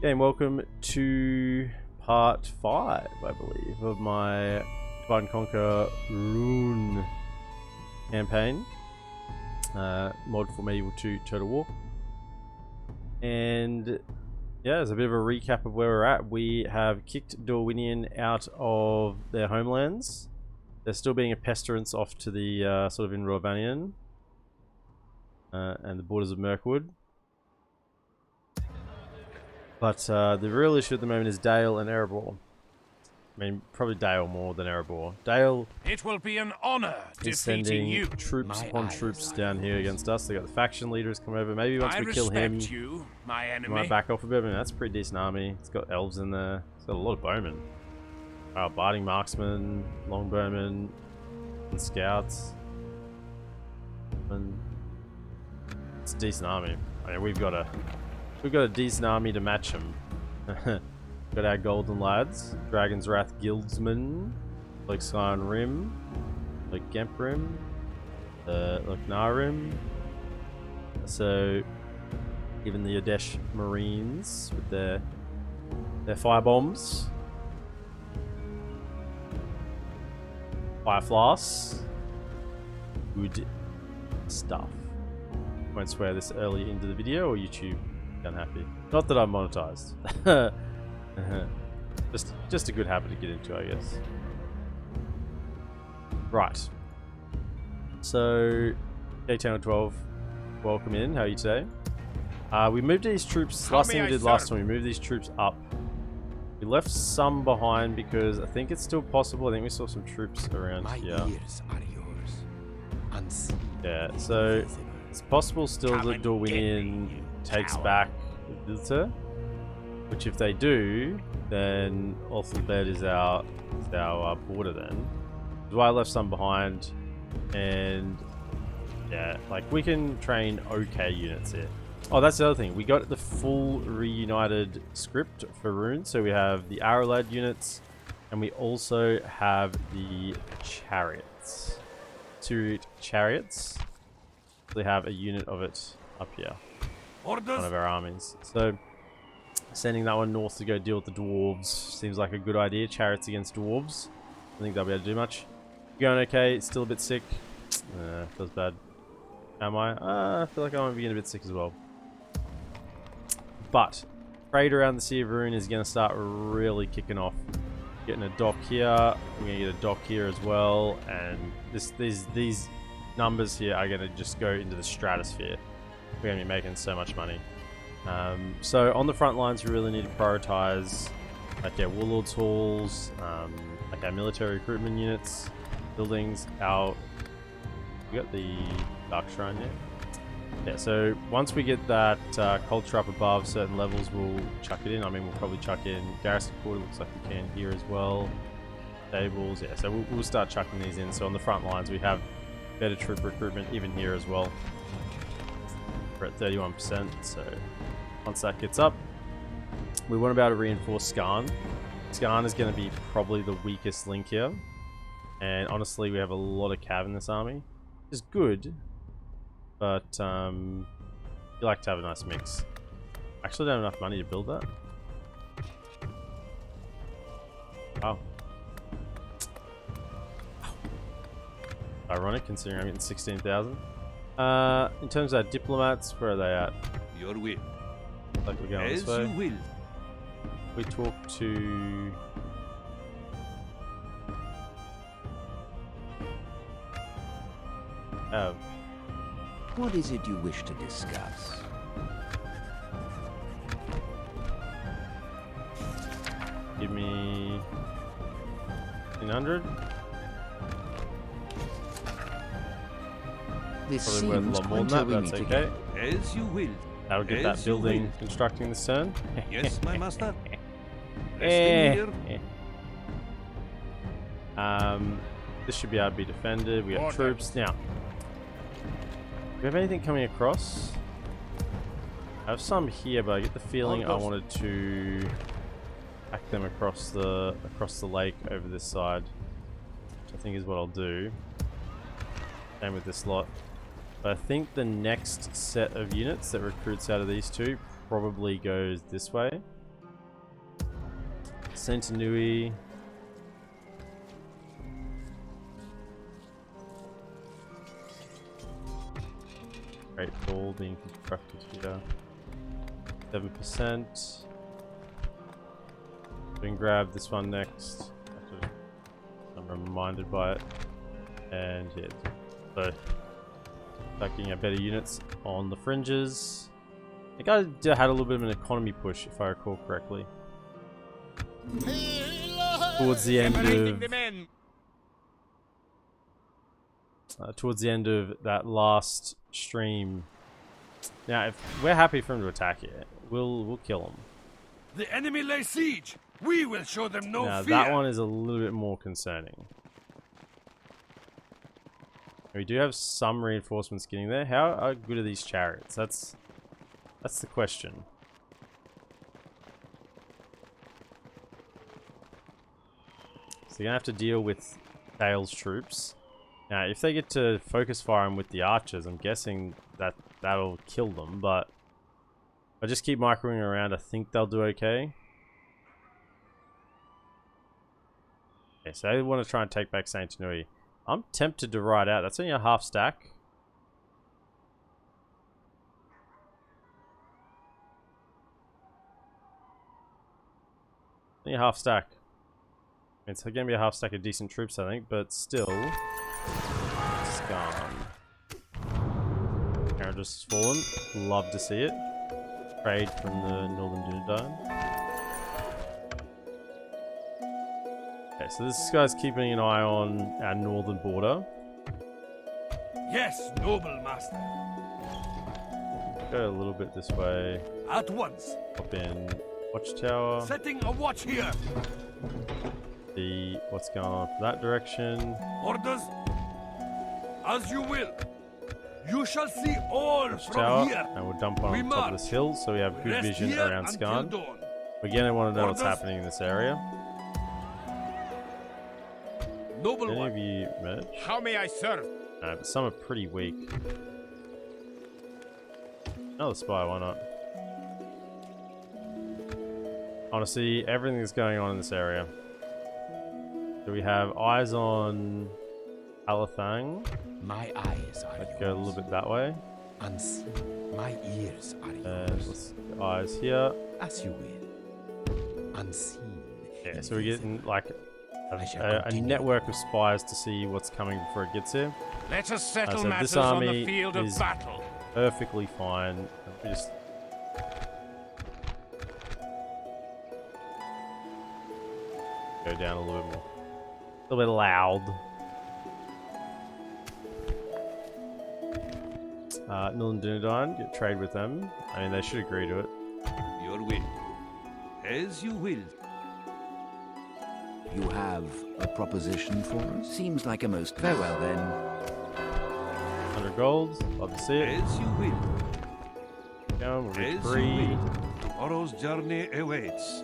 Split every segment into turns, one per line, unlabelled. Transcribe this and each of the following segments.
And welcome to part 5, I believe, of my Divide and Conquer Rhun campaign. Mod for Medieval 2 Total War. And yeah, as a bit of a recap of where we're at, we have kicked Dorwinion out of their homelands. They're still being a pestilence off to the sort of in Rovanian and the borders of Mirkwood. But the real issue at the moment is Dale and Erebor. I mean, probably Dale more than Erebor. Dale
it will be an honor
is
defeating
sending
you.
troops upon troops down here against us. They got the faction leaders come over. Maybe once we kill him,
you, my
we
enemy.
might back off a bit. I mean, that's a pretty decent army. It's got elves in there. It's got a lot of bowmen. Barding marksmen, longbowmen, and scouts. And it's a decent army. I mean, we've got a decent army to match them. Got our golden lads, Dragon's Wrath guildsmen, like Scion Rim, like Gemprim, like Narim. So even the Yadesh Marines with their fire bombs, fire flasks, good stuff. Won't swear this early into the video, or YouTube unhappy. Not that I'm monetized. just a good habit to get into, I guess. Right. So, day 10 or 12, welcome in. How are you today? We moved these troops, last thing we did last time, we moved these troops up. We left some behind because I think it's still possible. I think we saw some troops around here.
Ears are yours.
Yeah, so it's possible still that Dorwinion takes back Ziegler, which if they do, then Othelbed is our border then. That's why I left some behind, and yeah, like we can train okay units here. Oh, that's the other thing. We got the full reunited script for Rhun, so we have the arrow lad units, and we also have the chariots. 2 chariots. We have a unit of it up here. One of our armies. So sending that one north to go deal with the dwarves seems like a good idea. Chariots against dwarves. I think they'll be able to do much. Going okay. Still a bit sick. Feels bad. Am I? I feel like I might be getting a bit sick as well. But trade around the Sea of Rhun is going to start really kicking off. Getting a dock here. We're going to get a dock here as well. And these numbers here are going to just go into the stratosphere. We're going to be making so much money. So on the front lines, we really need to prioritize like our warlords halls, like our military recruitment units, buildings. We got the Dark Shrine yet? Yeah. So once we get that culture up above certain levels, we'll chuck it in. I mean, we'll probably chuck in garrison quarter. Looks like we can here as well. Stables. Yeah. So we'll start chucking these in. So on the front lines, we have better troop recruitment even here as well. We're at 31%, so once that gets up, we want to be able to reinforce Skarn. Skarn is going to be probably the weakest link here, and honestly we have a lot of cav in this army, which is good, but you like to have a nice mix. Actually don't have enough money to build that. Wow. Ironic considering I'm getting 16,000. In terms of our diplomats, where are they at?
Your will.
Like we're going
As
this way.
you will.
We talk to... Oh.
What is it you wish to discuss?
Give me 1,500.
This
Probably worth a
seems
lot more than that, but that's okay.
As you will.
That'll get that
As you
building
will.
constructing this turn.
Yes, my master.
Eh.
Resting here.
This should be able to be defended. We have troops. Now, do we have anything coming across? I have some here, but I get the feeling I wanted to pack them across the lake over this side, which I think is what I'll do. Same with this lot. But I think the next set of units that recruits out of these two probably goes this way. Sentinui. Great ball being constructed here. 7%. We can grab this one next. I'm reminded by it. And yeah, so stacking better units on the fringes. I think I had a little bit of an economy push, if I recall correctly. Towards the end of that last stream. Now, if we're happy for him to attack it, we'll kill him.
The enemy lay siege. We will show them no
now,
fear.
that one is a little bit more concerning. We do have some reinforcements getting there. How good are these chariots? That's the question. So you're gonna have to deal with Dale's troops. Now, if they get to focus fire them with the archers, I'm guessing that'll kill them. But if I just keep microing around, I think they'll do okay. Okay, so they want to try and take back Saint Nui. I'm tempted to ride out. That's only a half stack. Only a half stack. It's going to be a half stack of decent troops, I think, but still, it's gone. Arrow just fallen. Love to see it. Trade from the Northern Dunedain. Okay, so this guy's keeping an eye on our northern border.
Yes, noble master.
Go a little bit this way.
At once.
Pop in watchtower.
Setting a watch here.
See what's going on from that direction.
Orders. As you will. You shall see all
Watchtower,
from here.
and we'll dump on
We
top of
march.
this hill so we have good
Rest
vision
here
around
until
Skarn.
dawn.
Again, I want to know what's
Orders.
happening in this area.
Noble
Any
one.
of you merge?
How may I serve?
No, but some are pretty weak. Another spy, why not? I want to see everything that's going on in this area. Do we have eyes on Alathang?
My eyes are
Let's
yours.
go a little bit that way.
Unseen. My ears are
And
yours.
let's get eyes here.
As you will. Unseen.
Yeah, so we're getting like
I shall
a
continue.
network of spies to see what's coming before it gets here.
Let us settle
so this
matters on
army
the field of
is-
battle.
Perfectly fine. We just go down a little bit more. A little bit loud. Northern Dunedain, get trade with them. I mean, they should agree to it.
Your will. As you will.
You have a proposition for us? Seems like a most... Very well, then.
100 gold. Love to see it.
As you will.
Go, we'll reach
As you
Bree.
will. Tomorrow's journey awaits.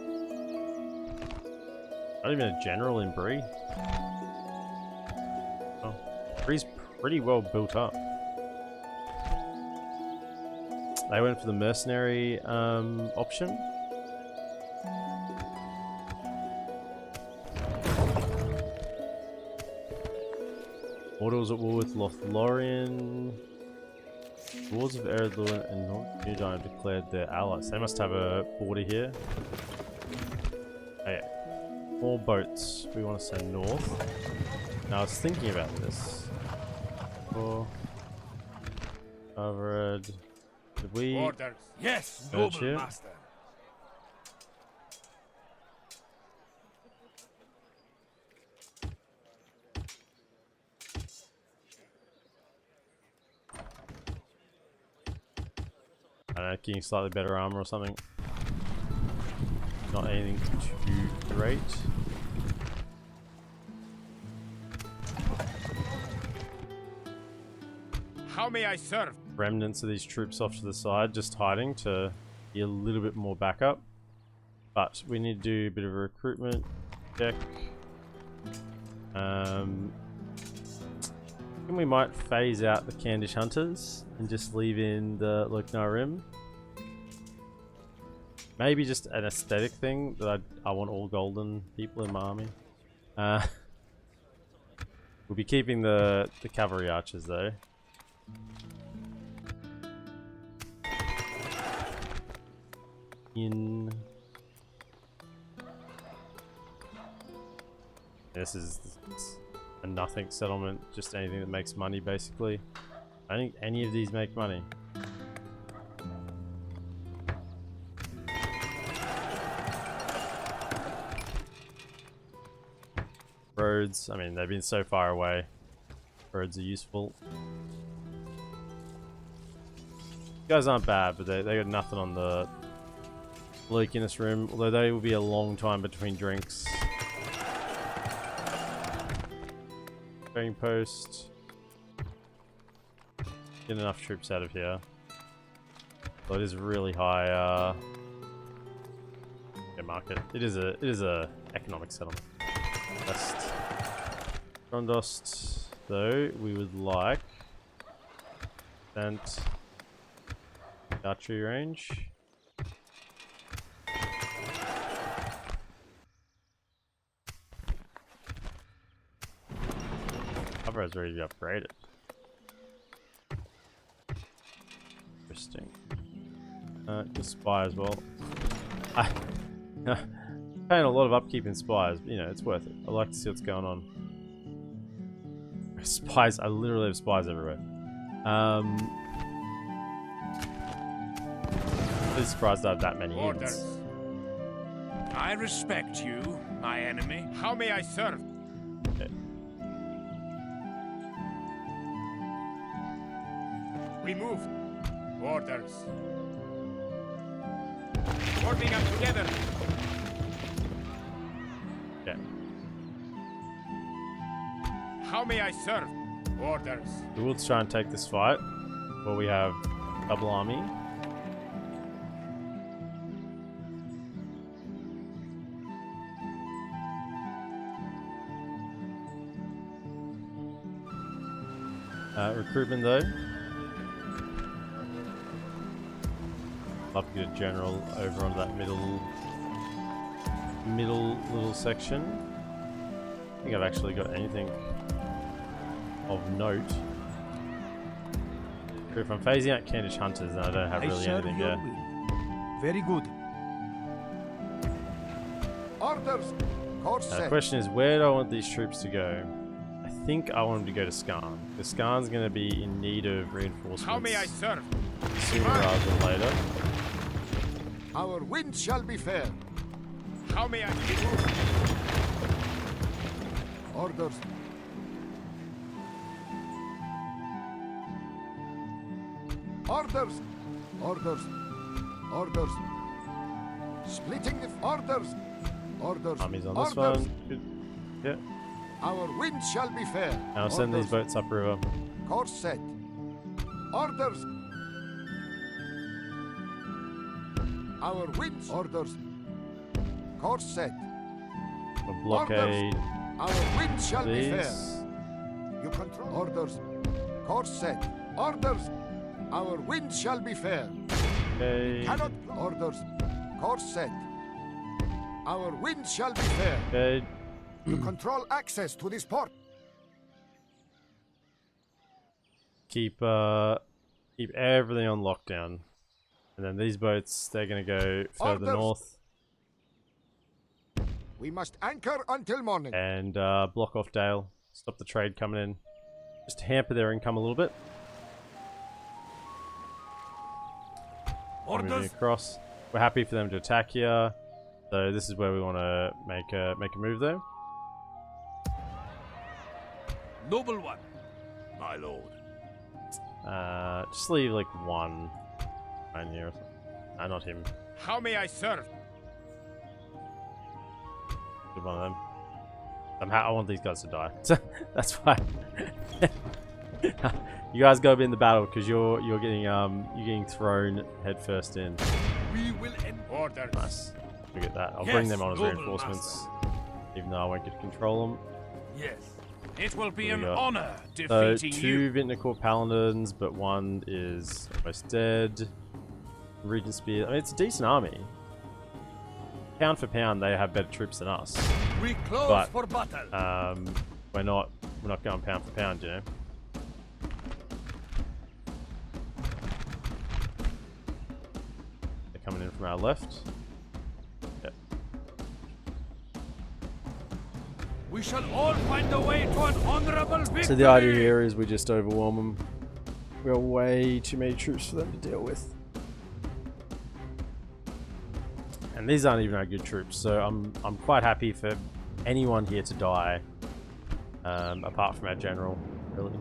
Not even a general in Bree. Oh, Bree's pretty well built up. They went for the mercenary option. Mortals at war with Lothlorien. Lords of Eredluin and North Dunedain have declared their allies. They must have a border here. Oh, yeah. More boats we want to send north. Now I was thinking about this. Covered. Did we?
Orders. Yes,
Merge
noble
here.
master.
I don't know, getting slightly better armor or something. Not anything too great.
How may I serve?
Remnants of these troops off to the side, just hiding to be a little bit more backup. But we need to do a bit of a recruitment check. I think we might phase out the Candish Hunters and just leave in the Loknar Rim. Maybe just an aesthetic thing that I want all golden people in my army. We'll be keeping the cavalry archers though. This is a nothing settlement, just anything that makes money basically. I don't think any of these make money. Roads, I mean they've been so far away. Roads are useful. You guys aren't bad, but they got nothing on the leak in this room, although they will be a long time between drinks. Trading post. Get enough troops out of here. So it is really high market. It is a economic settlement. West. Rondost, though, we would like sent archery range. Cover's ready to be upgraded. Interesting. Just spy as well. Paying a lot of upkeep in spies, but you know, it's worth it. I like to see what's going on. Spies, I literally have spies everywhere. I'm surprised I have that many
Orders.
units.
I respect you, my enemy. How may I serve?
Okay.
We move. Orders. Working up together.
Okay.
How may I serve? Orders.
We will try and take this fight where we have double army. Recruitment though. Love to get a general over onto that middle little section. I think I've actually got anything of note. If I'm phasing out Candish hunters, then I don't have really anything there.
Very good.
Orders. Course
The
set.
question is, where do I want these troops to go? I think I want them to go to Skarn. Because Skarn's going to be in need of reinforcements
How may I serve?
sooner rather than later.
Our wind shall be fair.
How may I move?
Orders. Orders. Orders. Orders. Splitting the orders. Orders.
Armies on this
orders.
one. Good. Yeah.
Our wind shall be fair.
Now send these
Orders.
boats upriver.
Course set. Orders. Our winds. Orders. Course set.
We'll blockade
Our wind shall be fair.
these.
You control. Orders. Course set. Orders. Our wind shall be fair.
Okay.
Cannot. Orders. Course set. Our wind shall be fair.
Okay.
You control access to this port.
Keep everything on lockdown. And then these boats, they're going to go further
Orders.
north
We must anchor until morning.
and block off Dale. Stop the trade coming in. Just hamper their income a little bit. Moving
Orders.
across. We're happy for them to attack here. So this is where we want to make a move though.
Noble one, my lord.
Just leave like one man here or something. Not him.
How may I serve?
Give one of them. I want these guys to die. That's why. You guys gotta be in the battle because you're getting thrown headfirst in.
We will end.
Orders.
Nice. Look at that. I'll
Yes,
bring them on as
noble
reinforcements, even though I won't get to control them.
Yes.
It will be
What do
an
we got?
honor
So
defeating
two
you.
Vintnacor Paladins, but one is almost dead. Regent Spear. I mean, it's a decent army. pound for pound, they have better troops than us.
We close
But,
for battle.
we're not going pound for pound, you know. They're coming in from our left. Yep.
We shall all find a way to an honorable victory.
So the idea here is we just overwhelm them. We got way too many troops for them to deal with. And these aren't even our good troops, so I'm quite happy for anyone here to die, apart from our general, really.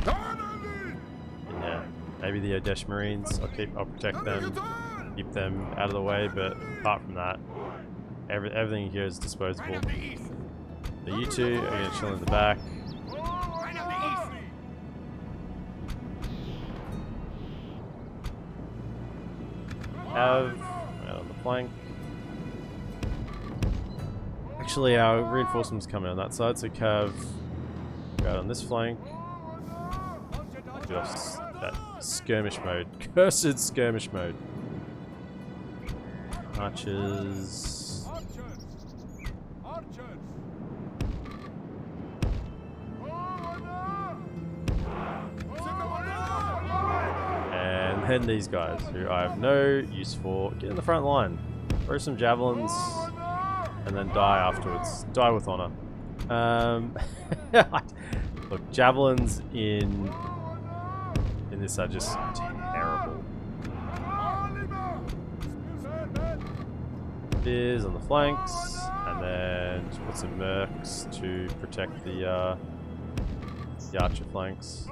And yeah, maybe the DaC Marines. I'll protect them, keep them out of the way. But apart from that, everything here is disposable. So you two are gonna chill in the back. Have out on the flank. Actually, our reinforcements coming on that side, so Cav out on this flank. Just that skirmish mode, cursed skirmish mode. Archers. And then these guys, who I have no use for, get in the front line. Throw some javelins, and then die afterwards. Die with honor. Look, javelins in this are just terrible. Spears on the flanks, and then just put some mercs to protect the archer flanks.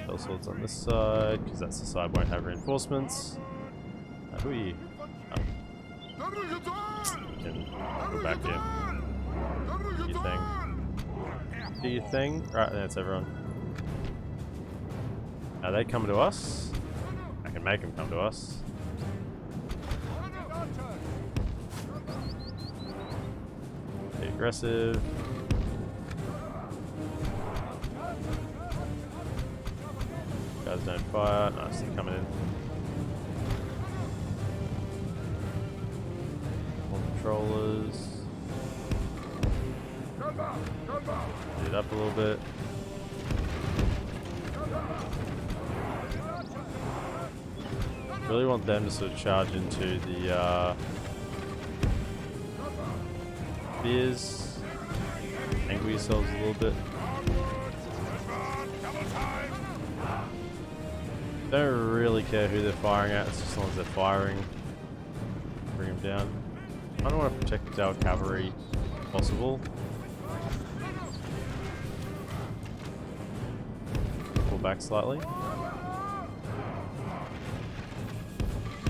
Fell swords on this side, because that's the side won't have reinforcements. Who are you? Oh. You can go back here. Do your thing. Do your thing. Right, that's everyone. Are they coming to us? I can make them come to us. Be aggressive. Guys don't fire. Nice, they're coming in. More controllers. Speed it up a little bit. Really want them to sort of charge into the spears. Angle yourselves a little bit. Don't really care who they're firing at, it's just as long as they're firing. Bring them down. I don't want to protect our cavalry if possible. Pull back slightly.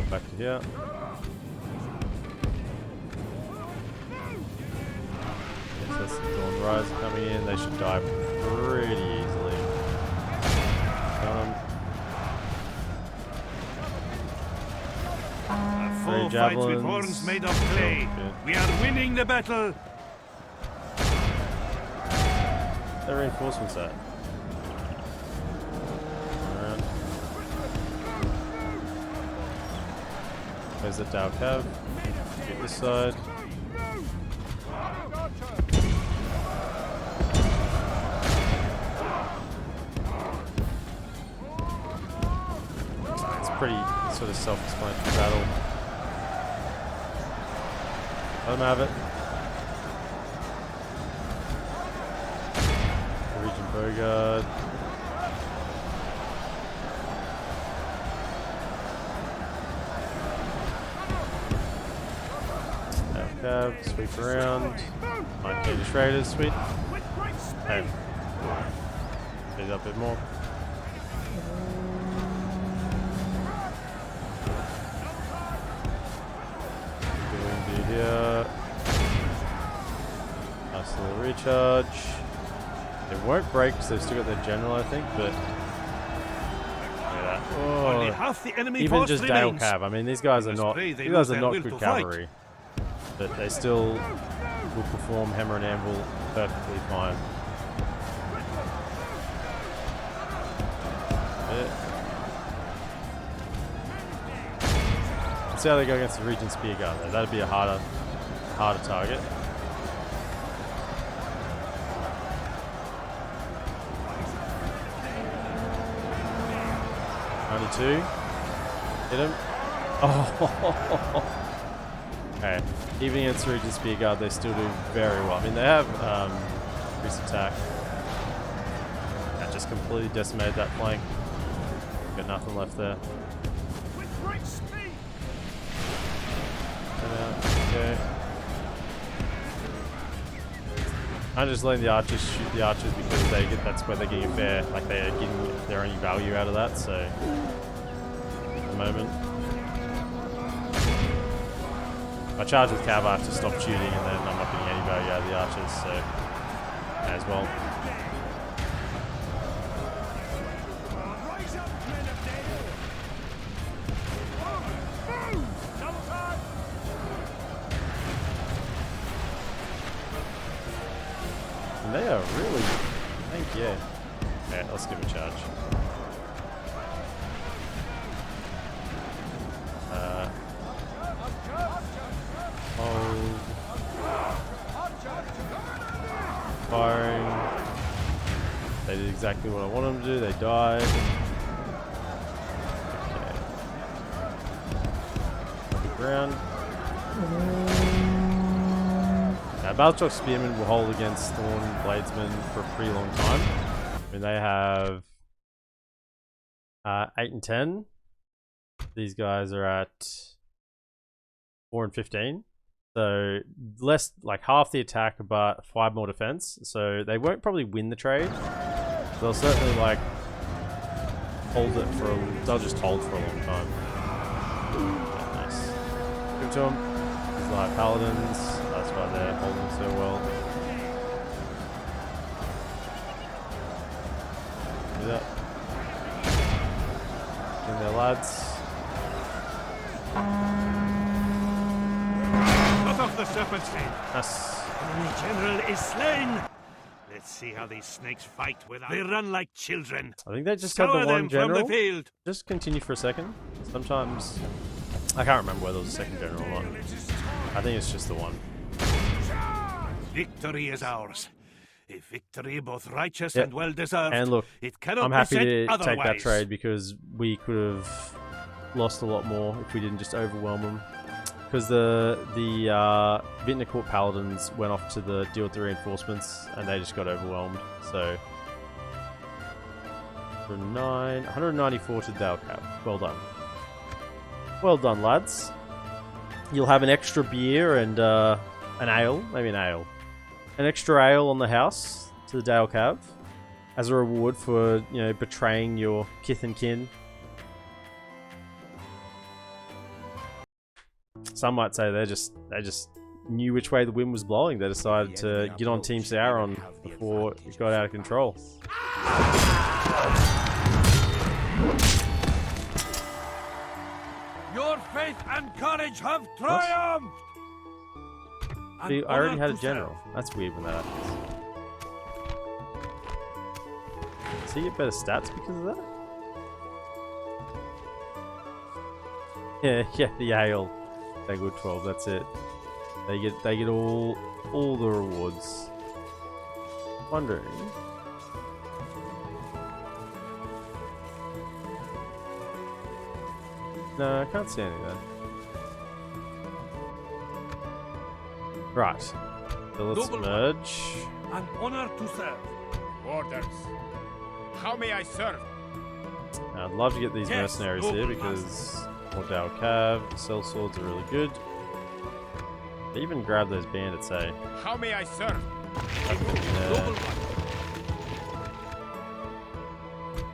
Back to here. Yes, that's the Dawn Rise coming in. They should die pretty easily.
Foe fights with horns made of clay. We are winning the battle.
Their reinforcements at. Alright. Where's the DaC Cav? Get this side. It's pretty sort of self-explanatory battle. Let them have it. Norwegian Bogard. Cav, sweep around. Might get his raiders, sweet. Hey. Speed up a bit more. Here. Nice little recharge. It won't break because they've still got their general, I think, but look at that.
Only
Oh,
half the enemy
even
force
just DaC
remains.
Cav. I mean, these guys are not.
Pray they
These guys
lose
are
their
not
will
good
to fight.
cavalry, but they still will perform hammer and anvil perfectly fine. Let's see how they go against the Regent Spear Guard though. That'd be a harder target. Two. Hit him. Oh. Okay. Even against the Regent Spear Guard, they still do very well. I mean, they have increased attack. That just completely decimated that flank. Got nothing left there.
With great speed.
Okay. I'm just letting the archers shoot the archers because that's where they're getting a fair, like they're getting their only value out of that. So at the moment, if I charge with cav, I have to stop shooting, and then I'm not getting any value out of the archers. So may as well. And they are really, yeah. Okay, let's give it a charge. Hold. Firing. They did exactly what I wanted them to do. They died. Okay. On the ground. Now, Battleshock Spearmen will hold against Thorn Bladesmen for a pretty long time. I mean, they have 8 and 10. These guys are at 4 and 15. So less, like half the attack, but 5 more defense. So they won't probably win the trade. They'll certainly like hold it for. They'll just hold for a long time. Yeah, nice. Give it to them. These light paladins. That's why they're holding so well. Do that. And their lads.
Cut off the serpent's head.
Nice.
Enemy general is slain. Let's see how these snakes fight without. They run like children.
I think they just had
Scour
the
them
one general.
from the field.
Just continue for a second. Sometimes I can't remember whether it was a second general or not. I think it's just the one.
Victory is ours. A victory both righteous
Yep.
and well deserved.
And look,
it cannot
I'm
be
happy
said
to
otherwise.
take that trade because we could have lost a lot more if we didn't just overwhelm them. Because the Vintner Court Paladins went off to the deal with the reinforcements and they just got overwhelmed. So for 194 to Dalcap. Well done. Well done, lads. You'll have an extra beer and an ale, maybe an ale. An extra ale on the house to the Dale Cav as a reward for, you know, betraying your kith and kin. Some might say they just knew which way the wind was blowing. They decided to get on Team Sauron before it got out of control.
Your faith and courage have triumphed!
See, I already had a general. That's weird when that happens. Does he get better stats because of that? Yeah, the ale. They go 12. That's it. They get all the rewards. Wondering. No, I can't see anything there. Right. So let's
Noble
merge.
An honor to serve.
Orders. How may I serve?
I'd love to get these
Yes,
mercenaries
noble
here because more Dao Cav, cell swords are really good. They even grab those bandits, eh?
How may I serve?
That's good there.
Noble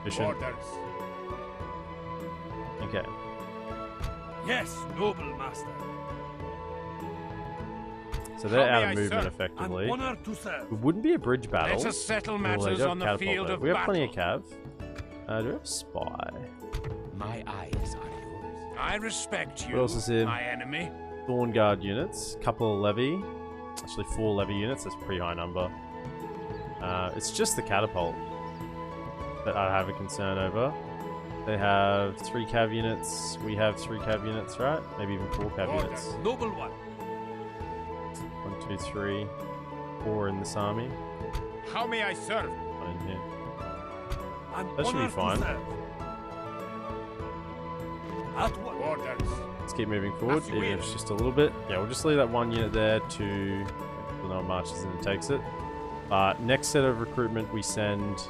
Mission.
Orders.
Okay.
Yes, noble master.
So they're
How
out
may
of
I
movement
serve?
effectively.
An honor to serve.
It wouldn't be a bridge battle.
Let us settle
Well, they
matters
don't
on the
catapult
field
though.
of
We have plenty of
battle.
cav. Do we have spy?
My eyes are yours.
I respect you,
What else is here?
my enemy.
Thorn Guard units, couple of levy. Actually 4 levy units, that's a pretty high number. It's just the catapult that I have a concern over. They have 3 cav units. We have 3 cav units, right? Maybe even 4 cav units.
Noble one.
1, 2, 3, 4 in this army.
How may I serve?
1 in here.
I'm
That should be
honored to
fine.
serve. At what?
Orders.
Let's keep moving forward,
As you
even if
wish.
it's just a little bit. Yeah, we'll just leave that 1 unit there to when no one marches in and takes it. Next set of recruitment we send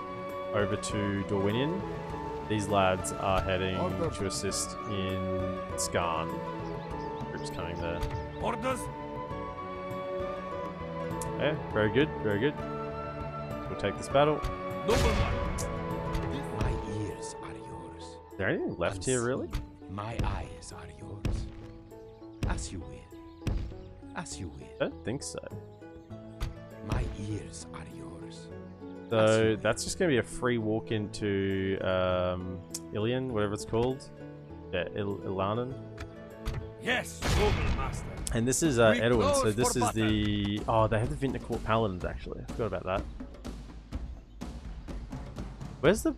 over to Dorwinion. These lads are heading to assist in Skarn. Groups coming there.
Orders?
Okay, very good, very good. We'll take this battle.
Noble one.
My ears are yours.
Is there anything left here, really?
My eyes are yours. As you will. As you will.
I don't think so.
My ears are yours.
So that's just going to be a free walk into Ilion, whatever it's called. Yeah, Ilanen.
Yes, noble master.
And this is
We
Edwin, so
close
this
for
is
battle.
the... Oh, they have the Vintner Court Paladins, actually. I forgot about that. Where's the...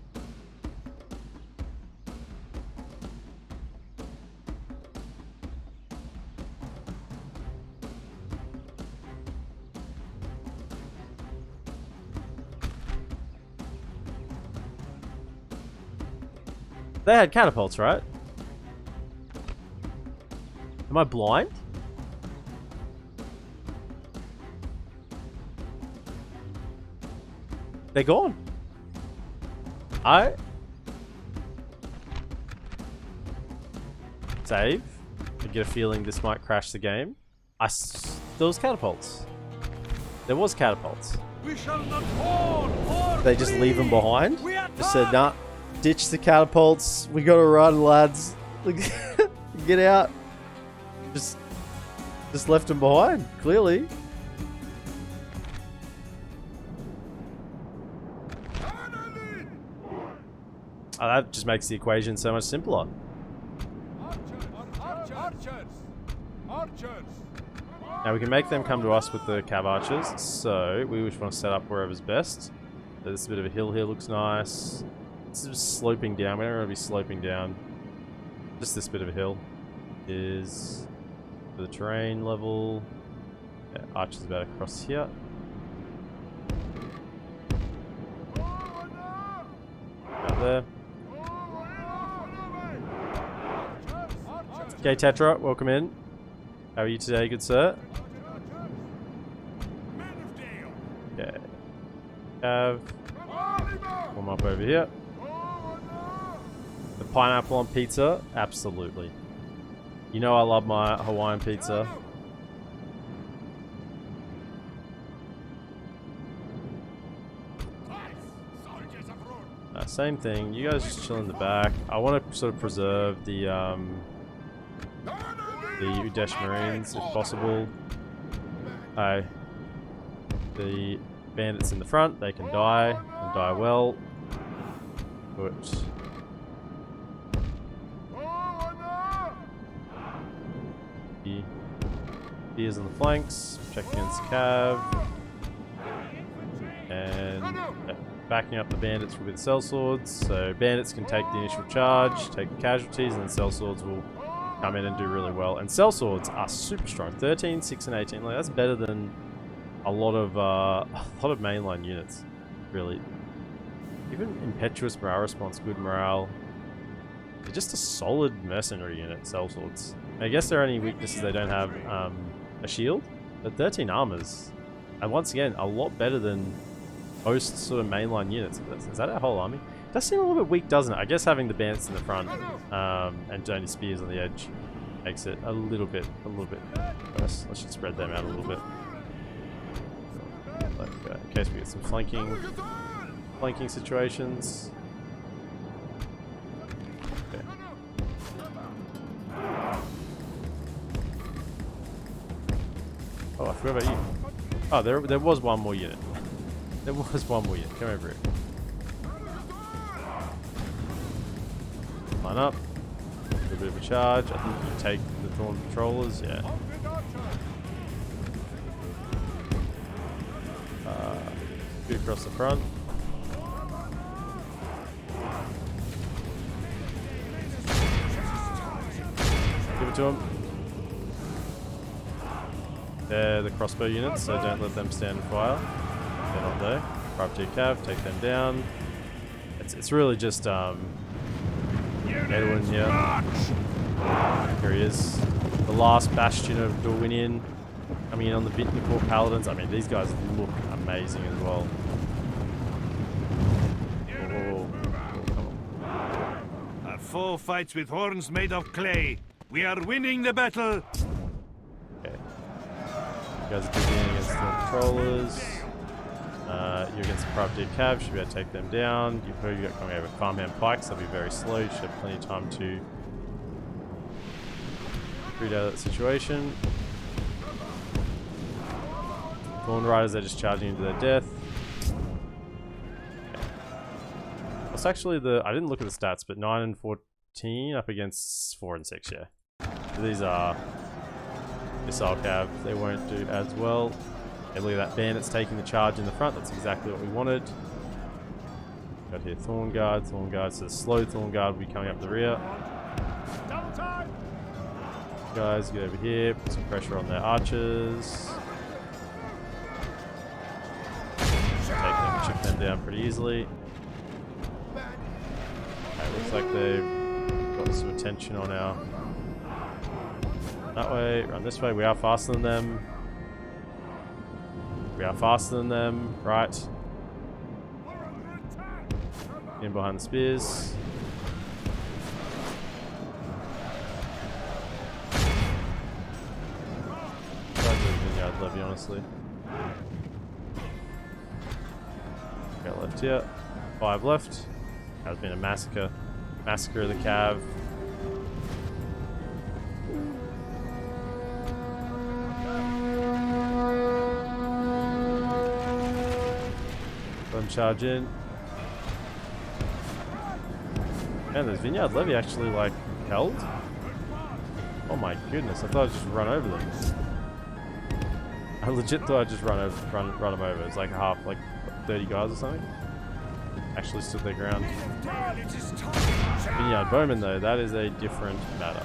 They had catapults, right? Am I blind? They're gone. Save. I get a feeling this might crash the game. There was catapults. There was catapults.
We shall not hold or
They just leave them
flee.
behind.
We
Just said,
attack.
nah, ditch the catapults. We gotta run, lads. Get out. Just left them behind, clearly. Oh, that just makes the equation so much simpler.
Archers!
Now we can make them come to us with the cav archers, so we just want to set up wherever's best. So there's a bit of a hill here, looks nice. This is just sloping down. We don't want to be sloping down. Just this bit of a hill is for the terrain level. Yeah, archers about across here. Out there. Okay, Tetra, welcome in. How are you today, good sir? Okay. Have warm up over here. The pineapple on pizza? Absolutely. You know I love my Hawaiian pizza. Same thing. You guys just chill in the back. I want to sort of preserve the Udesh Marines if possible. The bandits in the front, they can die and die well. But the spears on the flanks, check against Cav, and backing up the bandits will be the sellswords. So bandits can take the initial charge, take the casualties, and then sellswords will come in and do really well. And sellswords are super strong. 13, 6, and 18. Like, that's better than a lot of mainline units, really. Even impetuous morale response, good morale. They're just a solid mercenary unit, sellswords. I guess their only weakness is they don't have a shield, but 13 armors. And once again, a lot better than most sort of mainline units. Is that our whole army? It does seem a little bit weak, doesn't it? I guess having the bandits in the front and only spears on the edge makes it a little bit worse. Let's just spread them out a little bit. Like, in case we get some flanking situations. Okay. Oh, I forgot about you. Oh, there was one more unit. There was one more unit. Come over here. Line up. A little bit of a charge. I think you take the Thorn Patrollers. Yeah. Two across the front. to them. They're the crossbow units, so don't let them stand and fire. They're not there. Privateer cav, take them down. It's really just Edwin here. Here he is. The last bastion of Dorwinian coming in on the Vintnacor Paladins. I mean, these guys look amazing as well. Whoa.
A foe fights with horns made of clay. We are winning the battle.
Okay. You guys are digging against the controllers. You're against the Privateer Cav, should be able to take them down. You've heard you got coming over farmhand pikes, they'll be very slow, you should have plenty of time to read out of that situation. Thorn Riders, they're just charging into their death. Okay. What's actually I didn't look at the stats, but 9 and 14 up against 4 and 6, yeah. So these are Missile Cav, they won't do as well. Okay, look at that bandit's taking the charge in the front, that's exactly what we wanted. Got here Thorn Guard, so the slow Thorn Guard will be coming up the rear. Guys, get over here, put some pressure on their archers. Chip them down pretty easily. Okay, looks like they've got some attention on our... That way, run this way, we are faster than them. We are faster than them, right. In behind the spears. Vineyard levy, honestly. Got left here. 5 left. Has been a massacre. Massacre of the Cav. Let them charge in. Man, this Vineyard levy actually like held. Oh my goodness! I thought I'd just run over them. I legit thought I'd just run them over. It's like half, like 30 guys or something. Actually stood their ground. Vineyard Bowman though, that is a different matter.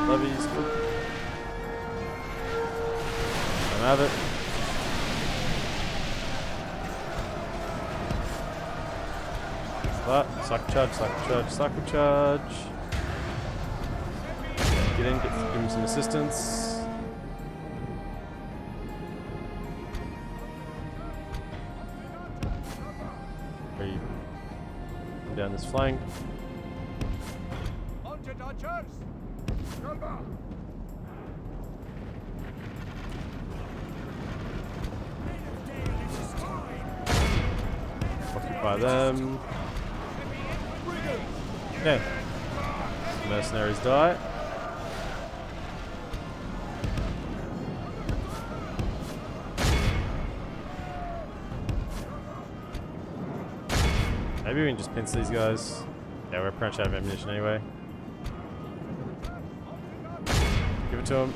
Levies, don't have it. But sucker charge, sucker charge, sucker charge. Get in, give him some assistance. Come down this flank. Occupy them. Okay. The mercenaries die. Maybe we can just pinch these guys. Yeah, we're pretty much out of ammunition anyway. Give it to them.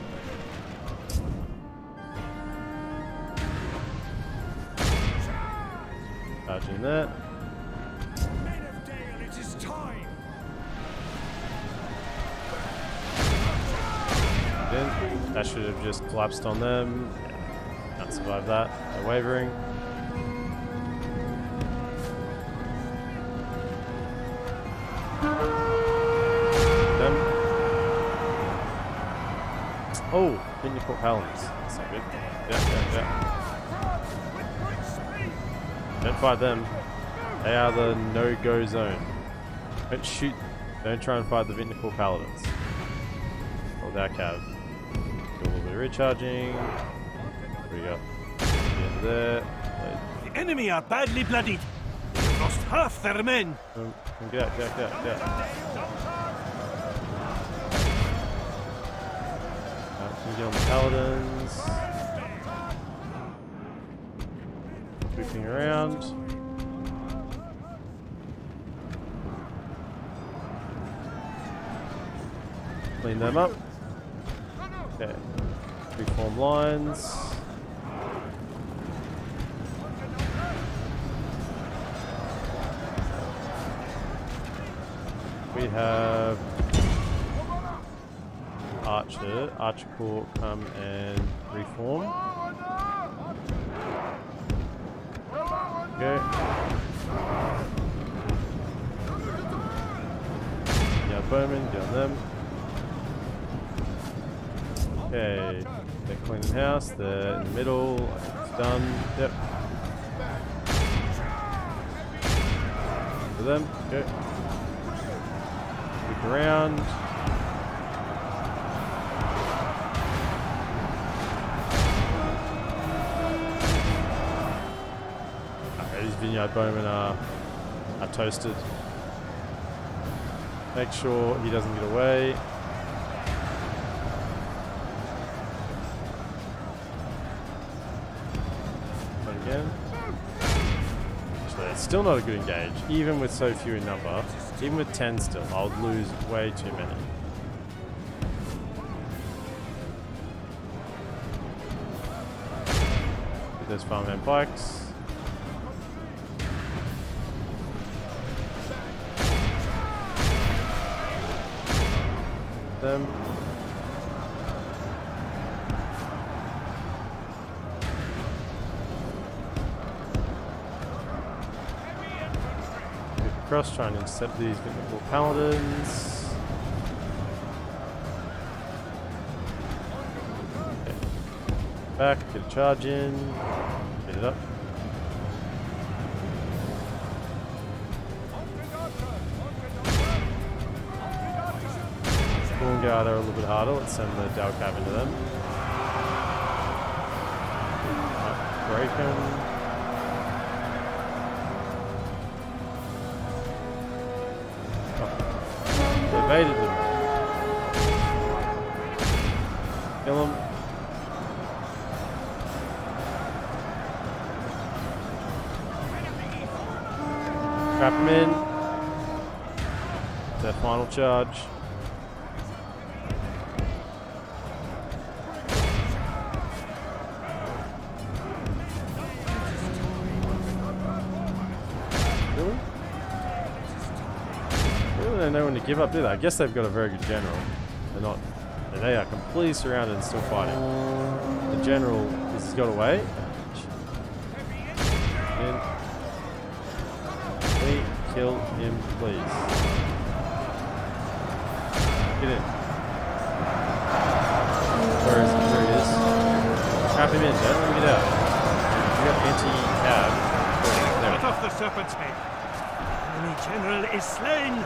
Charging that. That should have just collapsed on them. Yeah, can't survive that. They're wavering. Them. Oh, Vintnacor Paladins. That's not good. Yeah. Don't fight them. They are the no-go zone. Don't shoot. Don't try and fight the Vintnacor Paladins. Or their cav. Do a little bit of recharging. There we go. The end there.
The enemy are badly bloodied. They've lost half their men.
Get out. Can you get on the Paladins? Swooping around. Clean them up. Okay. Reform lines. We have Archer. Archer Corps come and reform. Okay. Yeah, Bowman, get on them. Okay. They're cleaning house, they're in the middle. I think it's done. Yep. For them. Okay. Look around. These vineyard bowmen are toasted. Make sure he doesn't get away. Not again. Actually, it's still not a good engage. Even with so few in number, even with 10 still, I would lose way too many. Get those farmhand pikes. Them. Get across, try and intercept these mythical paladins. Okay. Back, get a charge in, get it up. Get out there a little bit harder. Let's send the DaC into them. Break them. Oh. They evaded them. Kill them. Trap them in. Their final charge. Know when to give up, do they? I guess they've got a very good general. They're not. They are completely surrounded and still fighting. The general has got away. In. We kill him, please. Get in. Where is he? There he is. Trap him in. Don't let him get out. We got anti-cab.
Cut off the serpent's head. Enemy general is slain.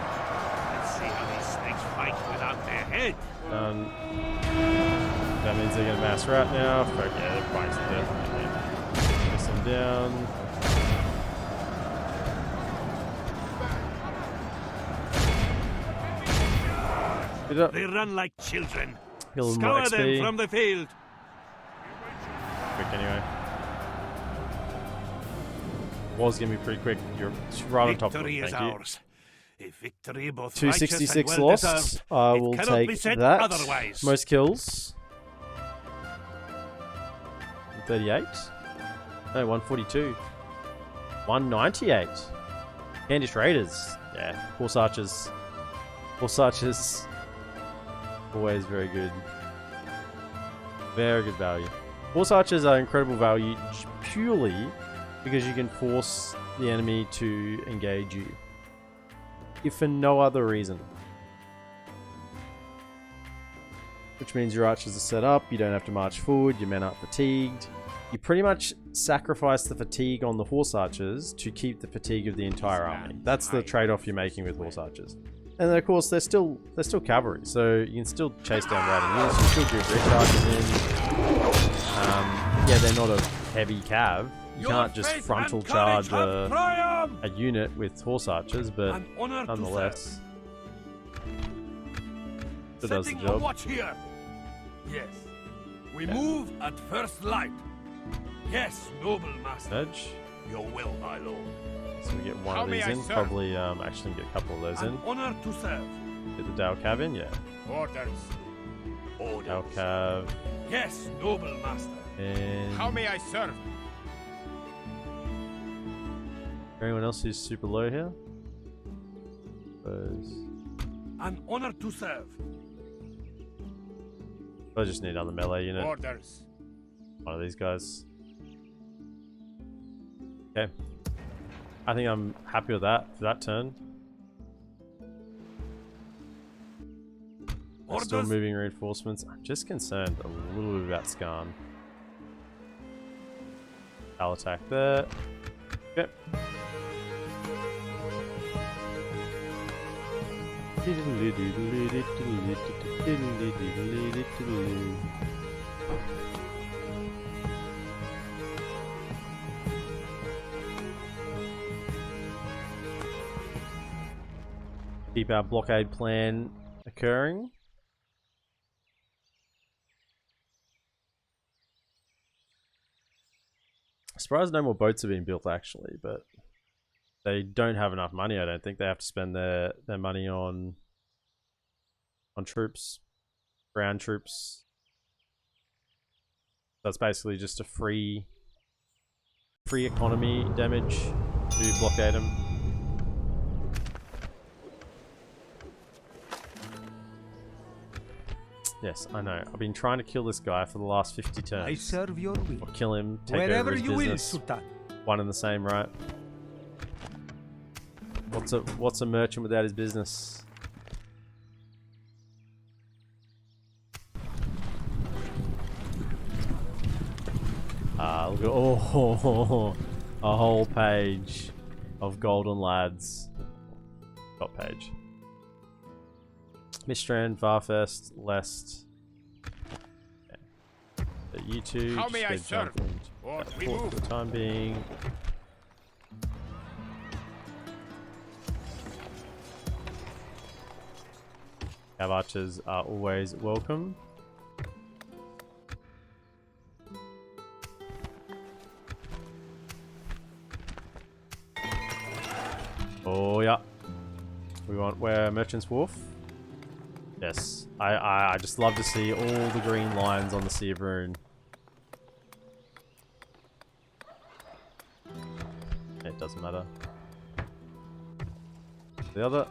See how these snakes fight without their head.
Done. That means they're gonna mass rat now. Fuck yeah, they're bites to death. Press them down. Get it up.
They run like children.
Kill them more
Scour them
XP.
from the field.
Quick anyway. Was gonna be pretty quick. You're right on top of
Victory
it.
is
Thank you.
ours. A victory both
266
righteous and well
lost.
deserved.
I
It
will
cannot be
take
said
that.
otherwise.
Most kills. 38. No, 142. 198. Candish Raiders. Yeah, Horse Archers. Horse Archers. Always very good. Very good value. Horse Archers are incredible value purely because you can force the enemy to engage you. If for no other reason. Which means your archers are set up, you don't have to march forward, your men aren't fatigued. You pretty much sacrifice the fatigue on the horse archers to keep the fatigue of the entire army. That's the trade-off you're making with horse archers. And then of course they're still cavalry, so you can still chase down riding units, you can still do bridge archers in. Yeah, they're not a heavy cav. You can't just frontal charge a unit with horse archers, but nonetheless, it does the job.
Watch here. Yes. We move at first light. Yes, noble master.
Nudge.
Your will, my lord.
So we get one
How
of
may
these
I
in.
serve?
Probably actually get a couple of those in.
An honor to serve.
Get the DaC cav in, yeah.
Orders.
DaC cav.
Yes, noble master.
And
How may I serve?
anyone else who's super low here? Suppose.
An honor to serve.
I just need another melee unit.
Orders.
One of these guys. Okay. I think I'm happy with that for that turn. Still
Orders.
moving reinforcements. I'm just concerned a little bit about Skarn. I'll attack there. Okay. Keep our blockade plan occurring. Surprised no more boats have been built actually, but they don't have enough money. I don't think they have to spend their money on troops, ground troops. That's basically just a free economy damage to blockade them. Yes, I know. I've been trying to kill this guy for the last 50 turns.
I serve your will.
Or kill him, take
Wherever
over his
you will,
business.
Sultan.
One and the same, right? What's a merchant without his business? Look at a whole page of golden lads. Top page. Mistrand, Varfest, Lest. Okay. So you two
How may I
just go
serve?
jump in
Or
that
we
fort
move.
for the time being. Cav archers are always welcome. Oh yeah. We want where Merchant's Wharf. Yes. I just love to see all the green lines on the Sea of Rhun. It doesn't matter. The other.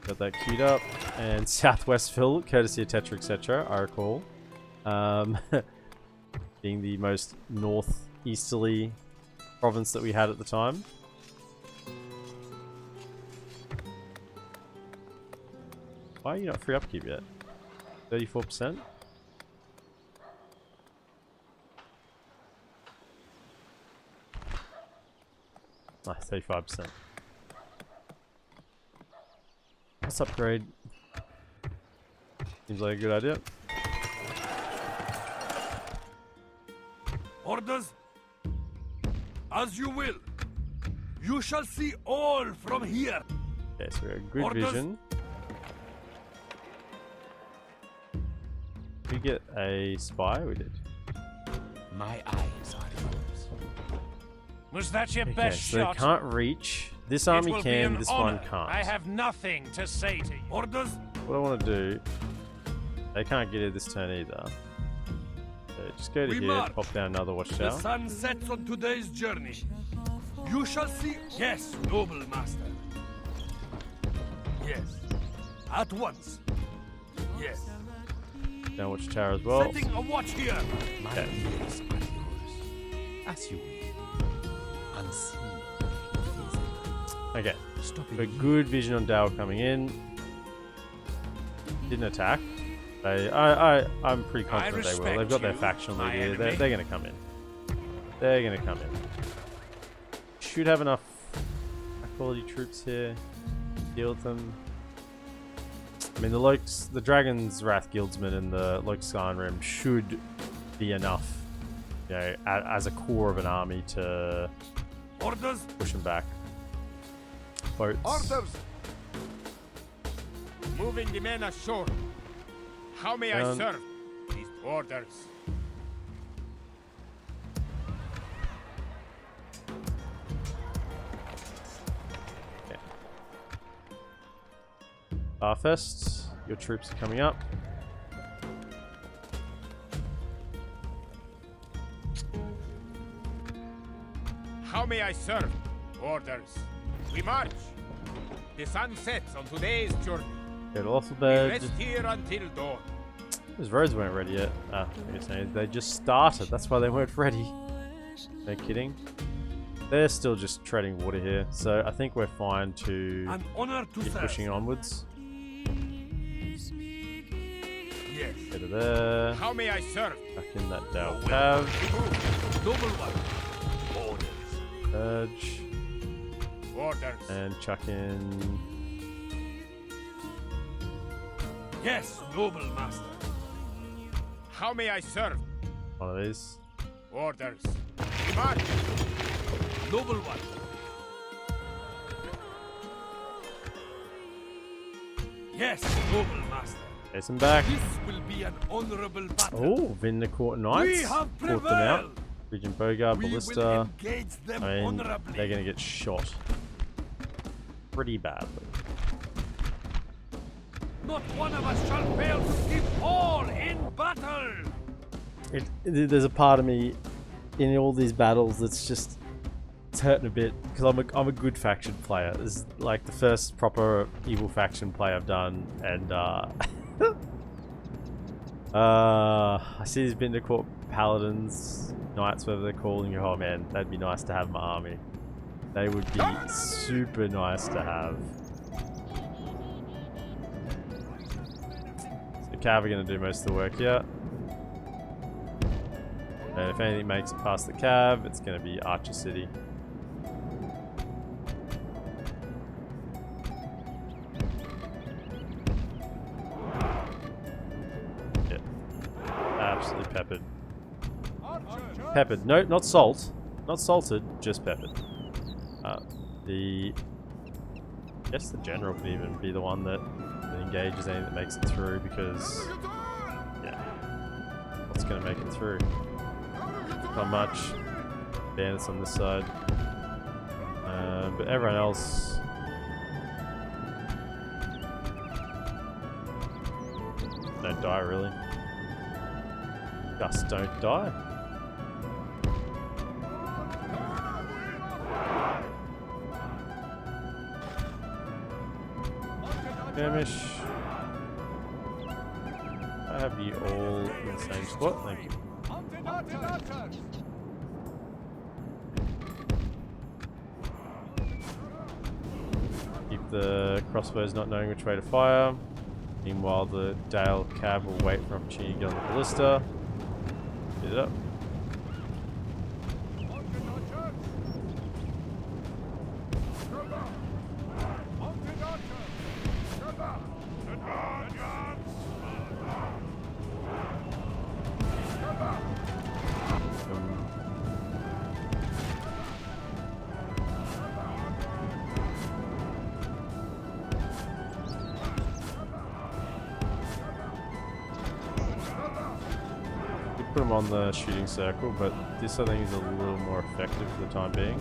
Got that queued up. And Southwestville, courtesy of Tetra, etc. I recall. Being the most northeasterly province that we had at the time. Why are you not free upkeep yet? 34%? Nice, 35%. Let's upgrade. Seems like a good idea.
Orders. As you will. You shall see all from here.
Okay, so we have good
Orders.
vision. We get a spy? We did.
My eyes are yours.
Was that your
Okay,
best
so
shot?
they can't reach. This
It
army
will be
can,
an
this
honor.
one can't.
I have nothing to say to you.
Orders.
What I want to do, they can't get it this turn either. So just go to
We
here,
march.
pop down another
The
watchtower.
sun sets on today's journey. You shall see. Yes, noble master. Yes. At once. Yes.
Down watchtower as well.
Setting a watch here.
My
Okay.
ears are yours. As you will. Unseen.
Okay,
Stop
so
it.
good vision on Dale coming in. Didn't attack. I'm pretty confident they will. They've
respect
got their
you,
faction
my
leader here. They're
enemy.
going to come in. They're going to come in. Should have enough high-quality troops here to deal with them. I mean, the Dragon's Wrath Guildsmen and the Skarn Rim should be enough, you know, as a core of an army to
Orders.
push them back. Boats.
Orders.
Moving the men ashore. How may I
Um,
serve? These orders.
Starfest, your troops are coming up.
How may I serve? Orders. We march. The sun sets on today's journey.
Get off the
We
bed.
rest here until dawn.
Those roads weren't ready yet. Ah, I guess they just started. That's why they weren't ready. No kidding. They're still just treading water here, so I think we're fine to
An honor to
keep
serve.
pushing onwards.
Yes.
Get to there.
How may I serve?
Back in that DaC cab.
Noble one. Orders.
Urge.
Orders.
And chuck in.
Yes, noble master.
How may I serve?
One of these.
Orders. We march.
Noble one. Yes, noble master.
Chase them back.
This will be an honorable battle.
Oh, Vindicourt Knights.
We have
Fought them out.
prevailed.
Regent Bogard,
We will
Ballista.
engage them
I mean,
honorably.
they're gonna get shot pretty badly.
Not one of us shall fail to give all in battle.
There's a part of me in all these battles that's just it's hurting a bit because I'm a good faction player. This is like the first proper evil faction play I've done, and I see these Vindicourt Paladins, Knights, whatever they're calling you. Oh man, that'd be nice to have in my army. They would be super nice to have. So the Cav are going to do most of the work here. And if anything makes it past the Cav, it's going to be Archer City. Yeah. Absolutely peppered. Peppered. No, not salt. Not salted, just peppered. I guess the general could even be the one that engages anything that makes it through because, yeah, what's going to make it through? Not much. Bandits on this side. But everyone else... don't die, really. Just don't die. Skirmish. I have you all in the same spot, thank you. Keep the crossbows not knowing which way to fire. Meanwhile, the DaC cab will wait for opportunity to get on the ballista. Get it up. Put them on the shooting circle, but this I think is a little more effective for the time being.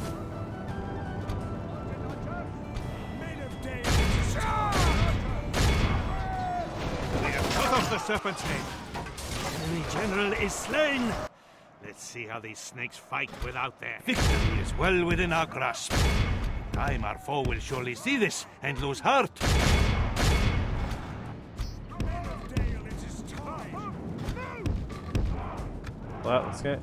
They have cut off the serpent's head. Enemy general is slain. Let's see how these snakes fight without their victory is well within our grasp. Time our foe will surely see this and lose heart.
Well, let's go.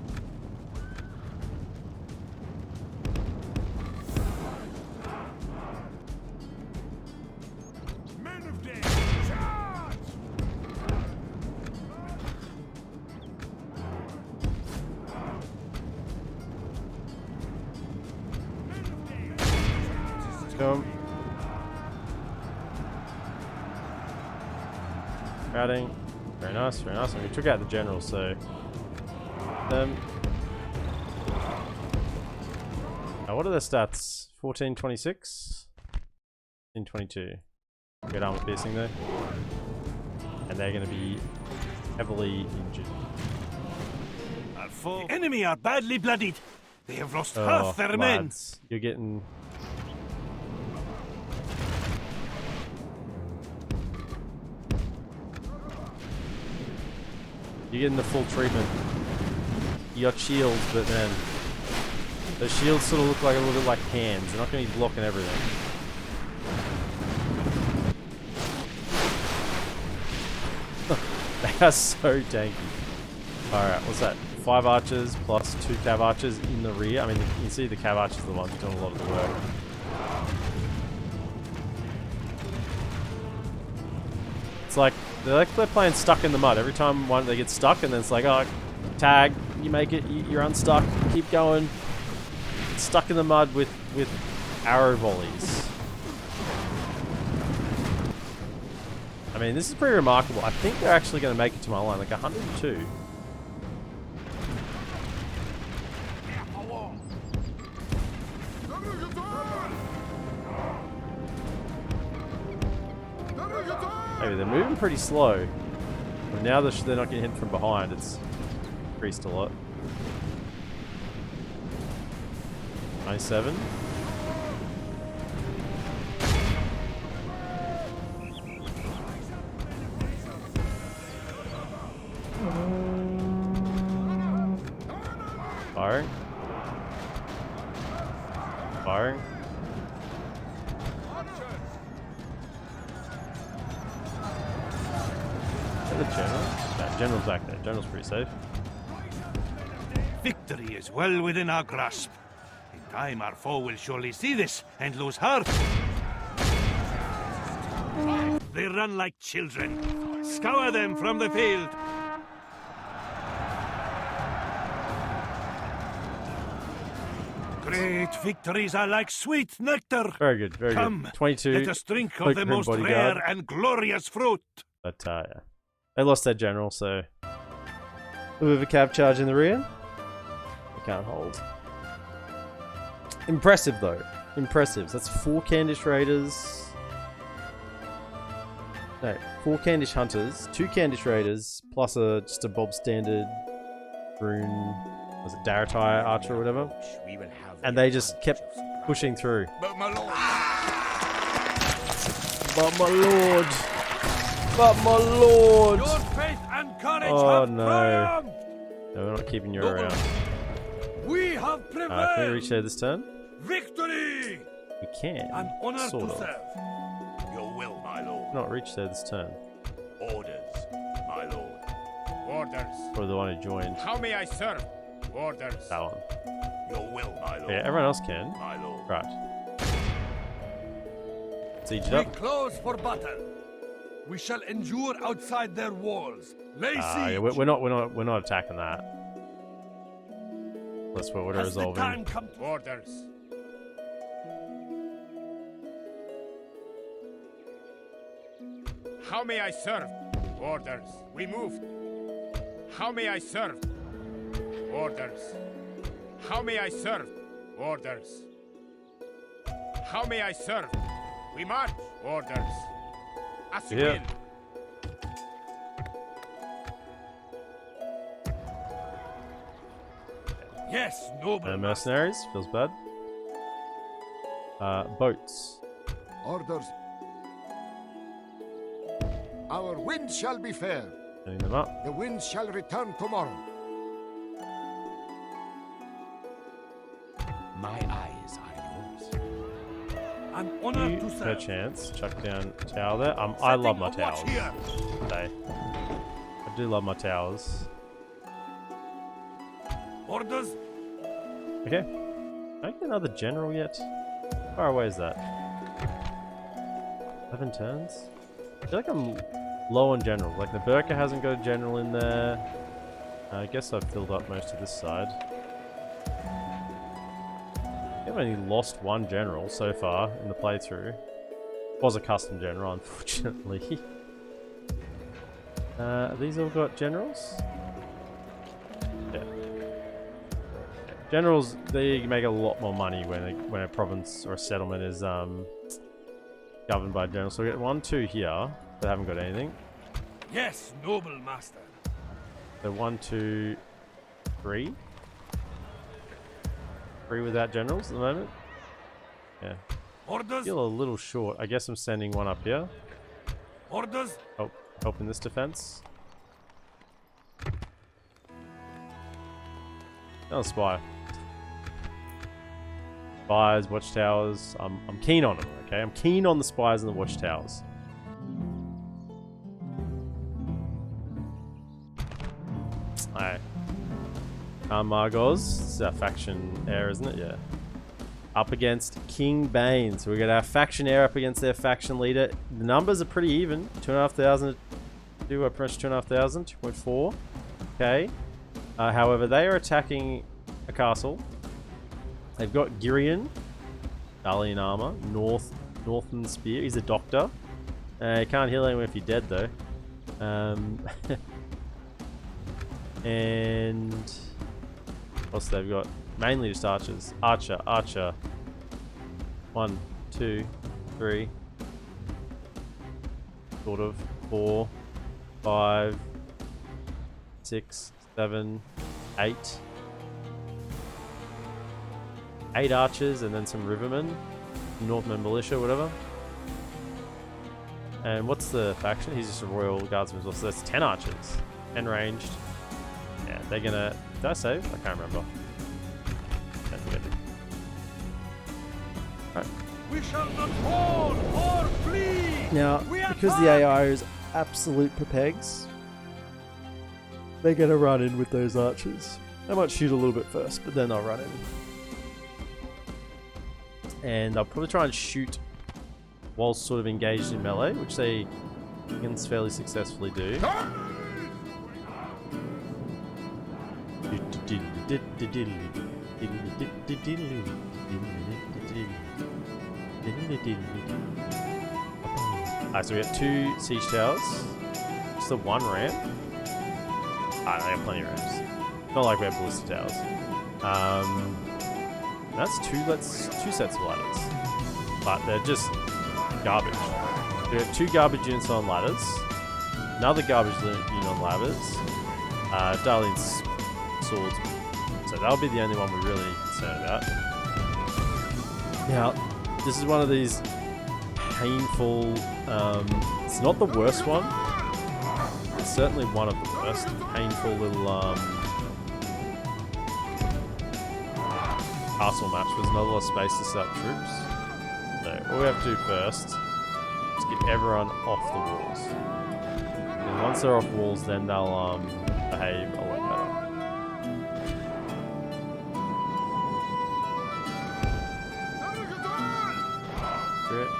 Men of day, charge!
Come. Crowding. Very nice, very nice. And we took out the general, so... Now what are their stats? 1426? 1422. Good armor piercing though. And they're going to be heavily injured.
Our foe. The enemy are badly bloodied. They have lost half their men.
Lads, you're getting... You're getting the full treatment. You got shields, but then The shields sort of look like a little bit like hands. They're not going to be blocking everything. They are so tanky. Alright, what's that? 5 archers plus 2 cav archers in the rear. I mean, you can see the cav archers are the ones doing a lot of the work. It's like they're playing stuck in the mud. Every time they get stuck, and then it's like, oh, tag, you make it, you're unstuck, keep going. It's stuck in the mud with arrow volleys. I mean, this is pretty remarkable. I think they're actually going to make it to my line, like 102. Maybe they're moving pretty slow. But now they're not getting hit from behind. It's increased a lot. 97. Firing. Firing. The general? No, general's back there. General's pretty safe.
Victory is well within our grasp. In time, our foe will surely see this and lose heart. They run like children. Scour them from the field. Great victories are like sweet nectar.
Very good, very
Come,
good. 22.
let us drink of the most
bodyguard.
rare and glorious fruit.
But yeah. They lost their general, so a little bit of a cav charge in the rear. They can't hold. Impressive though. Impressive. So that's 4 Candish Raiders. No, 4 Candish Hunters, 2 Candish Raiders, plus just a Bob Standard Rhun, was it Daratai Archer or whatever? And they just kept pushing through.
But my lord.
But my lord! But my lord!
Your faith and courage
Oh
have
no.
triumphed.
No, we're not keeping you around.
We have prevailed.
Can we reach there this turn?
Victory!
We can.
An honor
sort
to
of.
serve. Your will, my lord.
Not reach there this turn.
Orders, my lord.
Orders.
Or the one who joined.
How may I serve? Orders.
That one.
Your will, my lord.
Yeah, everyone else can.
My lord.
Right. Siege it
We
up.
close for battle. We shall endure outside their walls. Lay siege.
Yeah, we're not attacking that. That's what we're
Has the
resolving.
time come to
Orders. How may I serve? Orders. We move. How may I serve? Orders. How may I serve? Orders. How may I serve? We march. Orders. As you
Yeah.
will.
Yes, noble.
And mercenaries, feels bad. Boats.
Orders. Our winds shall be fair.
Setting them up.
The winds shall return tomorrow.
My eyes are yours.
An honor
You,
to
no
serve.
chance. Chuck down tower there. I love my
Setting a watch
towers.
here.
Today. I do love my towers.
Orders.
Okay. Can I get another general yet? How far away is that? 11 turns? I feel like I'm low on general. Like the Burka hasn't got a general in there. I guess I've filled up most of this side. I've only lost 1 general so far in the playthrough. Was a custom general, unfortunately. These all got generals? Yeah. Generals, they make a lot more money when a province or a settlement is governed by generals. So we get 1, 2 here. They haven't got anything.
Yes, noble master.
So 1, 2, 3. 3 without generals at the moment. Yeah.
Orders.
Feel a little short. I guess I'm sending 1 up here.
Orders.
Oh, helping this defense. Another spy. Spires, watchtowers. I'm keen on them, okay? I'm keen on the spires and the watchtowers. Alright. Margos. This is our faction heir, isn't it? Yeah. Up against King Bane. So we got our faction heir up against their faction leader. The numbers are pretty even. 2,500. Do pretty much 2,500. 2.4. Okay. However, they are attacking a castle. They've got Girion, Dalian armor, Northman spear. He's a doctor. You can't heal anyone if you're dead though. And what else they've got? Mainly just archers. Archer. 1, 2, 3. Sort of. 4, 5, 6, 7, 8. 8 archers and then some rivermen. Northman militia, whatever. And what's the faction? He's just a royal guardsman as well. So that's 10 archers. 10 ranged. Yeah, they're gonna... Did I save? I can't remember. I think I did. Alright.
We shall not fall or flee.
Now, because the AI is absolute pegs, they're gonna run in with those archers. They might shoot a little bit first, but then they'll run in. And they'll probably try and shoot whilst sort of engaged in melee, which they can fairly successfully do. Alright, so we have 2 siege towers. Just the 1 ramp. Ah, they have plenty of ramps. Not like we have ballista towers. That's 2 sets of ladders. But they're just garbage. We have 2 garbage units on ladders. Another garbage unit on ladders. Darlene's swords. So that'll be the only one we really need concern about. Now, this is one of these painful... it's not the worst one. It's certainly one of the worst. Painful little... castle match. There's not a lot of space to set up troops. So all we have to do first is get everyone off the walls. And once they're off walls, then they'll behave a lot better. Great.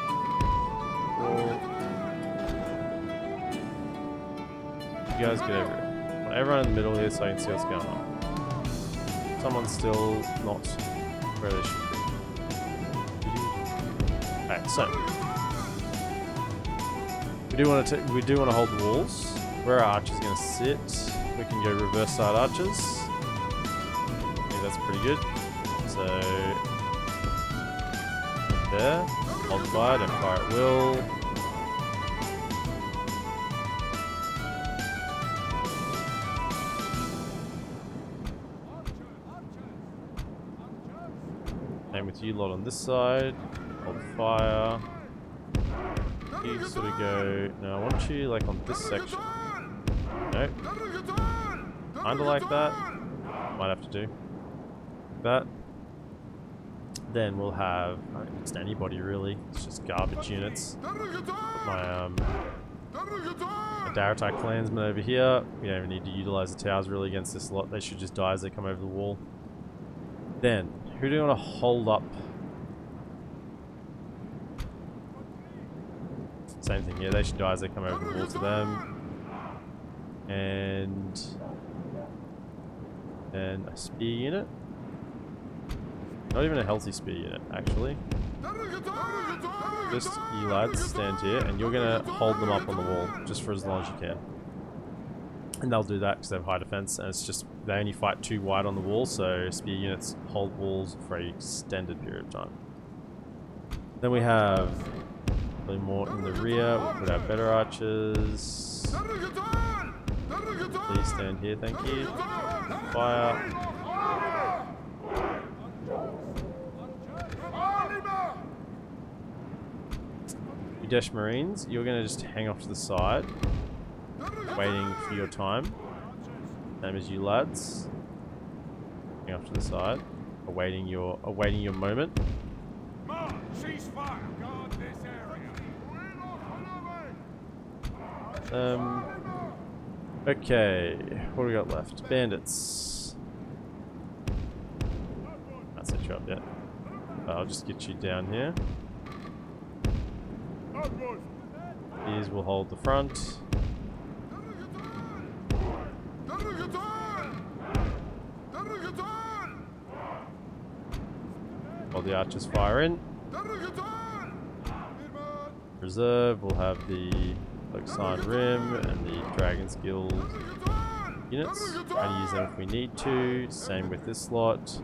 Wall. You guys get everywhere. I want everyone in the middle here so I can see what's going on. Someone's still not where they should be. Alright, so we do want to hold the walls. Where are archers going to sit? We can go reverse side archers. I think that's pretty good. So there, hold fire, don't fire at will. Same with you lot on this side. Hold fire. You sort of go... No, I want you like on this section. Nope. Kinda like that. Might have to do that. Then we'll have... It's anybody really. It's just garbage units. My Daratai clansmen over here. We don't even need to utilize the towers really against this lot. They should just die as they come over the wall. Then, who do you want to hold up? Same thing here, they should die as they come over the wall to them. And then a spear unit. Not even a healthy spear unit, actually. Just you lads stand here, and you're gonna hold them up on the wall just for as long as you can. And they'll do that because they have high defense, and it's just they only fight 2 wide on the wall, so spear units hold walls for an extended period of time. Then we have more in the rear. We'll put our better archers. Please stand here, thank you. Fire. Udesh Marines, you're going to just hang off to the side, waiting for your time. Same as you lads. Hang off to the side, awaiting your moment.
ceasefire. Guard this area.
Okay, what do we got left? Bandits. Can't set you up yet. I'll just get you down here. These will hold the front. While the archers fire in. Reserve will have the Oakside Rim and the Dragon's Guild units. And use them if we need to. Same with this slot.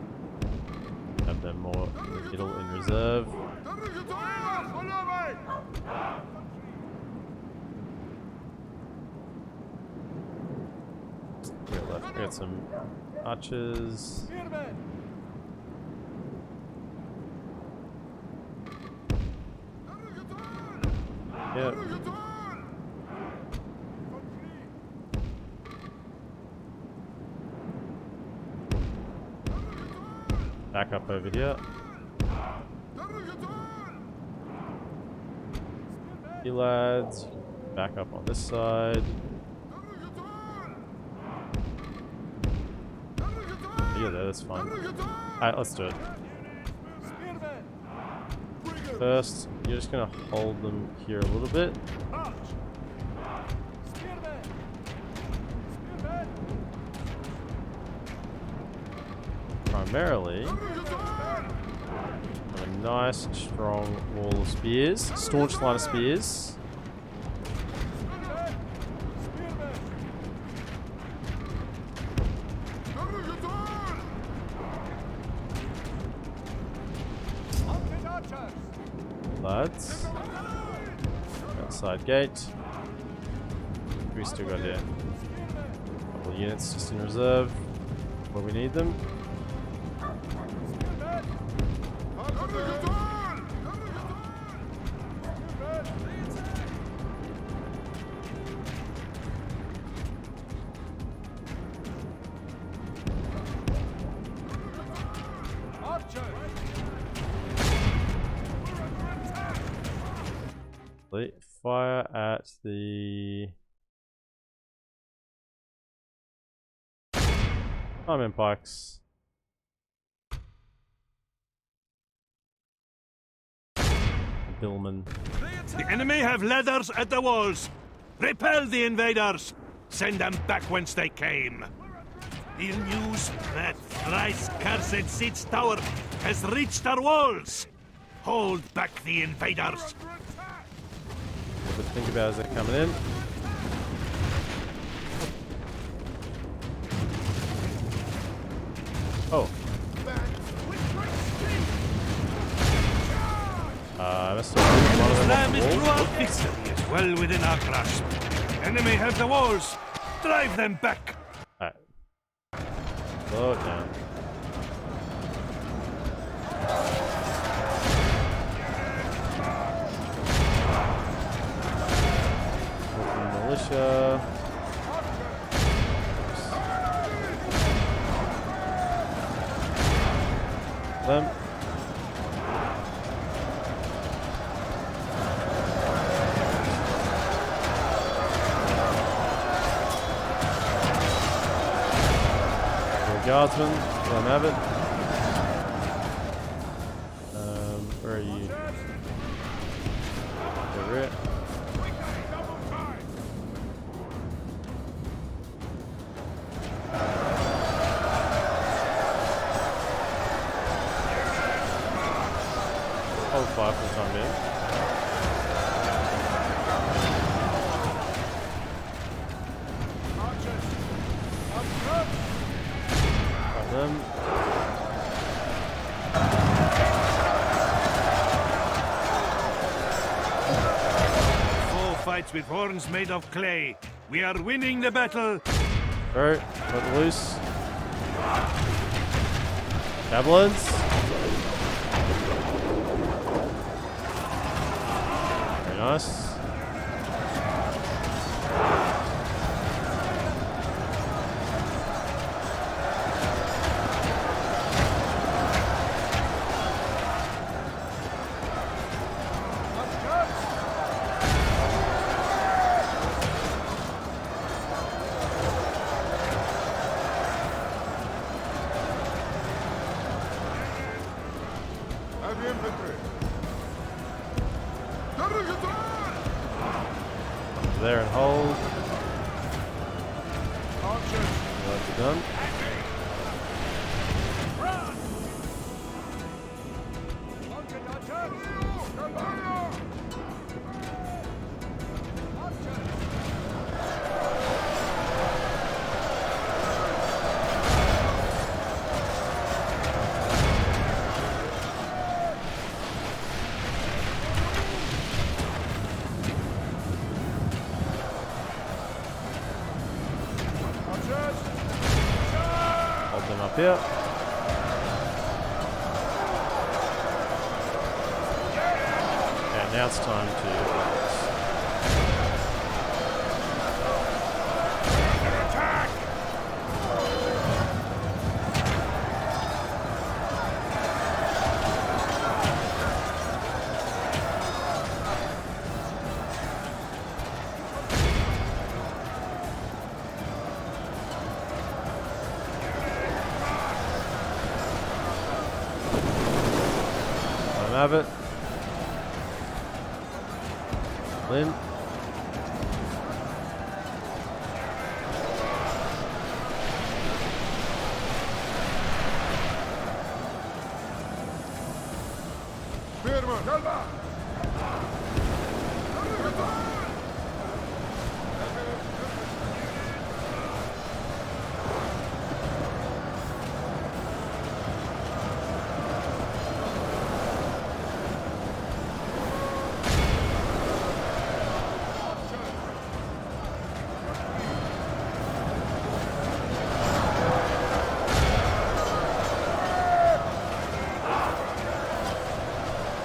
Have them more in the middle in reserve. We got some archers. Yep. Back up over here. You lads, back up on this side. Yeah, that's fine. Alright, let's do it. First, you're just gonna hold them here a little bit. Primarily, a nice, strong wall of spears, staunch line of spears. Lads, outside gate. We still got here. A couple of units just in reserve where we need them. Fire at the Diamond Pikes. Billman.
The enemy have ladders at the walls. Repel the invaders. Send them back whence they came. The news that thrice cursed siege tower has reached our walls. Hold back the invaders.
But think about as they're coming in. Oh. I must have one of them off the wall.
Victory is well within our grasp. Enemy have the walls. Drive them back.
Alright. Slow it down. Militia. Them. Guardsmen, let them have it. Where are you? Over here. Hold fire for the time being. Got them.
Four fights with horns made of clay. We are winning the battle.
Alright, let it loose. Javelins. Very nice. There and hold. That's done. Hold them up here. Okay, now it's time to have it. Lynn.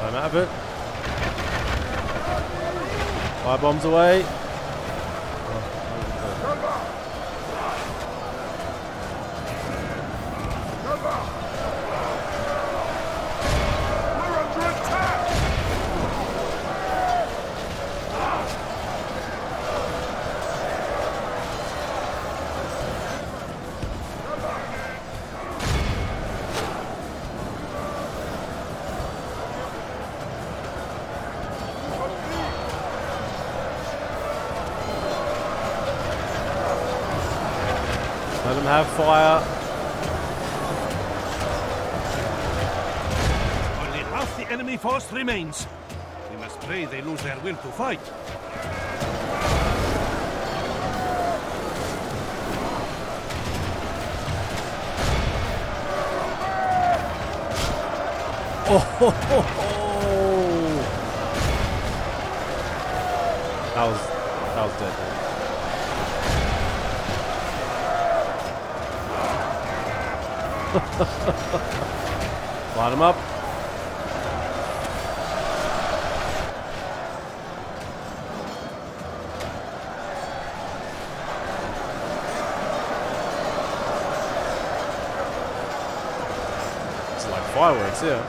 I'm out of it. Fire bombs away. Let them have fire.
Only half the enemy force remains. We must pray they lose their will to fight.
Oh, ho, ho, ho. That was deadly. Light him up. It's like fireworks here.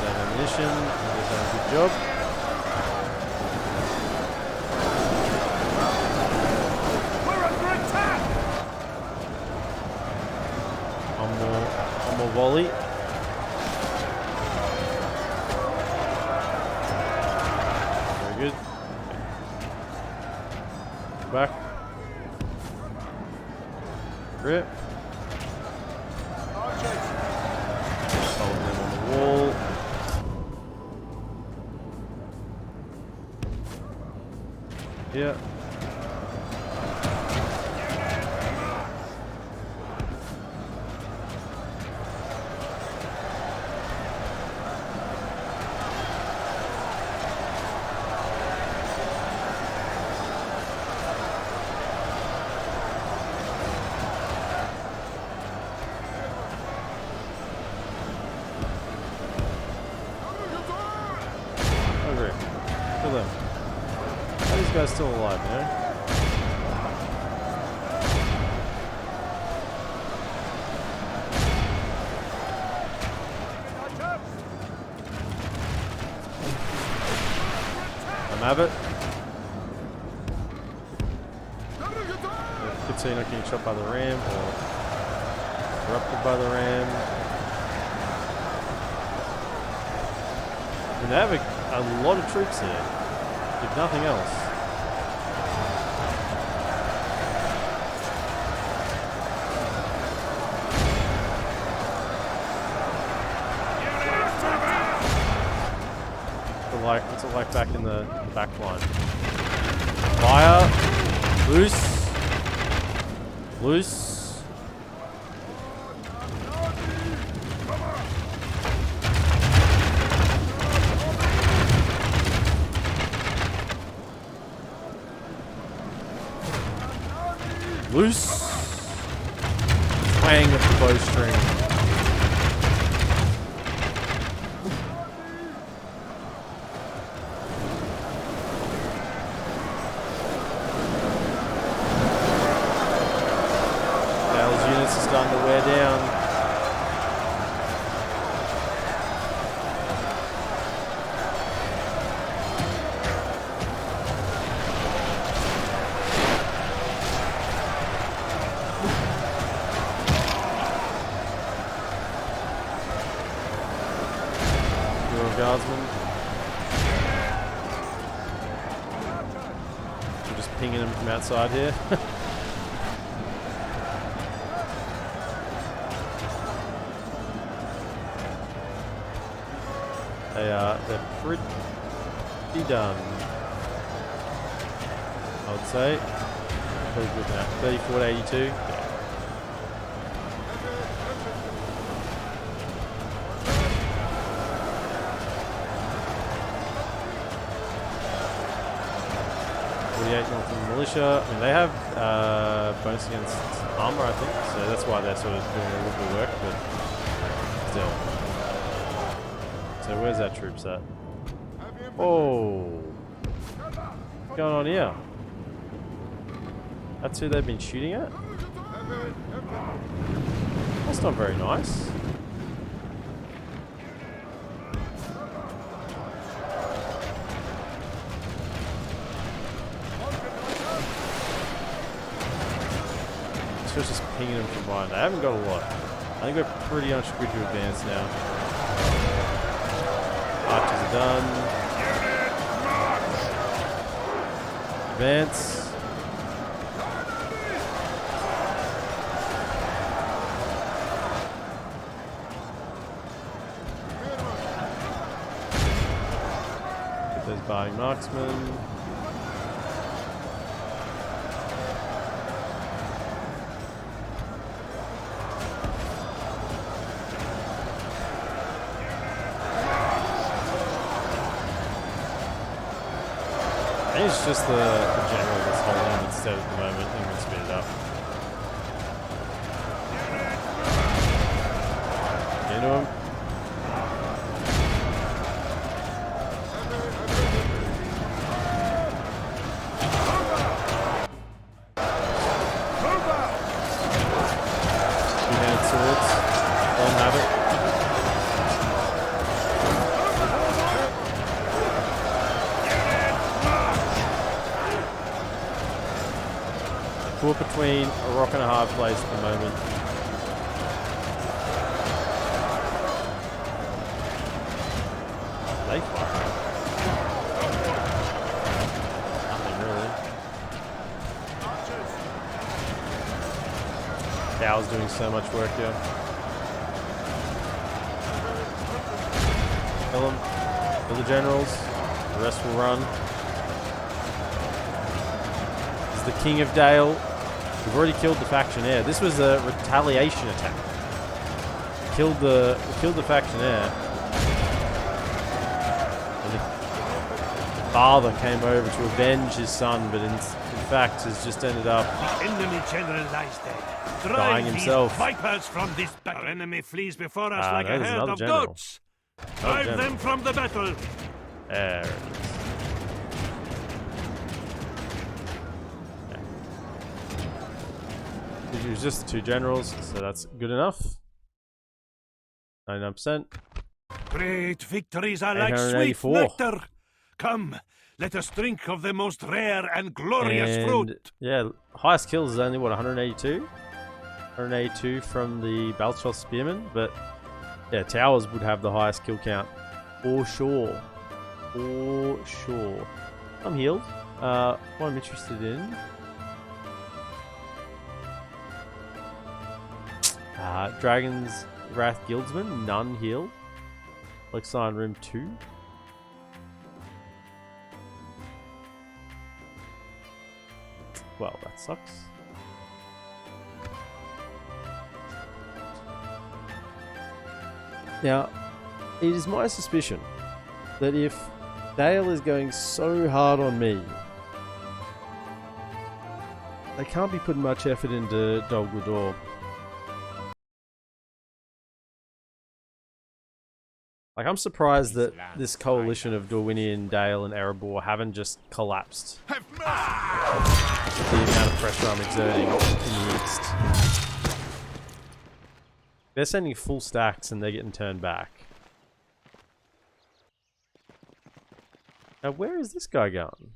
There's ammunition. They've done a good job. One more volley. Very good. Back. Grip. Hold them on the wall. Yeah. Kill them. How are these guys still alive, you know? I'm Abbott. so you're not getting shot by the ram or interrupted by the ram. And they have a lot of troops here, if nothing else. What's it like back in the back line? Fire! Loose! Loose! Loose! Twang of the bowstring. Starting to wear down. Royal Guardsmen. We're just pinging them from outside here. They're pretty done, I would say. Pretty good now. 34 to 82. Yeah. Northern Militia. I mean, they have bonus against armor, I think, so that's why they're sort of doing a little bit of work, but still. So where's our troops at? Oh, what's going on here? That's who they've been shooting at? That's not very nice. So it's just pinging them from behind. They haven't got a lot. I think we're pretty much good to advance now. Archers are done. Advance. Get those buying marksmen. It's just the general that's holding instead at the moment. I'm going to speed it up. Into him. Two-handed swords. Let them have it. Caught between a rock and a hard place at the moment. They fire. Nothing really. Cow's doing so much work here. Kill them. Kill the generals. The rest will run. This is the King of Dale. We've already killed the factionaire. This was a retaliation attack. We killed the factionaire. And the father came over to avenge his son, but in fact has just ended up
the enemy general lies dead.
dying himself.
Vipers from this battle. Our enemy flees before us like a herd of
general.
goats. Drive them from the battle.
There it is. It was just the two generals, so that's good enough. 99%.
Great victories are like sweet
884.
nectar. Come, Let us drink of the most rare and glorious fruit.
Yeah, highest kills is only what, 182? 182 from the Balchov Spearman, but yeah, Towers would have the highest kill count for sure. For sure. I'm healed. What I'm interested in. Dragon's Wrath Guildsman, none healed. Lexine Room 2. Well, that sucks. Now, it is my suspicion that if Dale is going so hard on me, they can't be putting much effort into Dol Guldur. Like, I'm surprised that this coalition of Dorwinian, Dale, and Erebor haven't just collapsed. The amount of pressure I'm exerting in the East. They're sending full stacks and they're getting turned back. Now, where is this guy going?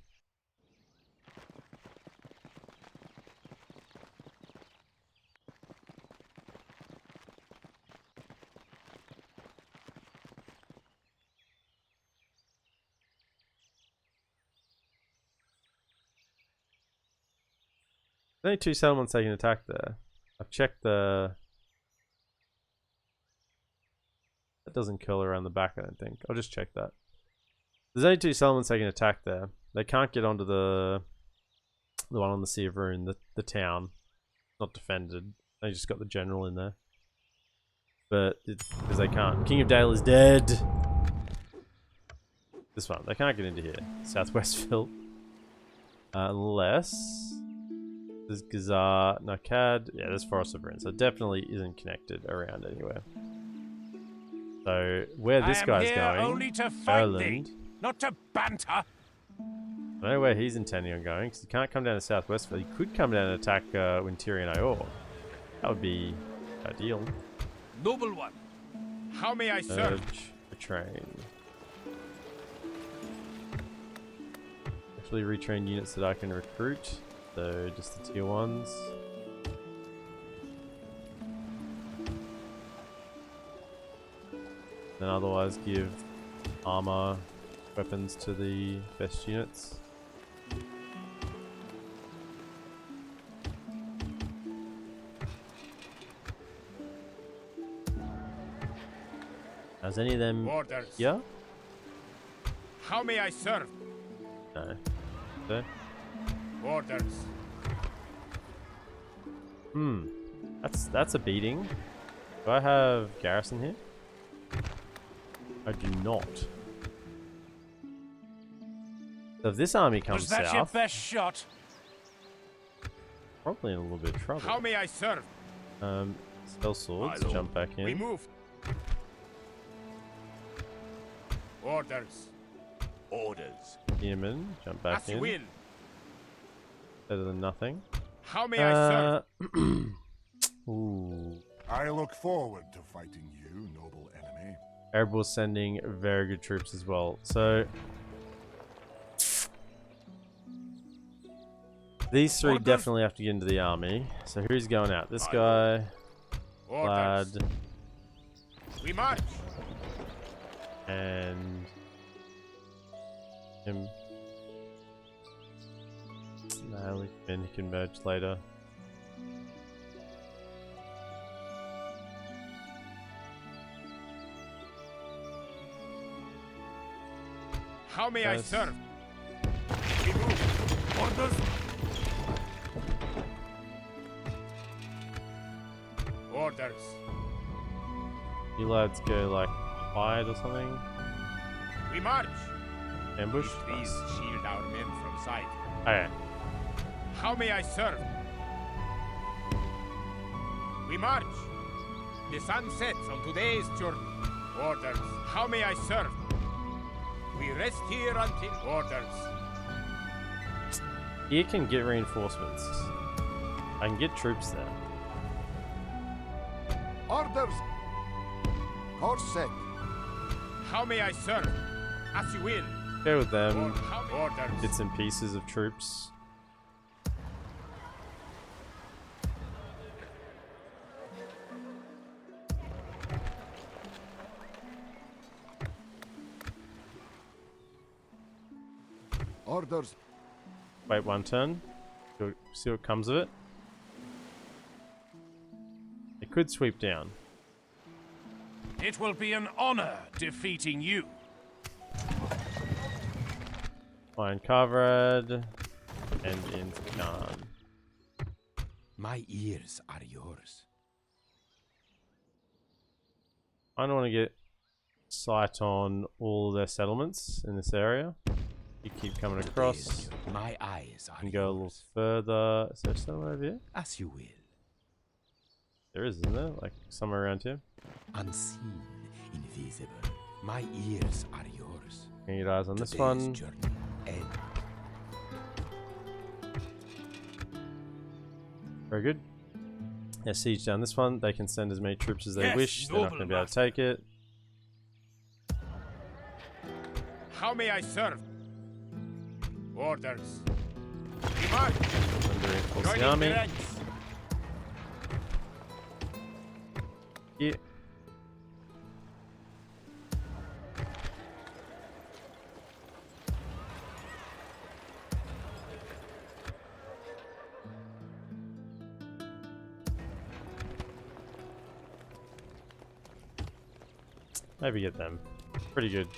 There's only 2 settlements taking attack there. I've checked the... That doesn't curl around the back, I don't think. I'll just check that. There's only 2 settlements taking attack there. They can't get onto the one on the Sea of Rhun, the town. Not defended. They just got the general in there. But, because they can't. King of Dale is dead! This one. They can't get into here. Southwestville. Unless... There's Gazar, Nakad. Yeah, there's Forest of Rhun. So it definitely isn't connected around anywhere. So, where this guy's going...
only to fight
Ireland.
thee, not to banter.
I don't know where he's intending on going, because he can't come down to Southwestville. He could come down and attack Wintiri and Ior. That would be ideal.
Noble one.
How may I serve?
Urge, retrain. Actually retrain units that I can recruit. So just the tier 1s. Then otherwise give armor, weapons to the best units. Has any of them
Orders.
here?
How may I serve?
No. So?
Orders.
That's a beating. Do I have garrison here? I do not. So if this army comes
Was that
south,
your best shot?
probably in a little bit of trouble.
How may I serve?
Spell swords,
My
jump back
We
in.
move. Orders.
Orders.
Yeoman, jump back
As you
in.
will.
Better than nothing.
How may I serve?
Ooh.
I look forward to fighting you, noble enemy.
Erebor's sending very good troops as well. So these 3
Orders.
definitely have to get into the army. So who's going out? This guy,
Orders.
Lad,
We march.
and him. No, he can merge later.
How may I
Yes.
serve? We move. Orders. Orders.
You lads go like hide or something.
We march.
Ambush.
Please shield our men from sight.
Okay.
How may I serve? We march. The sun sets on today's journey. Orders. How may I serve? We rest here until orders.
You can get reinforcements. I can get troops there.
Orders! Course set.
How may I serve? As you will.
Go with them.
Orders.
Bits and pieces of troops.
Orders.
Wait one turn. See what comes of it. It could sweep down.
It will be an honor defeating you.
Fine Kavrad and into Khan.
My ears are yours.
I don't want to get sight on all their settlements in this area. You keep coming across.
My eyes are
And go a little
yours.
further. Is there someone over here?
As you will.
There is, isn't there? Like somewhere around here.
Unseen, invisible. My ears are yours.
Can you get eyes on this
Today's
one?
journey ends.
Very good. Yeah, siege down this one. They can send as many troops as they
Yes,
wish. They're not
noble
going to be able to
master.
take it.
How may I serve? Orders. We march.
Under reinforce
Join
the
in
army.
the ranks.
Yeah. Maybe get them. Pretty good.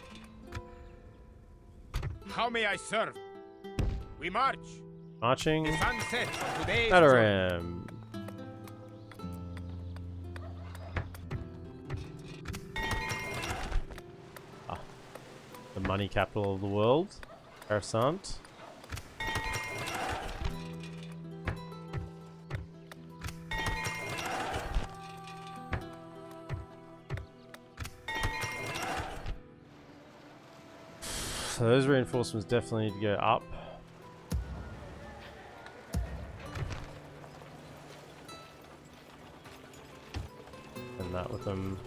How may I serve? We march.
Marching.
The sun sets on today's journey.
Adaram. The money capital of the world. Coruscant. So those reinforcements definitely need to go up. And that with them.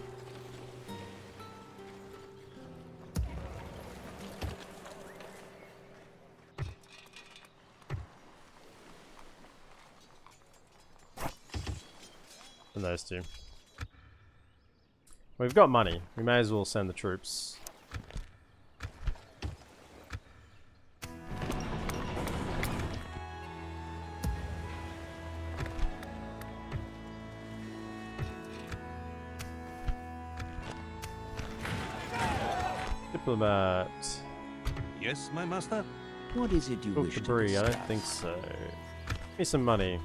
And those two. We've got money. We may as well send the troops. Diplomat.
Yes, my master?
What is it you
Book
wish to
debris, I
discuss?
don't think so. Give me some money.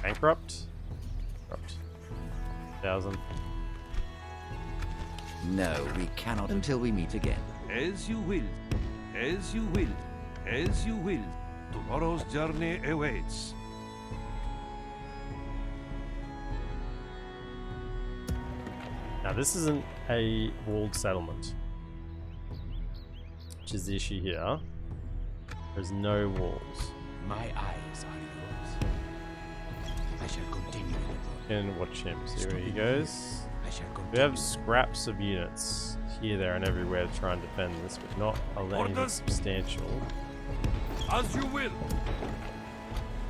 Bankrupt? Bankrupt. 1,000.
No, we cannot until we meet again.
As you will. As you will. As you will. Tomorrow's journey awaits.
Now this isn't a walled settlement, which is the issue here. There's no walls.
My eyes are yours. I shall continue.
And watch him. See where he goes.
I shall continue.
We have scraps of units here, there, and everywhere to try and defend this, but not anything
Orders.
substantial.
As you will.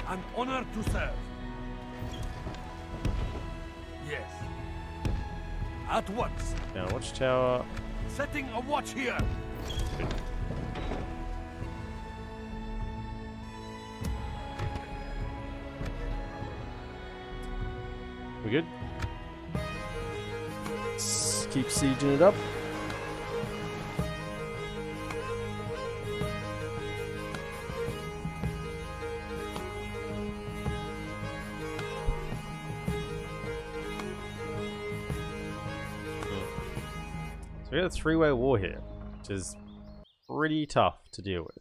An honor to serve. Yes. At once.
Down watchtower.
Setting a watch here.
We good? Keep sieging it up. So we got a three-way war here, which is pretty tough to deal with.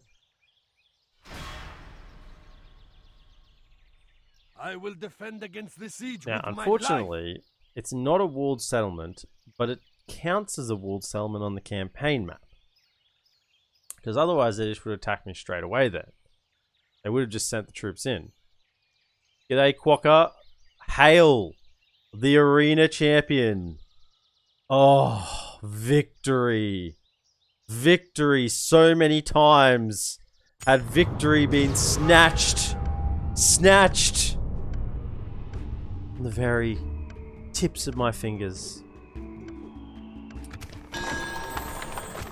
I will defend against the siege
Now,
with my life.
unfortunately, it's not a walled settlement, but it counts as a walled settlement on the campaign map. Because otherwise they just would attack me straight away then. They would have just sent the troops in. G'day, Quokka. Hail! The arena champion. Oh, victory. victory so many times. Had victory been snatched on the very tips of my fingers.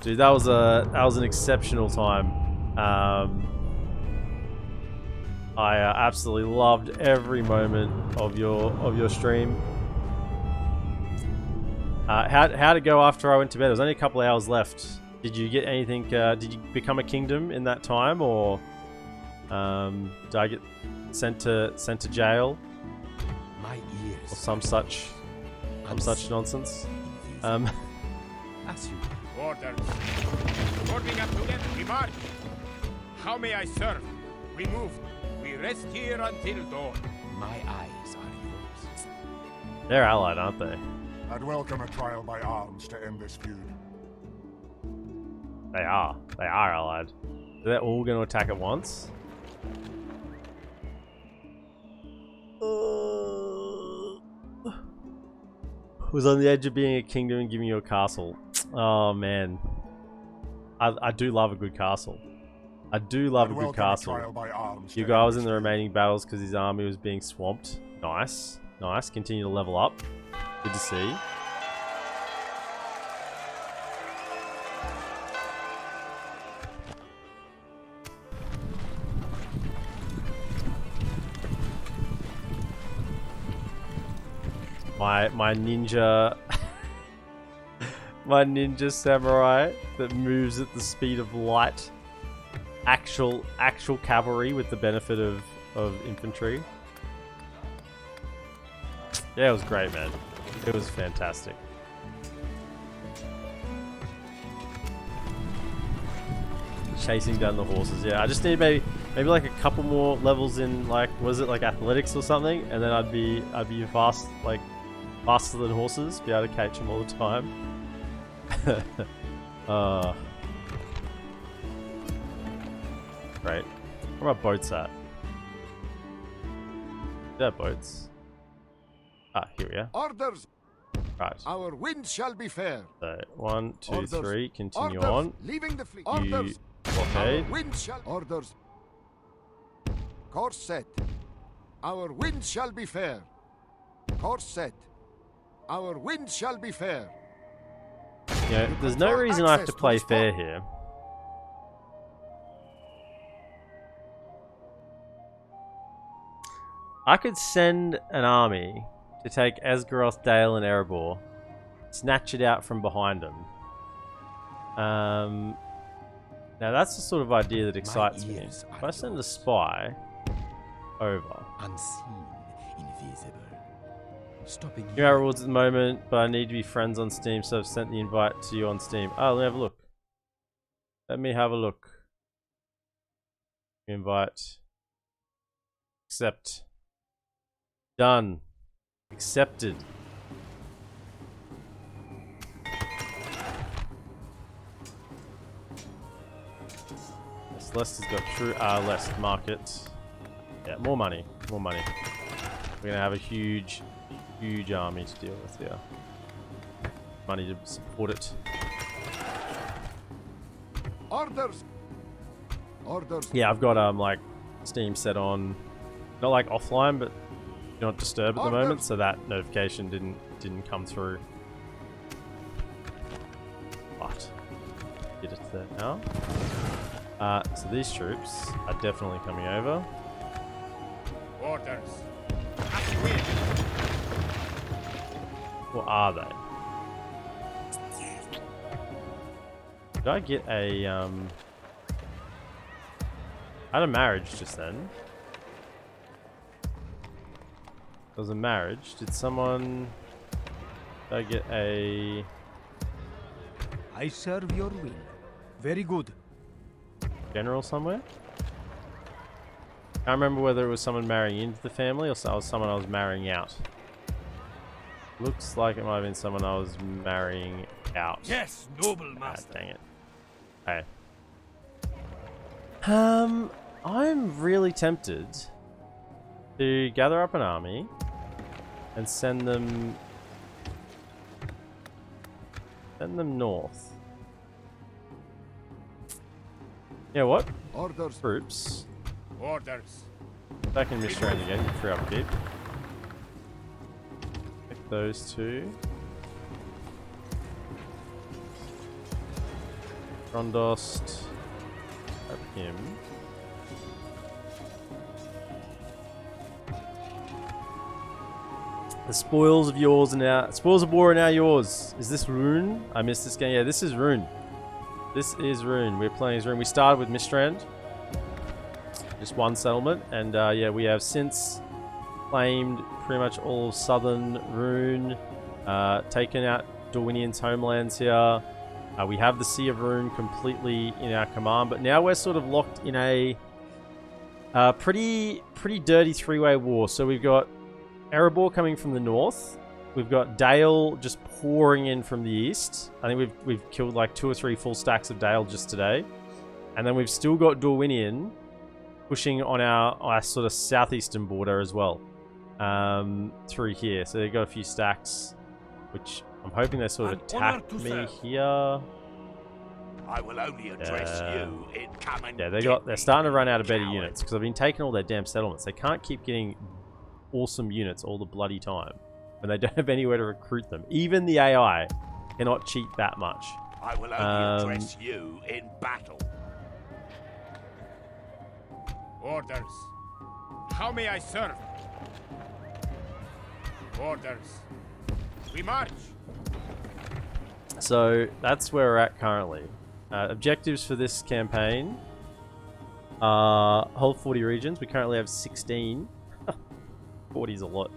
Dude, that was an exceptional time. I absolutely loved every moment of your stream. How'd it go after I went to bed? There was only a couple of hours left. Did you get anything? Did you become a kingdom in that time, or did I get sent to jail?
My ears.
Or some such nonsense.
As you
Orders. According up to them, we march. How may I serve? We move. We rest here until dawn.
my eyes are yours.
They're allied, aren't they?
I'd welcome a trial by arms to end this feud.
They are. They are allied. They're all going to attack at once. Was on the edge of being a kingdom and giving you a castle. Oh man, I do love a good castle. I do love a good castle. You guys in the remaining battles because his army was being swamped. Nice, nice. Continue to level up. Good to see. My ninja, my ninja samurai that moves at the speed of light. Actual cavalry with the benefit of infantry. Yeah, it was great, man. It was fantastic. Chasing down the horses. Yeah, I just need maybe like a couple more levels in, like, was it like athletics or something, and then I'd be fast, like faster than horses, be able to catch them all the time. Right. Where are my boats at? There are boats. Ah, here we are.
Orders.
Right.
Our wind shall be fair.
So 1, 2,
Orders.
3. Continue
Orders.
on.
Leaving the fleet.
You
Orders.
blockade.
Our wind shall. Orders. Course set. Our wind shall be fair. Course set. Our wind shall be fair.
Yeah, there's no reason I have to play fair here. I could send an army to take Esgaroth, Dale, and Erebor, snatch it out from behind them. Now that's the sort of idea that excites me. If I send a spy over,
Unseen, invisible. Stopping
new rewards at the moment, but I need to be friends on Steam, so I've sent the invite to you on Steam. Oh, let me have a look. Let me have a look. Invite. Accept. Done. Accepted. Celeste's got true Lest market. Yeah, more money. More money. We're gonna have a huge army to deal with here. Money to support it.
Orders. Orders.
Yeah, I've got like Steam set on, not like offline, but do not disturb at the moment, so that notification didn't come through. But get it there now. So these troops are definitely coming over.
Orders.
What are they? Did I get a I had a marriage just then. There was a marriage. Did someone... Did I get a...
I serve your will. Very good.
general somewhere? I can't remember whether it was someone marrying into the family or someone I was marrying out. Looks like it might have been someone I was marrying out.
Yes, noble master.
Dang it. Okay. I'm really tempted to gather up an army and send them north. Yeah, what?
Orders.
Troops.
Orders.
Back in Mistrand again, free upkeep. Pick those two. Rondost. Grab him. The spoils of yours are now. Spoils of war are now yours. Is this Rhun? I missed this game. Yeah, this is Rhun. This is Rhun. We're playing as Rhun. We started with Mistrand. Just one settlement. And yeah, we have since claimed pretty much all of southern Rhun. Taken out Dorwinian's homelands here. We have the Sea of Rhun completely in our command. But now we're sort of locked in a pretty dirty three-way war. So we've got Erebor coming from the north. We've got Dale just pouring in from the east. I think we've killed like 2 or 3 full stacks of Dale just today. And then we've still got Dorwinian pushing on our sort of southeastern border as well. Through here. So they've got a few stacks, which I'm hoping they sort of attack me here.
I will only address you in common.
Yeah, they're starting to run out of better units because I've been taking all their damn settlements. They can't keep getting awesome units all the bloody time when they don't have anywhere to recruit them. Even the AI cannot cheat that much.
I will only address you in battle.
Orders. How may I serve? Orders. We march.
So that's where we're at currently. Objectives for this campaign are hold 40 regions. We currently have 16. 40 is a lot.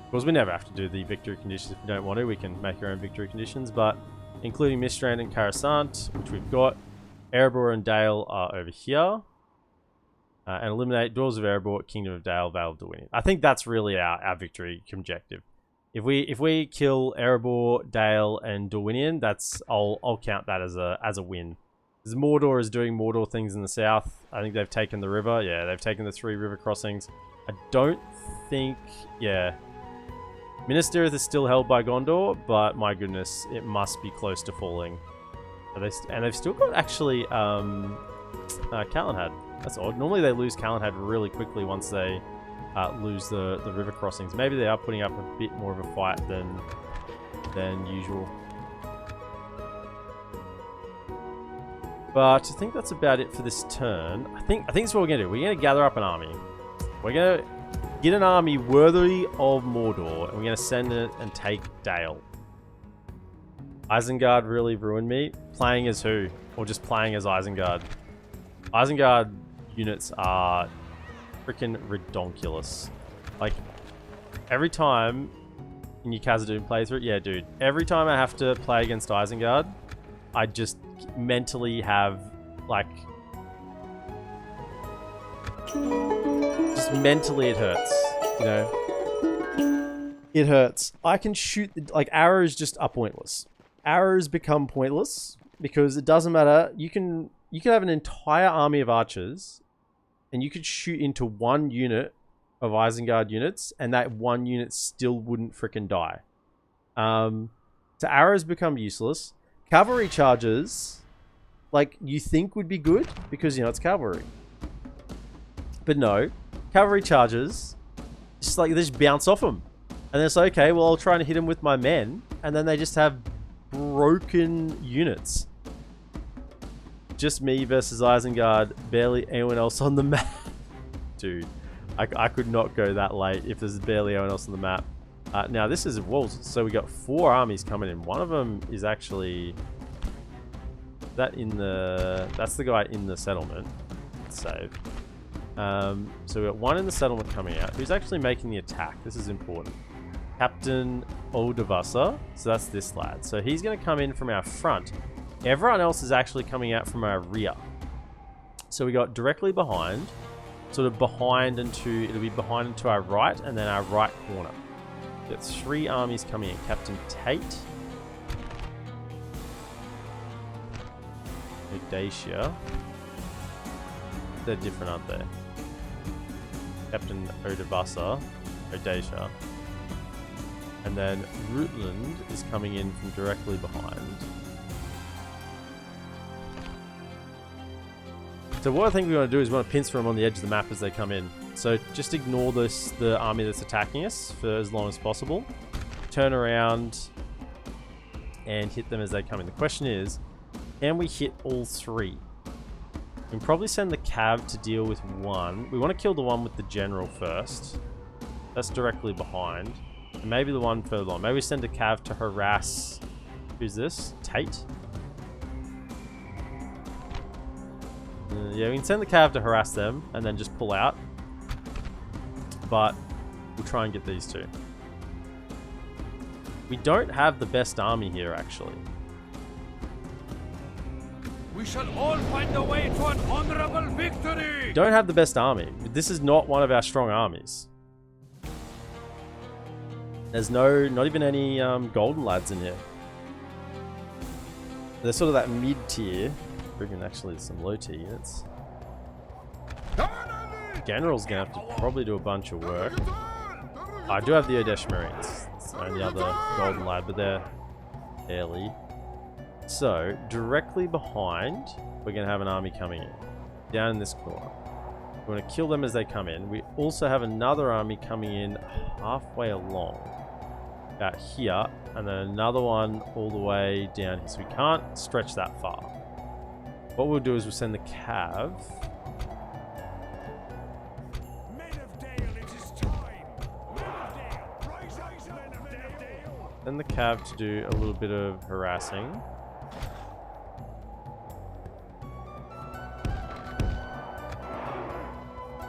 Of course, we never have to do the victory conditions if we don't want to. We can make our own victory conditions, but including Mistrand and Coruscant, which we've got, Erebor and Dale are over here. And eliminate Dwellers of Erebor, Kingdom of Dale, Vale of Dorwinian. I think that's really our victory objective. If we kill Erebor, Dale, and Dorwinian, I'll count that as a win. Because Mordor is doing Mordor things in the south. I think they've taken the river. Yeah, they've taken the 3 river crossings. I don't think... Yeah. Minas Tirith is still held by Gondor, but my goodness, it must be close to falling. And they've still got, actually, Calenhad. That's odd. Normally they lose Calenhad really quickly once they lose the river crossings. Maybe they are putting up a bit more of a fight than usual. But I think that's about it for this turn. I think that's what we're going to do. We're going to gather up an army. We're going to get an army worthy of Mordor, and we're going to send it and take Dale. Isengard really ruined me. Playing as who? Or just playing as Isengard? Isengard units are freaking redonkulous. Like, every time in your Khazad-dûm playthrough, yeah, dude, every time I have to play against Isengard, I just mentally have, like, just mentally it hurts, you know? It hurts. I can shoot, like, arrows just are pointless. Arrows become pointless because it doesn't matter. You can have an entire army of archers and you could shoot into one unit of Isengard units and that one unit still wouldn't frickin' die. So arrows become useless. Cavalry charges, like, you think would be good because, you know, it's cavalry. But no, cavalry charges, just like, they just bounce off them. And it's like, okay, well, I'll try and hit them with my men. And then they just have broken units. Just me versus Isengard, barely anyone else on the map. Dude, I could not go that late if there's barely anyone else on the map. Now this is wolves, so we got 4 armies coming in. One of them is actually that's the guy in the settlement. Let's save. So we got one in the settlement coming out. Who's actually making the attack? This is important. Captain Odavasa. So that's this lad. So he's going to come in from our front. Everyone else is actually coming out from our rear. So we got directly behind, sort of behind it'll be behind and to our right, and then our right corner. We've got 3 armies coming in. Captain Tate. Dacia. They're different, aren't they? Captain Odavasa. Dacia. And then Rutland is coming in from directly behind. So what I think we want to do is we want to pincer them on the edge of the map as they come in. So just ignore the army that's attacking us for as long as possible. Turn around and hit them as they come in. The question is, can we hit all three? We can probably send the cav to deal with one. We want to kill the one with the general first. That's directly behind. And maybe the one further on. Maybe we send a cav to harass... Who's this? Tate? Yeah, we can send the cav to harass them and then just pull out. But we'll try and get these two. We don't have the best army here, actually.
We shall all find a way to an honorable victory!
Don't have the best army. This is not one of our strong armies. There's not even any golden lads in here. They're sort of that mid-tier. Freaking actually some low-tier units. General's gonna have to probably do a bunch of work. I do have the Odesh Marines. It's the only other golden lad, but they're barely. So, directly behind, we're going to have an army coming in. Down in this corner. We want to kill them as they come in. We also have another army coming in halfway along. About here. And then another one all the way down here. So we can't stretch that far. What we'll do is we'll send the cav. Send the cav to do a little bit of harassing.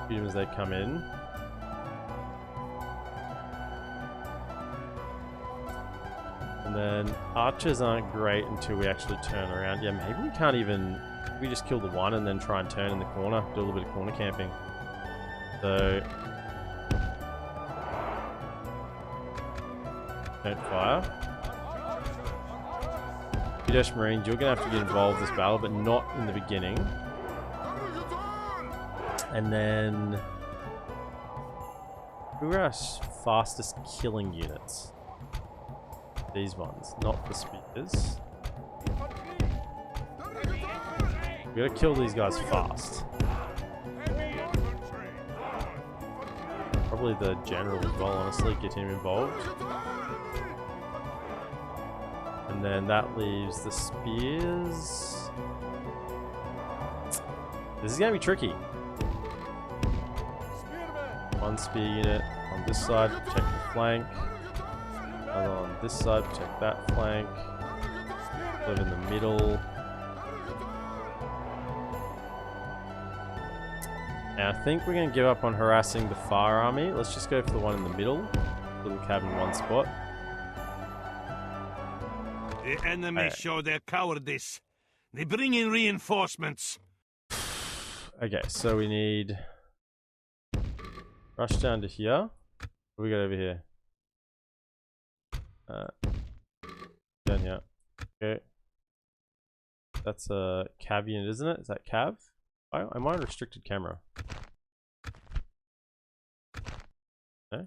Shoot them as they come in. And then archers aren't great until we actually turn around. Yeah, maybe we can't even... We just kill the one and then try and turn in the corner. Do a little bit of corner camping. So... Don't fire. Udesh Marines, you're going to have to get involved in this battle, but not in the beginning. And then... Who are our fastest killing units? These ones, not the speakers. We gotta kill these guys fast. Probably the general as well, honestly, get him involved. And then that leaves the spears. This is gonna be tricky. One spear unit on this side, protect the flank. Another on this side, protect that flank. Live in the middle. And I think we're going to give up on harassing the fire army. Let's just go for the one in the middle. Little cabin, one spot.
The enemy show their cowardice. They bring in reinforcements.
Okay, so we need... Rush down to here. What do we got over here? Down here. Okay. That's a cav unit, isn't it? Is that cav? Am I on restricted camera? No?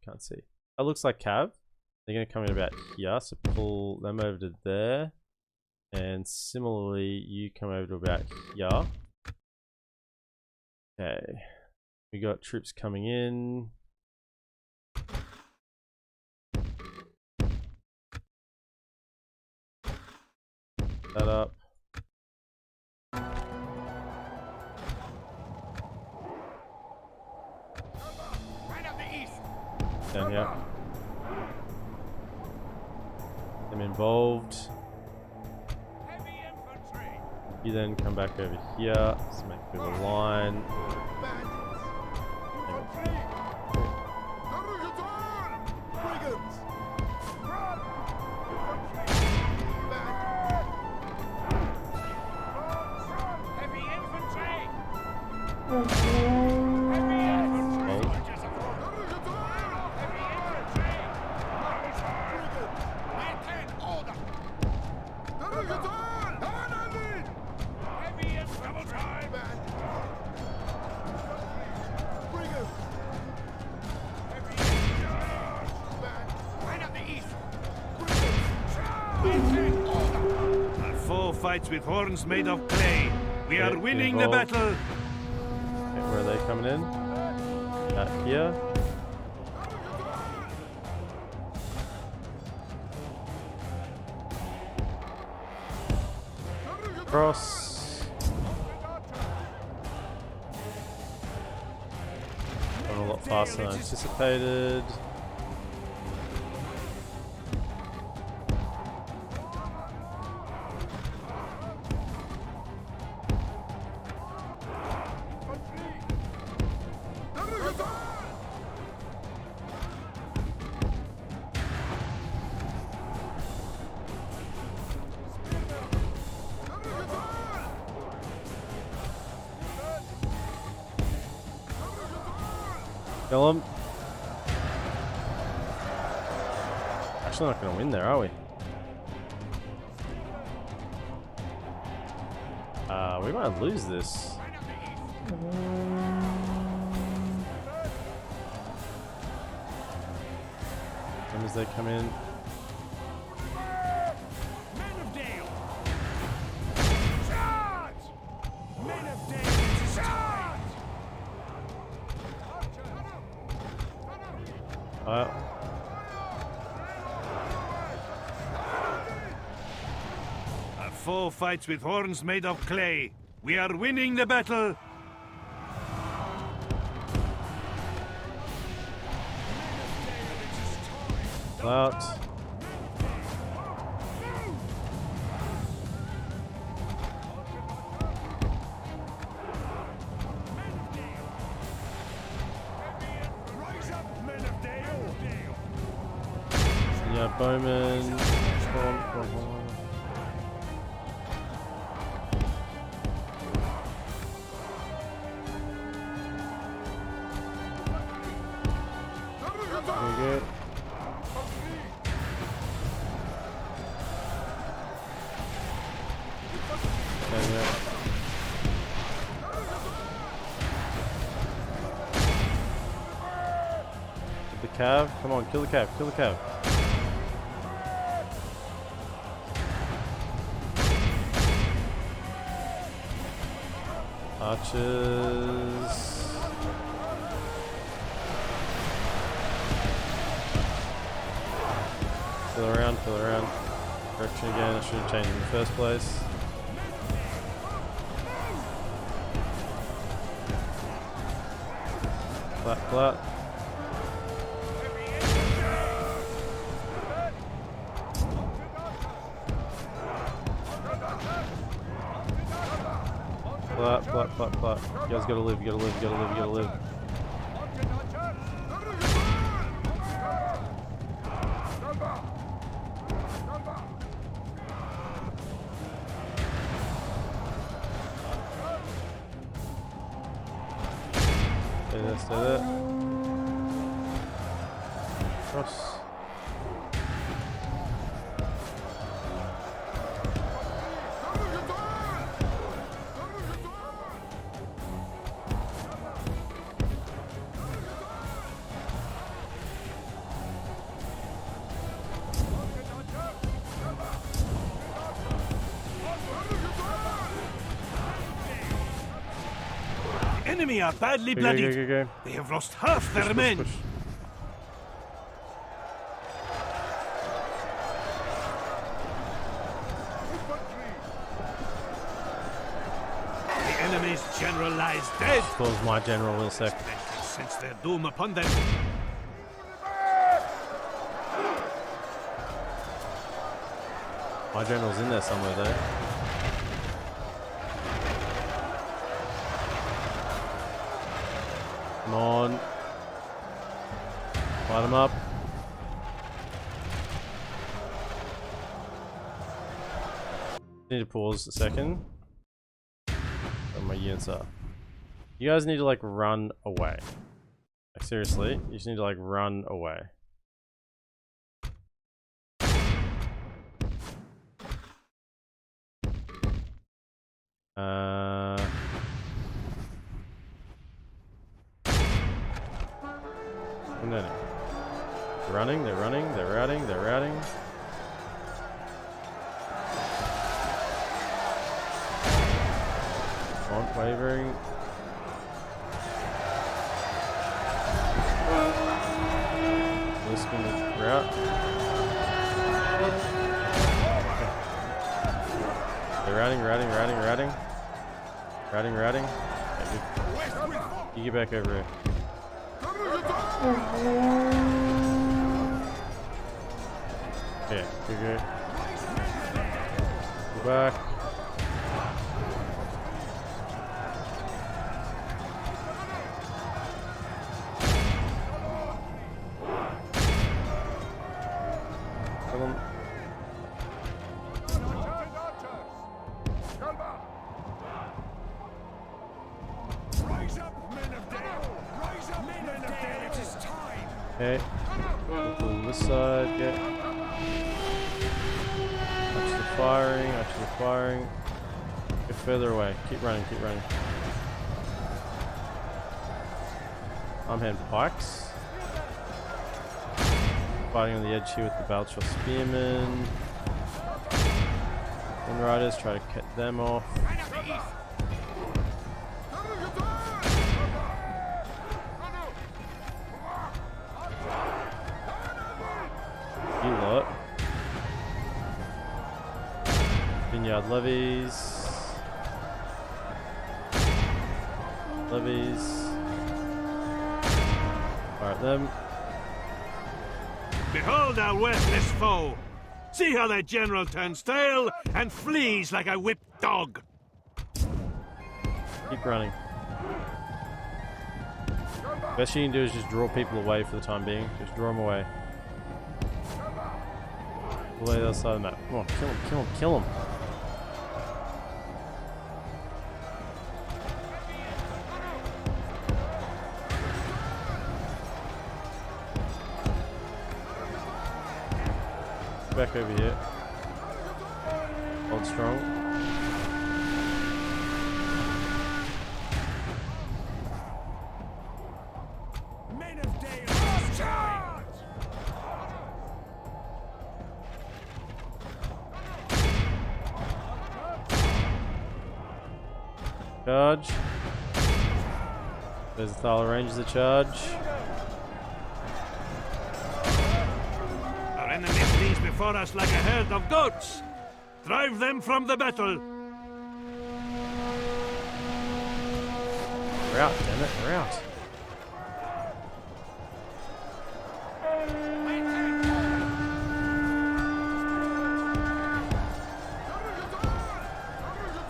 Can't see. That looks like cav. They're going to come in about here, so pull them over to there. And similarly, you come over to about here. Okay. We got troops coming in. That up. Down here. I'm involved. You then come back over here. Let's make a bit of a line.
Our foe fights with horns made of clay. We are winning the battle.
Okay, where are they coming in? Here. Cross. Going a lot faster than anticipated. Kill him. Actually not going to win there, are we? We might lose this. As they come in.
A foe fights with horns made of clay. We are winning the battle.
Out. Yeah, Bowman. Come on. Very good. The cav, come on, kill the cav, kill the cav. Archers. Fill around. Correction again, I should have changed in the first place. Flat. Flat. You guys gotta live. Stay there. Cross.
Enemy are badly bloodied.
Go.
They have lost half their men.
Push.
The enemy's general lies dead.
Calls my general will sec.
Sense their doom upon them.
My general's in there somewhere though. Come on. Light him up. Need to pause a second. Where my units are. You guys need to like run away. Like seriously, you just need to like run away. No. They're running, they're routing. On, wavering. This one is route. Okay, routing. Okay, you get back over here. Okay, go. Go back. Okay, pull this side, get. Watch the firing. Get further away. Keep running. Armhand pikes. Fighting on the edge here with the Balchor spearmen. Wind riders, try to cut them off. You lot. Vineyard levies. Fire at them.
Behold our worthless foe! See how their general turns tail and flees like a whipped dog!
Keep running. Best you can do is just draw people away for the time being. Just draw them away. All the way to the other side of the map. Come on, kill him. Back over here. Hold strong.
Men of Dale, charge!
Charge. There's the Thala Rangers to charge.
Our enemy flees before us like a herd of goats! Drive them from the battle!
We're out, damn it, we're out.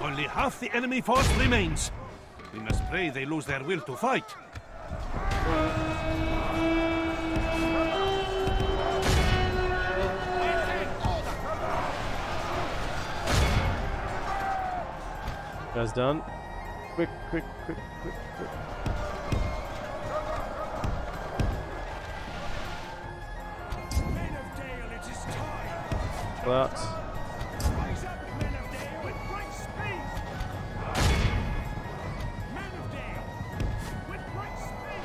Only half the enemy force remains. We must pray they lose their will to fight.
Guys done? Quick.
Men of Dale, it is time!
Pull out.
Rise up, men of Dale, with great speed! Men of Dale, with great speed!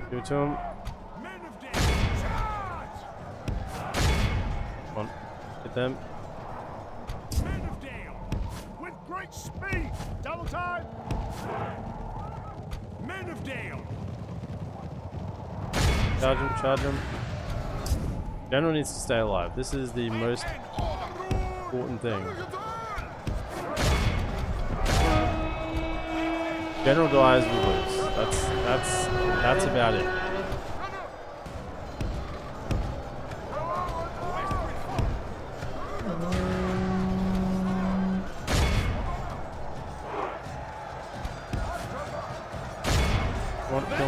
Give it to him.
Men of Dale, charge!
Come on. Hit them.
Men of Dale, with great speed! Double time! Men of Dale!
Charge him. General needs to stay alive. This is the most important thing. General dies, we lose. That's about it.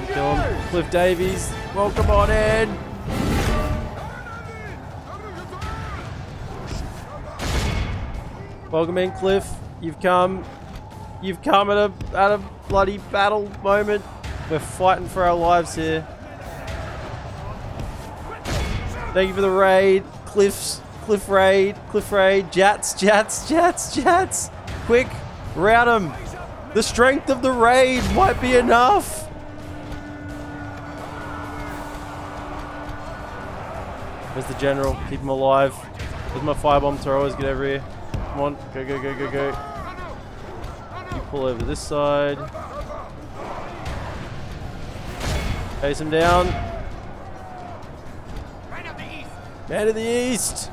Kill him. Cliff Davies, welcome on in. Welcome in, Cliff. You've come at a bloody battle moment. We're fighting for our lives here. Thank you for the raid. Cliff raid. Jats. Quick, rout him. The strength of the raid might be enough. Where's the general? Keep him alive. Where's my firebomb throwers? Get over here. Come on, go. You pull over to this side. Chase him down. Man of the East.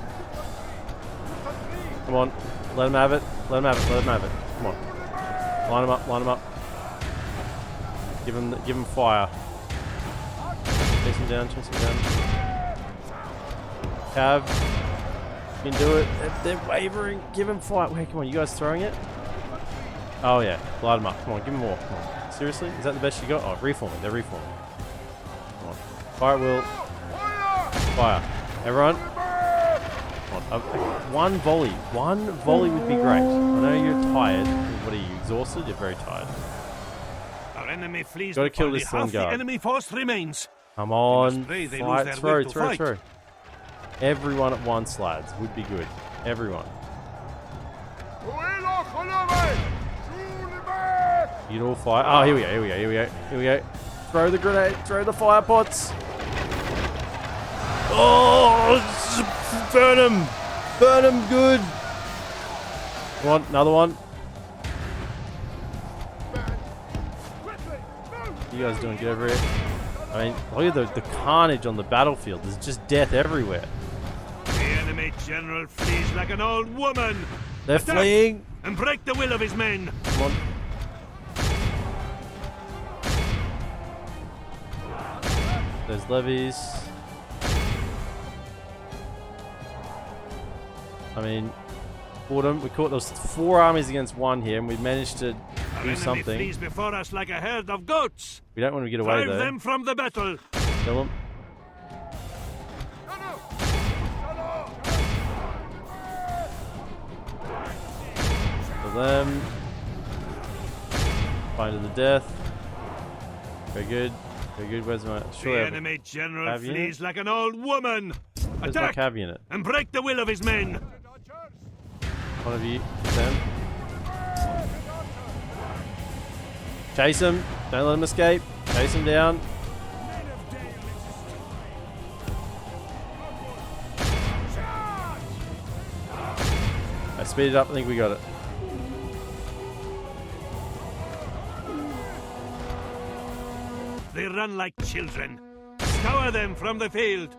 Come on, let him have it. Come on, line him up. Give him fire. Chase him down. Cav, you can do it. They're wavering. Give him fire. Wait, come on, you guys throwing it? Oh yeah, light him up. Come on, give him more. Come on. Seriously, is that the best you got? Oh, reforming. They're reforming. Come on, fire at will. Fire. Everyone. One volley would be great. I know you're tired. What are you, exhausted? You're very tired.
Our enemy flees.
Gotta kill this
half
guard.
the enemy force remains.
Come on,
They
fight,
lose their will to fight.
throw. Everyone at once, lads, would be good. Everyone. You'd all fire. Oh, here we go. Throw the grenade. Throw the fire pots. Oh, burn him. Burn him good. Come on, another one. You guys doing? Get over here. I mean, look at the carnage on the battlefield. There's just death everywhere.
The enemy general flees like an old woman.
They're
Attack
fleeing.
and break the will of his men.
Come on. There's levies. I mean, fought them. We caught those 4 armies against 1 here, and we managed to do something.
Flees before us like a herd of goats.
We don't want to get away
Drive
though.
them from the battle.
Kill them. Kill them. Find to the death. Very good. Where's my... Sure.
The enemy general
Cav unit?
flees like an old woman.
Where's my
Attack
cav unit?
and break the will of his men.
One of you, them. Chase him. Don't let him escape. Chase him down. I speed it up. I think we got it.
They run like children. Scour them from the field.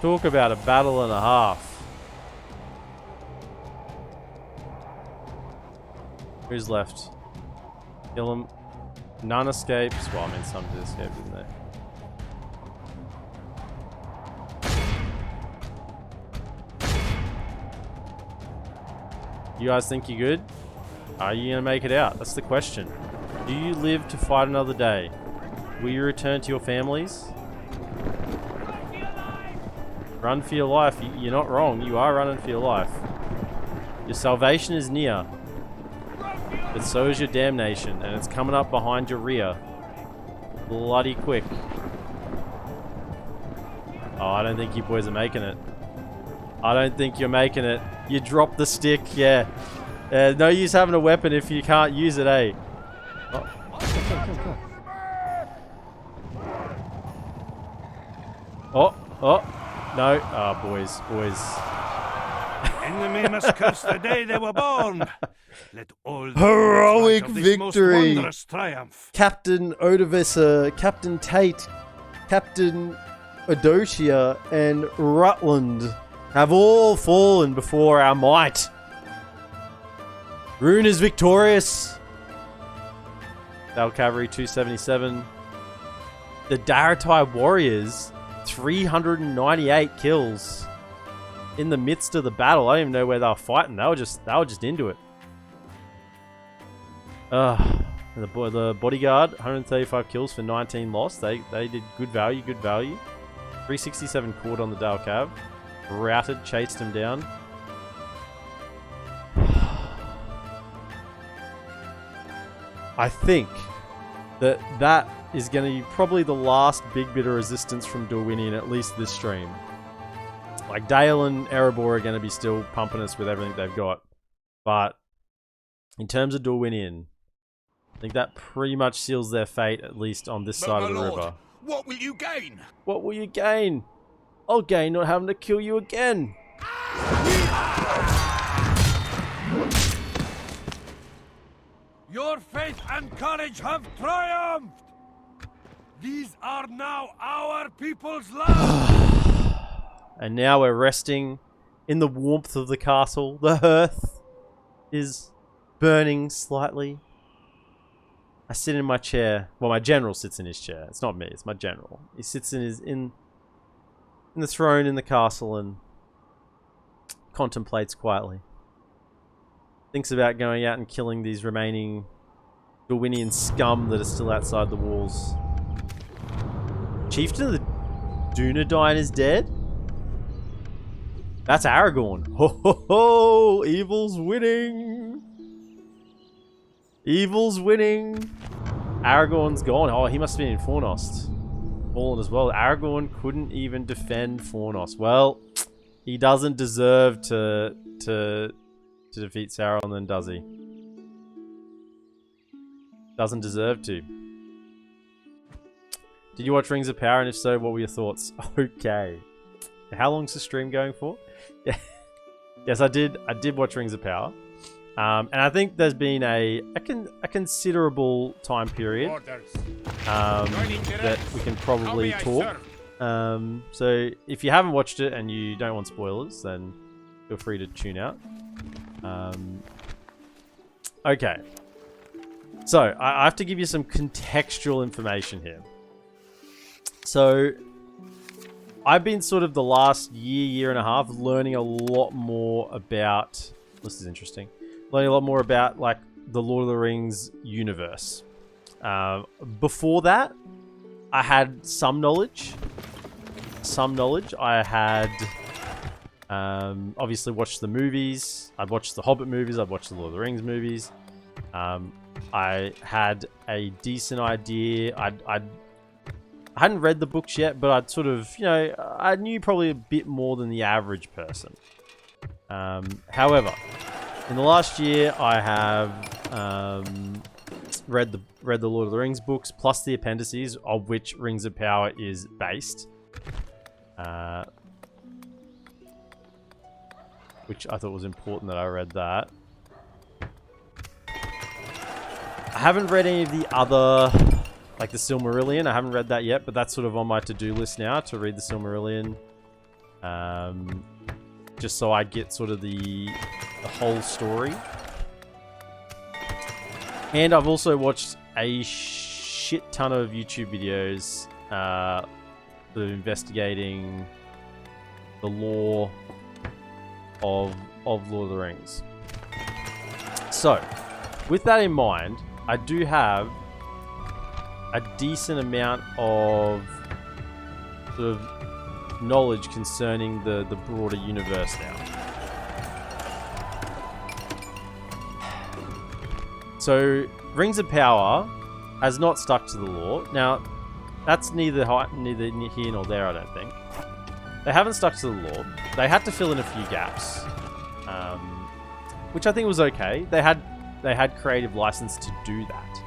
Talk about a battle and a half. Who's left? Kill him. None escapes. Well, I mean, some did escape, didn't they? You guys think you're good? Are you going to make it out? That's the question. Do you live to fight another day? Will you return to your families? Run for your life. You're not wrong. You are running for your life. Your salvation is near. But so is your damnation. And it's coming up behind your rear. Bloody quick. Oh, I don't think you boys are making it. I don't think you're making it. You dropped the stick, yeah. No use having a weapon if you can't use it, eh? Oh. Come. Oh. No. Ah, boys.
Enemy must curse the day they were born. Let all
Heroic
of this
victory.
most wondrous triumph.
Captain Odovisa, Captain Tate, Captain Odotia, and Rutland have all fallen before our might. Rhun is victorious. Dale Cavalry 277. The Daratai Warriors 398 kills in the midst of the battle. I don't even know where they were fighting. They were just into it. The bodyguard 135 kills for 19 loss. They did good value. 367 caught on the Dale Cav. Routed, chased him down. I think that is going to be probably the last big bit of resistance from Dorwinian, at least this stream. Like, Dale and Erebor are going to be still pumping us with everything they've got. But in terms of Dorwinian, I think that pretty much seals their fate, at least on this side of the river.
What will you gain?
What will you gain? I'll gain not having to kill you again.
Your faith and courage have triumphed! These are now our people's lands!
And now we're resting in the warmth of the castle. The hearth is burning slightly. I sit in my chair. Well, my general sits in his chair. It's not me, it's my general. He sits in the throne in the castle and contemplates quietly. Thinks about going out and killing these remaining Dorwinian scum that are still outside the walls. Chieftain of the Dunedain is dead? That's Aragorn. Ho ho ho! Evil's winning! Evil's winning! Aragorn's gone. Oh, he must have been in Fornost. Fallen as well. Aragorn couldn't even defend Fornost. Well, he doesn't deserve to defeat Sauron then, does he? Doesn't deserve to. Did you watch Rings of Power? And if so, what were your thoughts? Okay. How long's the stream going for? Yeah. Yes, I did watch Rings of Power. And I think there's been a considerable time period that we can probably talk. So if you haven't watched it and you don't want spoilers, then feel free to tune out. Okay. So I have to give you some contextual information here. So I've been sort of the last year and a half learning a lot more about... This is interesting. Learning a lot more about, like, the Lord of the Rings universe. Before that, I had some knowledge. I had obviously watched the movies. I'd watched the Hobbit movies. I'd watched the Lord of the Rings movies. I had a decent idea. I hadn't read the books yet, but I'd sort of, you know, I knew probably a bit more than the average person. However, in the last year, I have read the Lord of the Rings books, plus the appendices, of which Rings of Power is based. Which I thought was important that I read that. I haven't read any of the other, like the Silmarillion. I haven't read that yet, but that's sort of on my to-do list now, to read the Silmarillion. Just so I get sort of the whole story. And I've also watched a shit ton of YouTube videos sort of investigating the lore of Lord of the Rings. So, with that in mind, I do have a decent amount of sort of knowledge concerning the broader universe now. So, Rings of Power has not stuck to the lore. Now, that's neither here nor there, I don't think. They haven't stuck to the lore. They had to fill in a few gaps, which I think was okay. They had creative license to do that.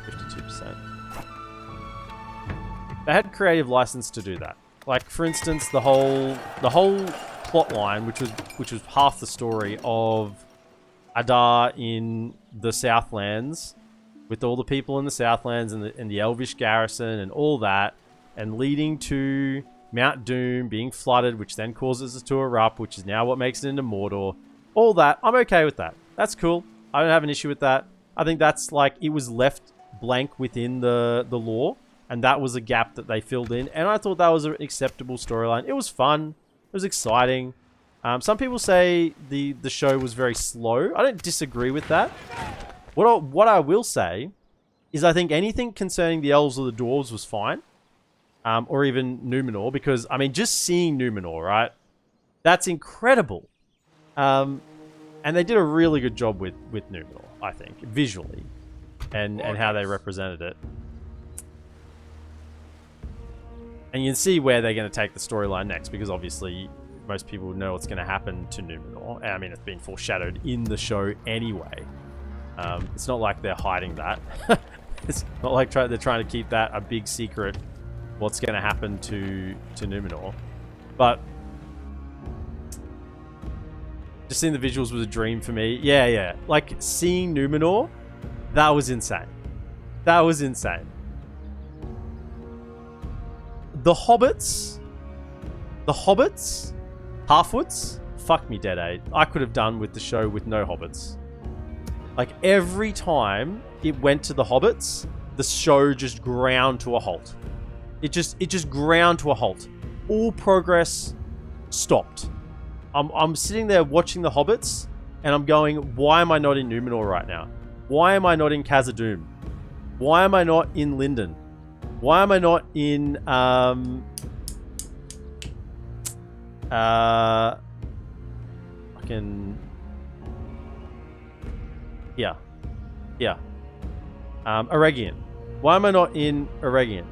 52%. They had creative license to do that. Like, for instance, the whole plot line, which was half the story of Adar in the Southlands, with all the people in the Southlands and the Elvish garrison and all that, and leading to Mount Doom being flooded, which then causes it to erupt, which is now what makes it into Mordor. All that, I'm okay with that. That's cool. I don't have an issue with that. I think that's like, it was left blank within the lore, and that was a gap that they filled in, and I thought that was an acceptable storyline. It was fun. It was exciting. Some people say the show was very slow. I don't disagree with that. What I will say is I think anything concerning the elves or the dwarves was fine. Or even Numenor, because, I mean, just seeing Numenor, right? That's incredible. And they did a really good job with Numenor, I think, visually. and how they represented it. And you can see where they're going to take the storyline next, because obviously most people know what's going to happen to Numenor. I mean, it's been foreshadowed in the show anyway. It's not like they're hiding that. It's not like they're trying to keep that a big secret, what's going to happen to Numenor. But just seeing the visuals was a dream for me. Yeah. Like, seeing Numenor, that was insane. That was insane. The Hobbits, Halfwoods, fuck me dead, eh? I could have done with the show with no Hobbits. Like, every time it went to the Hobbits, the show just ground to a halt. It just ground to a halt. All progress stopped. I'm sitting there watching the Hobbits, and I'm going, why am I not in Numenor right now? Why am I not in Khazad-dûm? Why am I not in Lindon? Why am I not in fucking Eregion? Why am I not in Eregion?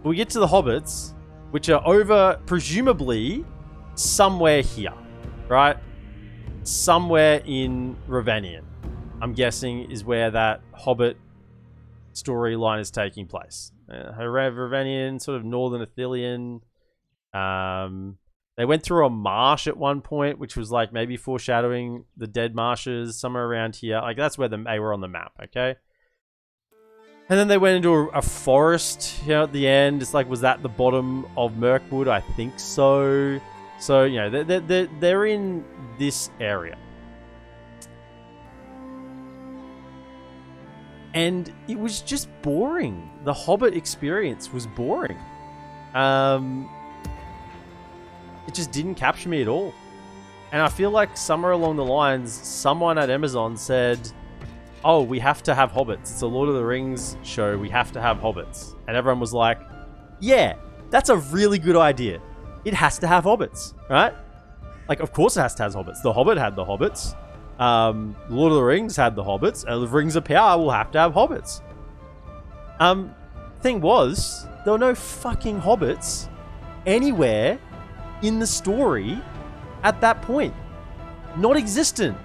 We get to the Hobbits, which are over, presumably, somewhere here, right? Somewhere in Ravanion, I'm guessing, is where that Hobbit storyline is taking place. Ravanion, sort of northern Ithilien. They went through a marsh at one point, which was like maybe foreshadowing the Dead Marshes, somewhere around here. Like, that's where they were on the map, okay? And then they went into a forest, you know, at the end. It's like, was that the bottom of Mirkwood? I think so. So, you know, they're in this area. And it was just boring. The Hobbit experience was boring. It just didn't capture me at all. And I feel like somewhere along the lines, someone at Amazon said, oh, we have to have Hobbits. It's a Lord of the Rings show. We have to have Hobbits. And everyone was like, yeah, that's a really good idea. It has to have Hobbits, right? Like, of course it has to have Hobbits. The Hobbit had the Hobbits. Lord of the Rings had the Hobbits. The Rings of Power will have to have Hobbits. Thing was, there were no fucking Hobbits anywhere in the story at that point. Not existent.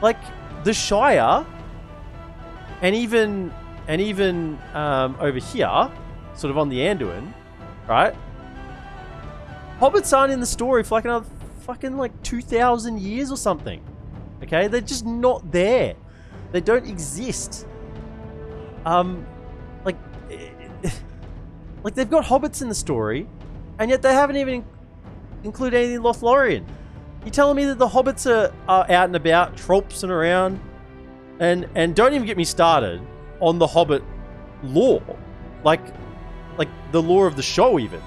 Like, the Shire, and even over here, sort of on the Anduin, right? Hobbits aren't in the story for like another fucking like 2,000 years or something. Okay, they're just not there. They don't exist. Like they've got Hobbits in the story, and yet they haven't even included anything in Lothlorien. You telling me that the Hobbits are out and about, tropsing around, and don't even get me started on the Hobbit lore, like the lore of the show even.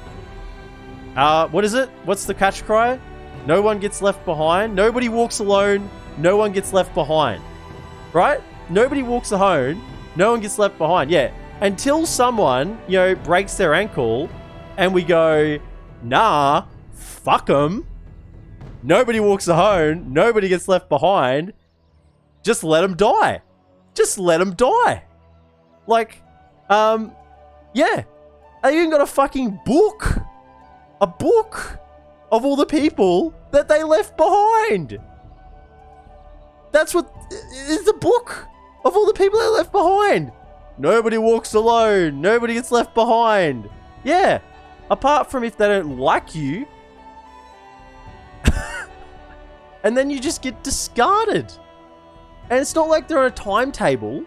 What is it? What's the catch cry? No one gets left behind. Nobody walks alone. No one gets left behind. Right? Nobody walks alone. No one gets left behind. Yeah. Until someone, you know, breaks their ankle and we go, nah, fuck them. Nobody walks alone. Nobody gets left behind. Just let them die. Just let them die. Like, yeah. They even got a fucking book. A book of all the people that they left behind. That's what is the book of all the people they left behind. Nobody walks alone. Nobody gets left behind. Yeah. Apart from if they don't like you. And then you just get discarded. And it's not like they're on a timetable.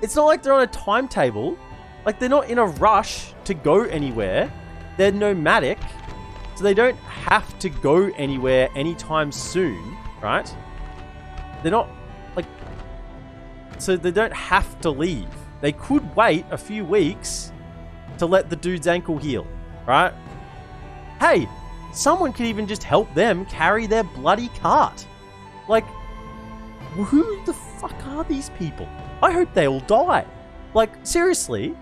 It's not like they're on a timetable. Like, they're not in a rush to go anywhere. They're nomadic. So they don't have to go anywhere anytime soon, right? They're not, like... So they don't have to leave. They could wait a few weeks to let the dude's ankle heal, right? Hey, someone could even just help them carry their bloody cart. Like, who the fuck are these people? I hope they all die. Like, seriously.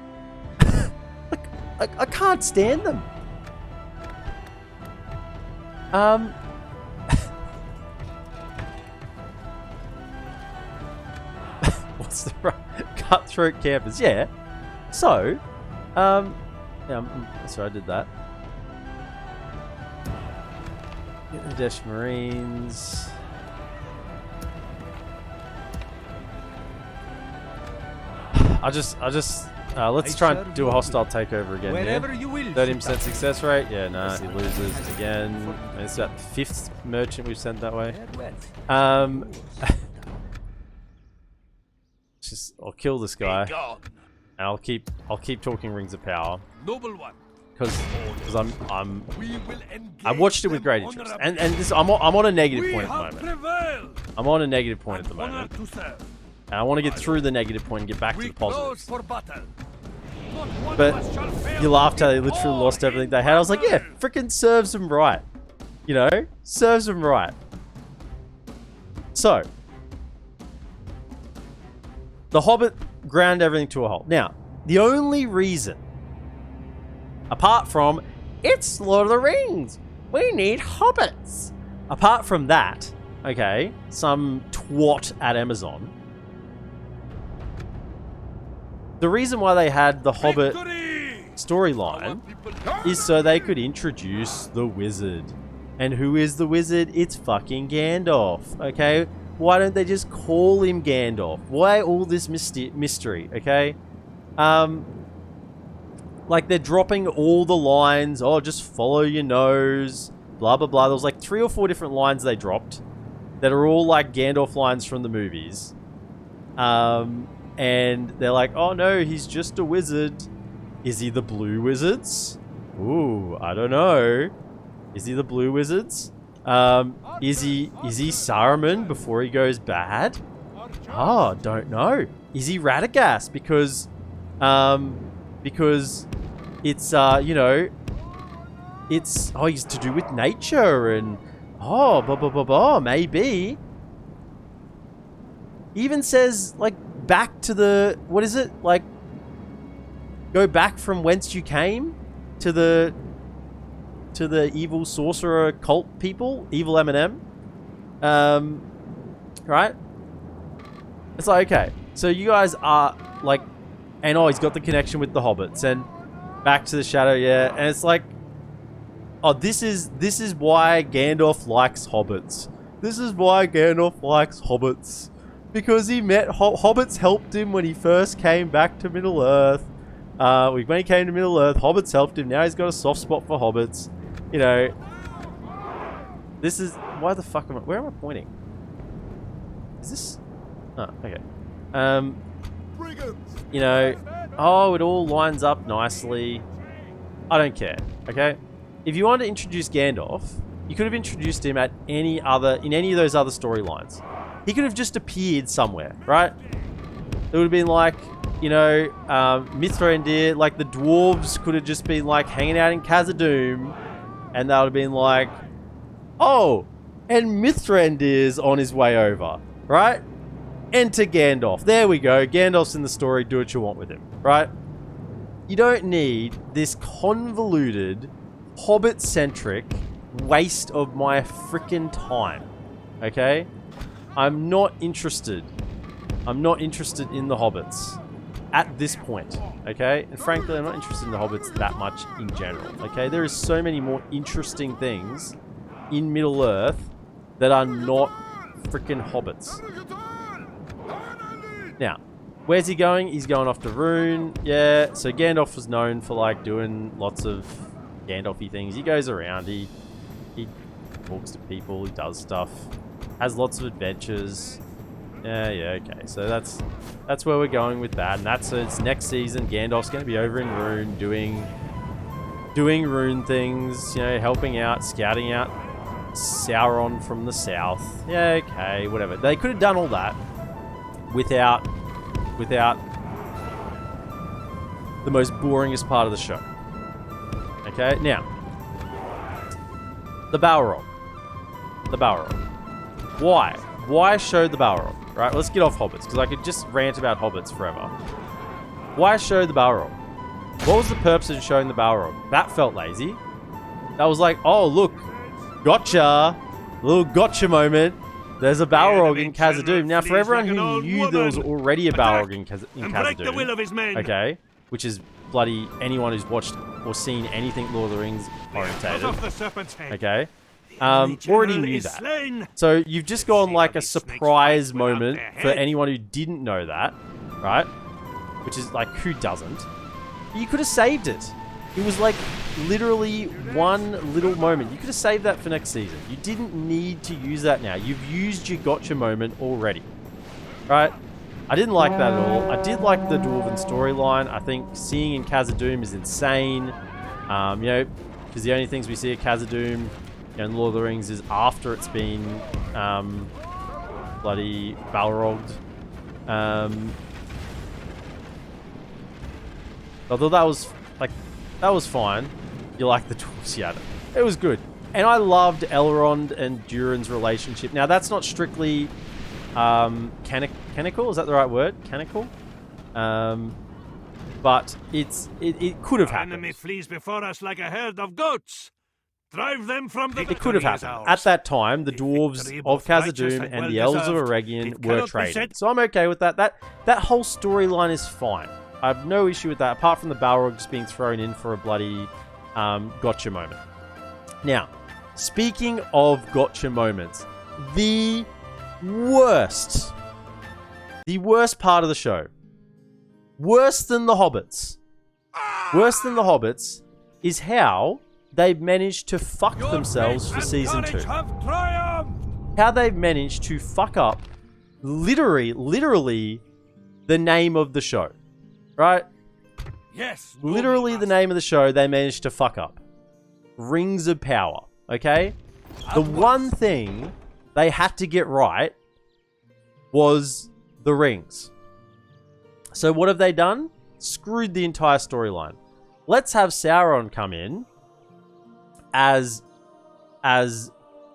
Like, I can't stand them. What's the right? Cutthroat campers. Yeah. So, yeah, sorry, I did that. Get the Dash Marines. Let's try and do a hostile takeover again.
Wherever
Yeah?
you will.
30% success rate. Yeah, nah, he loses again. It's that 5th merchant we've sent that way. I'll kill this guy. And I'll keep talking Rings of Power.
Noble one.
Because
We will engage
I watched it with great
them
interest,
honorably.
and this I'm on a negative
We
point at the
have
moment.
prevailed.
I'm on a negative point at the
Honor
moment,
to serve.
and I want to get through the negative point and get back to
We
the
close
positives.
for battle. Not one
But
of us shall fail
you laughed
to
how they
give
literally
all
lost everything
in
they had. I was like, yeah,
battle.
freaking serves them right. You know, serves them right. So, the Hobbit ground everything to a halt. Now, the only reason, apart from it's Lord of the Rings, we need hobbits. Apart from that, okay, some twat at Amazon. The reason why they had the Hobbit
Victory!
storyline
People
is so they could introduce the wizard. And who is the wizard? It's fucking Gandalf, okay? Why don't they just call him Gandalf? Why all this mystery, okay? Like they're dropping all the lines, oh, just follow your nose, blah, blah, blah. There was like 3 or 4 different lines they dropped that are all like Gandalf lines from the movies. And they're like, oh no, he's just a wizard. Is he the Blue Wizards? Ooh, I don't know. Is he the Blue Wizards? Is he Saruman before he goes bad? Oh, don't know. Is he Radagast? Because it's you know, it's he's to do with nature and blah blah blah blah. Maybe. Even says like back to the what is it like? Go back from whence you came to the evil sorcerer cult people, evil Eminem. Right? It's like, okay, so you guys are like, and he's got the connection with the hobbits and back to the shadow, yeah, and it's like, oh, this is why Gandalf likes hobbits. This is why Gandalf likes hobbits. Because he met hobbits helped him when he first came back to Middle Earth. When he came to Middle Earth, hobbits helped him. Now he's got a soft spot for hobbits. You know, this is why the fuck where am I pointing? Is this? Oh, okay. You know, oh, it all lines up nicely. I don't care. Okay, if you wanted to introduce Gandalf, you could have introduced him in any of those other storylines. He could have just appeared somewhere, right? It would have been like, you know, Mithrandir, like the dwarves could have just been like hanging out in Khazad-dûm, and that would have been like, oh, and Mithrandir's on his way over, right? Enter Gandalf. There we go. Gandalf's in the story. Do what you want with him, right? You don't need this convoluted, Hobbit-centric waste of my freaking time, okay? I'm not interested. I'm not interested in the hobbits at this point, okay? And frankly, I'm not interested in the hobbits that much in general, okay? There is so many more interesting things in Middle-earth that are not freaking hobbits. Now, where's he going? He's going off to Rhun. Yeah, so Gandalf was known for like doing lots of Gandalf-y things. He goes around, he talks to people, he does stuff, has lots of adventures. Yeah, okay. So that's where we're going with that, and it's next season. Gandalf's going to be over in Rhun doing Rhun things, you know, helping out, scouting out Sauron from the south. Yeah, okay, whatever. They could have done all that without the most boringest part of the show. Okay, now the Balrog. Why show the Balrog? Right, let's get off hobbits, because I could just rant about hobbits forever. Why show the Balrog? What was the purpose of showing the Balrog? That felt lazy. That was like, oh, look, gotcha. A little gotcha moment. There's a Balrog in
enemy general
Khazad-dûm. Now, for
flees
everyone
like an
who
old
knew there was
woman.
already a Balrog in
And break the will
Khazad-dûm,
of his men.
okay, which is bloody anyone who's watched or seen anything Lord of the Rings
Cut
orientated,
off the serpent's head.
okay,
Enemy
already
general
knew
is
that.
slain.
So you've just gone
see
like
how
a
these snakes
surprise
fight without
moment
their
for
head.
anyone who didn't know that, right? Which is like, who doesn't? You could have saved it. It was like literally one little moment. You could have saved that for next season. You didn't need to use that now. You've used your gotcha moment already, right? I didn't like that at all. I did like the Dwarven storyline. I think seeing in Khazad-dûm is insane. You know, because the only things we see at Khazad-dûm in Lord of the Rings is after it's been bloody Balrogged. Although that was like, that was fine. You like the dwarves, yeah. It was good. And I loved Elrond and Durin's relationship. Now, that's not strictly canonical. Is that the right word? Canonical? But it could have
Our enemy
happened.
flees before us like a herd of goats. Drive them from the
It could have
victory is
happened.
ours.
At that time, the dwarves
victory,
of
both righteous
Khazad-dûm
and
and the elves of
well-deserved.
Eregion
It
were
cannot be
traded.
said-
So I'm okay with that. That whole storyline is fine. I have no issue with that, apart from the Balrog just being thrown in for a bloody gotcha moment. Now, speaking of gotcha moments, the worst part of the show, worse than the Hobbits, is how they've managed to fuck
Your
themselves
faith
for
and
season
courage
2.
have triumphed.
How they've managed to fuck up literally the name of the show, right?
Yes.
Literally the name of the show they managed to fuck up. Rings of Power, okay? The one thing they had to get right was the rings. So what have they done? Screwed the entire storyline. Let's have Sauron come in as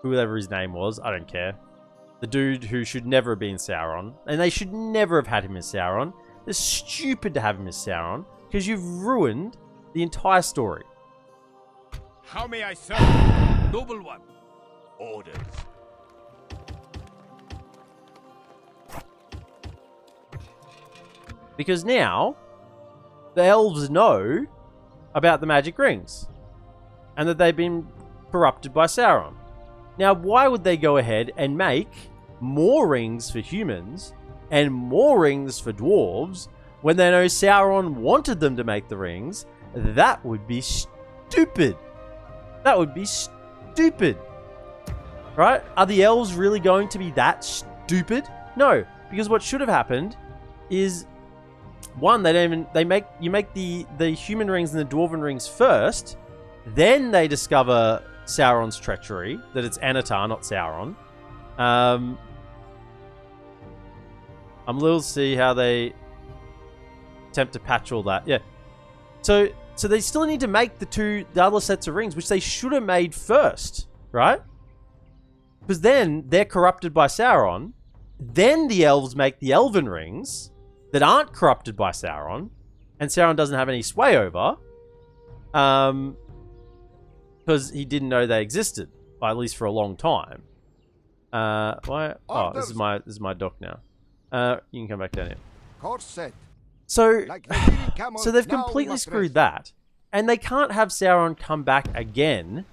whoever his name was, I don't care. The dude who should never have been Sauron. And they should never have had him as Sauron. It's stupid to have him as Sauron, because you've ruined the entire story.
How may I serve?
Noble one. Orders.
Because now, the elves know about the magic rings. And that they've been corrupted by Sauron. Now, why would they go ahead and make more rings for humans and more rings for dwarves when they know Sauron wanted them to make the rings? That would be stupid. That would be stupid. Right? Are the elves really going to be that stupid? No, because what should have happened is, one, you make the human rings and the dwarven rings first, then they discover Sauron's treachery, that it's Anatar, not Sauron. I'm a little to see how they attempt to patch all that. Yeah. So they still need to make the other sets of rings, which they should have made first, right? Because then they're corrupted by Sauron. Then the elves make the elven rings that aren't corrupted by Sauron, and Sauron doesn't have any sway over. Because he didn't know they existed, or at least for a long time. Why? Oh, this is my dock now. You can come back down here.
Course set.
So,
Like the giddy camel,
so they've
now we
completely
must
screwed
rest.
that, and they can't have Sauron come back again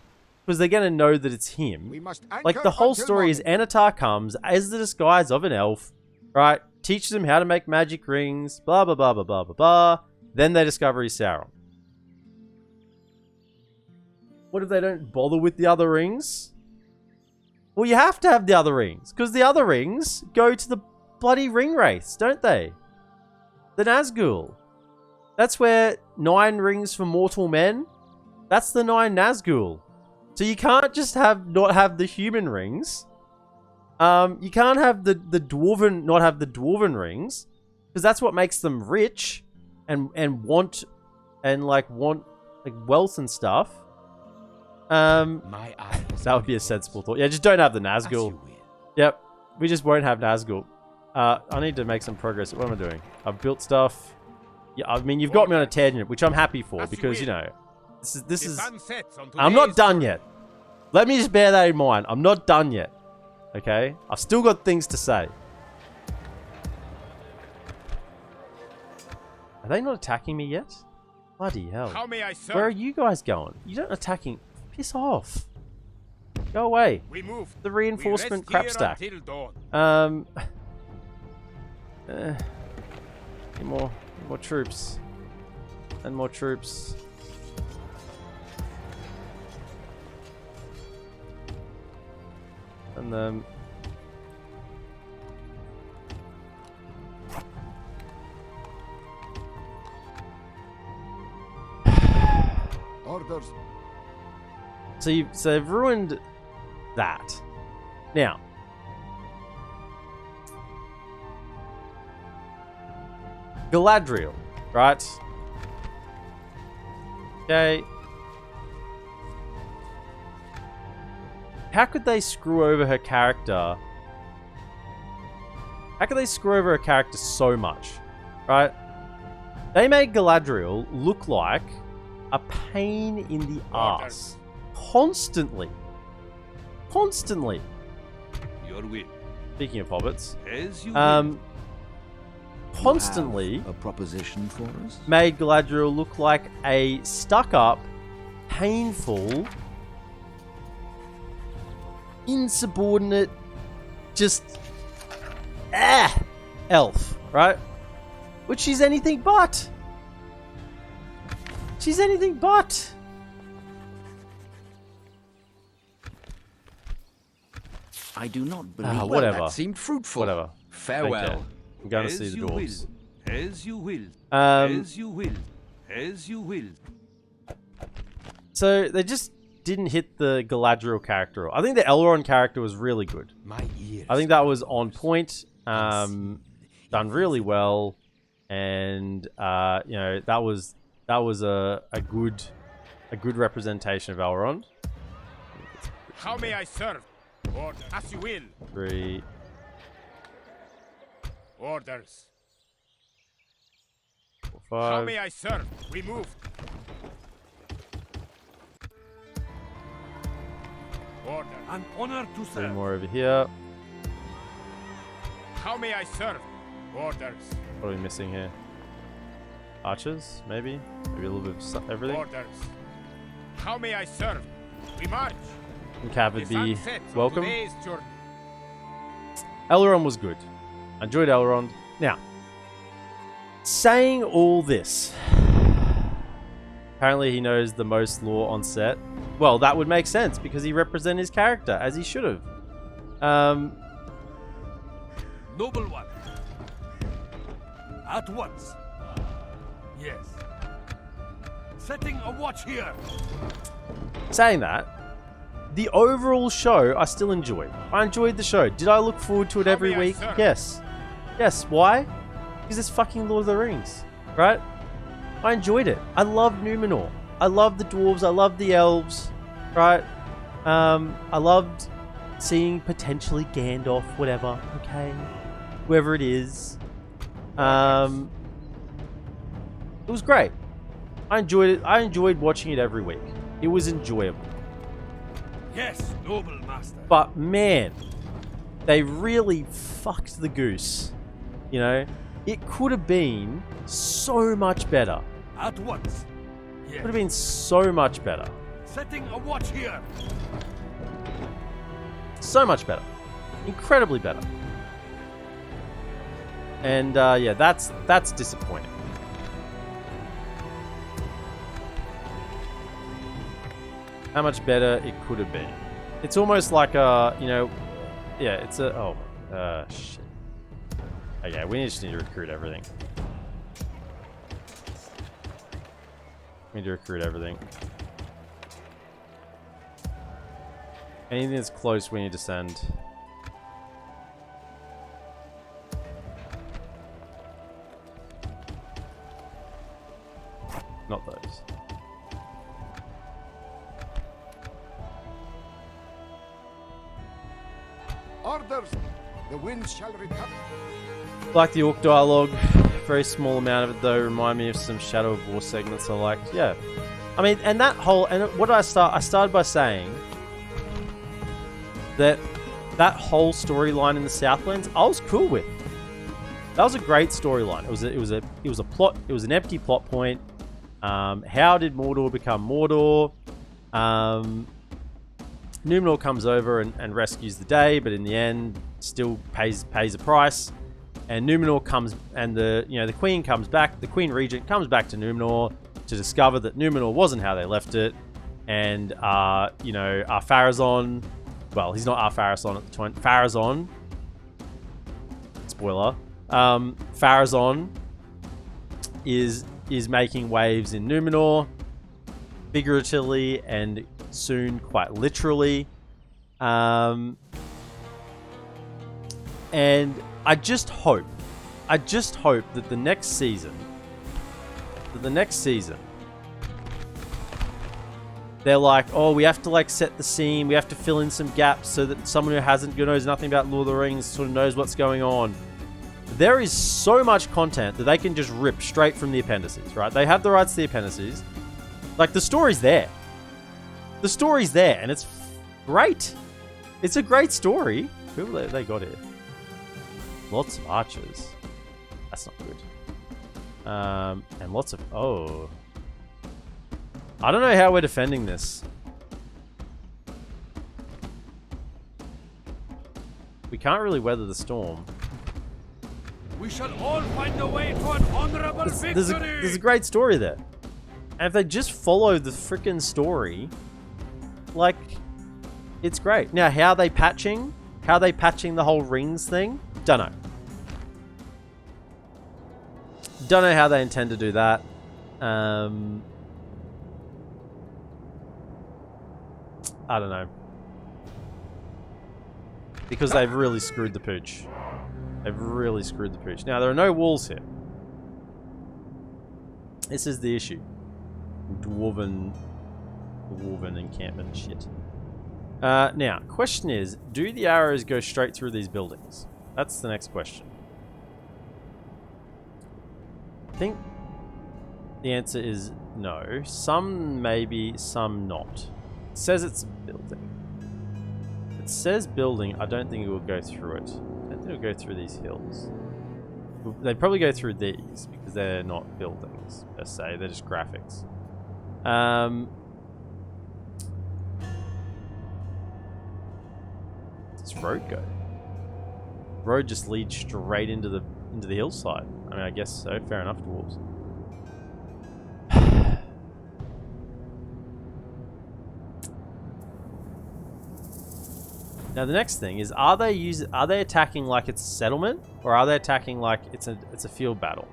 because they're going to know that it's him.
We must
Like
anchor
the whole
until
story is
morning.
Anatar comes as the disguise of an elf, right? Teaches them how to make magic rings, blah blah blah blah blah blah blah. Then they discover he's Sauron. What if they don't bother with the other rings? Well, you have to have the other rings, because the other rings go to the bloody ring wraiths, don't they? The Nazgul. That's where 9 rings for mortal men. That's the 9 Nazgul. So you can't just not have the human rings. You can't have the dwarven not have the dwarven rings, because that's what makes them rich and want wealth and stuff.
My eyes.
That would be a sensible thought. Yeah, just don't have the
As you
Nazgul.
will.
Yep, we just won't have Nazgul. I need to make some progress. What am I doing? I've built stuff. Yeah, I mean, you've got me on a tangent, which I'm happy for,
As you
because, you
will.
know, this
The
is...
sun sets on
I'm not
today's-
done yet. Let me just bear that in mind. I'm not done yet. Okay? I've still got things to say. Are they not attacking me yet? Bloody hell.
How may I serve?
Where are you guys going? You don't attacking. Piss off. Go away.
We move.
The reinforcement
We
crap
rest
stack.
here until dawn.
Need more troops. And more troops. And then...
Orders.
So they've ruined that. Now, Galadriel, right? Okay. How could they screw over her character? How could they screw over her character so much? Right? They made Galadriel look like a pain in the ass. Constantly. Constantly.
Your will.
Speaking of hobbits.
As you will.
Constantly
A proposition for us?
made Galadriel look like a stuck-up, painful, insubordinate, just elf, right? Which she's anything but. She's anything but.
I do not believe
whatever.
that seemed fruitful.
Whatever.
Farewell.
I'm going to
As
see the
you
dwarves.
will. As you will.
Um,
As you will. As you will.
So they just didn't hit the Galadriel character. I think the Elrond character was really good.
My ears.
I think that was on point. Done really well, and you know, that was a good representation of Elrond.
How may I serve? Order. As you will.
3.
Orders.
4,
How
5.
may I serve? We move. Order.
An honor to
3
serve.
more over here.
How may I serve? Orders.
What are we missing here? Archers, maybe? Maybe a little bit of everything.
Orders. How may I serve? We march.
And Cav would
The
be
sun sets on
welcome.
today's journey.
Elrond was good. I enjoyed Elrond. Now, saying all this, apparently he knows the most lore on set. Well, that would make sense because he represented his character as he should have.
Noble one. At once. Yes. Setting a watch here.
Saying that, the overall show I still enjoyed. I enjoyed the show. Did I look forward to it
How
every
may I
week?
serve?
Yes. Yes. Why? Because it's fucking Lord of the Rings, right? I enjoyed it. I loved Numenor. I loved the dwarves. I loved the elves, right? I loved seeing potentially Gandalf, whatever. Okay, whoever it is. It was great. I enjoyed it. I enjoyed watching it every week. It was enjoyable.
Yes, noble master.
But man, they really fucked the goose. You know, it could have been so much better.
At once. Yes.
Could have been so much better.
Setting a watch here.
So much better. Incredibly better. And yeah, that's disappointing. How much better it could have been. It's almost like a, you know, yeah, it's a, oh, shit. Okay, we just need to recruit everything. We need to recruit everything. Anything that's close, we need to send. Not those.
Orders. The wind shall recover.
Like the orc dialogue, very small amount of it though. Remind me of some Shadow of War segments I liked. Yeah, I mean, and that whole, and what I started by saying that that whole storyline in the Southlands, I was cool with. That was a great storyline. It was a plot. It was an empty plot point. How did Mordor become Mordor? Numenor comes over and rescues the day, but in the end, still pays a price. And Numenor comes, and the Queen comes back. The Queen Regent comes back to Numenor to discover that Numenor wasn't how they left it. And Pharazôn, well, he's not Pharazôn at the time. Pharazôn, spoiler. Pharazôn is making waves in Numenor, figuratively and soon quite literally. And I just hope that the next season, they're like, oh, we have to like set the scene, we have to fill in some gaps so that someone who knows nothing about Lord of the Rings sort of knows what's going on. There is so much content that they can just rip straight from the appendices, right? They have the rights to the appendices. Like, the story's there. The story's there, and it's great. It's a great story. Who have they got here? Lots of archers. That's not good. And lots of... Oh. I don't know how we're defending this. We can't really weather the storm.
We shall all find a way to an honorable victory.
There's a great story there. And if they just follow the frickin' story, like, it's great. Now, how are they patching the whole rings thing? Dunno. Don't know how they intend to do that. I don't know. Because they've really screwed the pooch. They've really screwed the pooch. Now, there are no walls here. This is the issue. Dwarven encampment shit. Now, question is, do the arrows go straight through these buildings? That's the next question. I think the answer is no. Some maybe, some not. It says it's building. It says building. I don't think it will go through it. I don't think it'll go through these hills. They'd probably go through these because they're not buildings per se. They're just graphics. Where's this road go? Road just leads straight into the hillside. I mean, I guess so. Fair enough, dwarves. Now the next thing is, are they attacking like it's a settlement, or are they attacking like it's a field battle?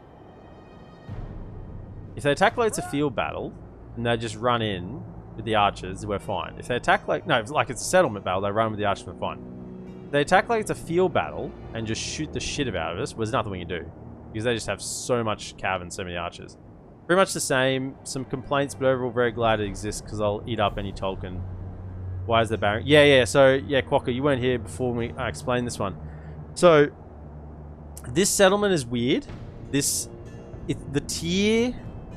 If they attack like it's a field battle and they just run in with the archers, we're fine. If they attack like it's a settlement battle, they run with the archers, we're fine. If they attack like it's a field battle and just shoot the shit out of us, well, there's nothing we can do because they just have so much cav and so many archers. Pretty much the same. Some complaints, but overall very glad it exists because I'll eat up any Tolkien. Why is there barring? Yeah. So, yeah, Quokka, you weren't here before I explained this one. So, this settlement is weird. The tier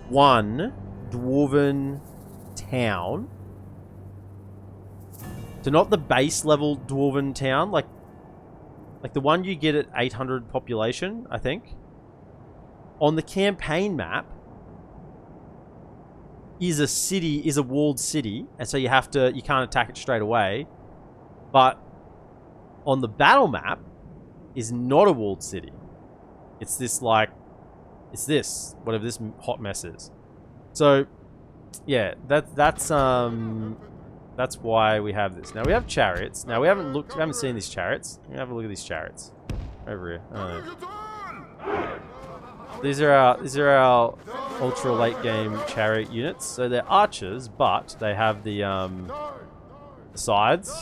1 dwarven town. So, not the base level dwarven town, like the one you get at 800 population, I think. On the campaign map, is a walled city, and so you can't attack it straight away. But on the battle map is not a walled city. It's this whatever this hot mess is. So yeah, that's why we have this. Now we have chariots. Now we haven't seen these chariots. Let me have a look at these chariots over here. Oh, no. These are our ultra late game chariot units. So they're archers, but they have the sides.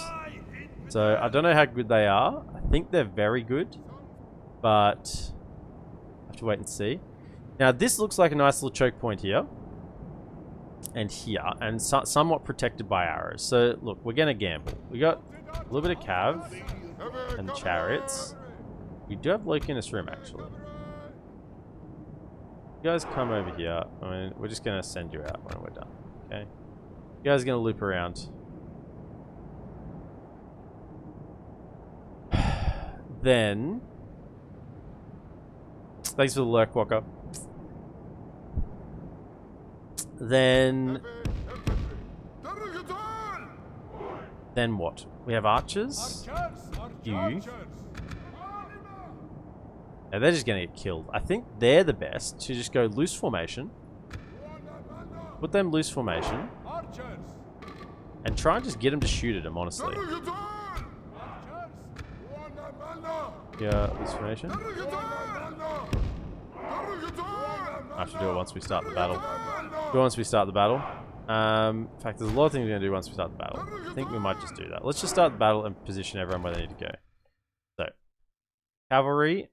So I don't know how good they are. I think they're very good, but I have to wait and see. Now this looks like a nice little choke point here, and here, and somewhat protected by arrows. So look, we're gonna gamble. We got a little bit of cav and chariots. We do have Loki in this room actually. You guys come over here. I mean, we're just gonna send you out when we're done. Okay. You guys are gonna loop around. Then, thanks for the lurk, Walker. Then what? We have archers. You. Yeah, they're just gonna get killed. I think they're the best to just go loose formation. Put them loose formation. And try and just get them to shoot at them, honestly. Yeah, loose formation. I have to do it once we start the battle. Do it once we start the battle. In fact, there's a lot of things we're going to do once we start the battle. I think we might just do that. Let's just start the battle and position everyone where they need to go. So, cavalry.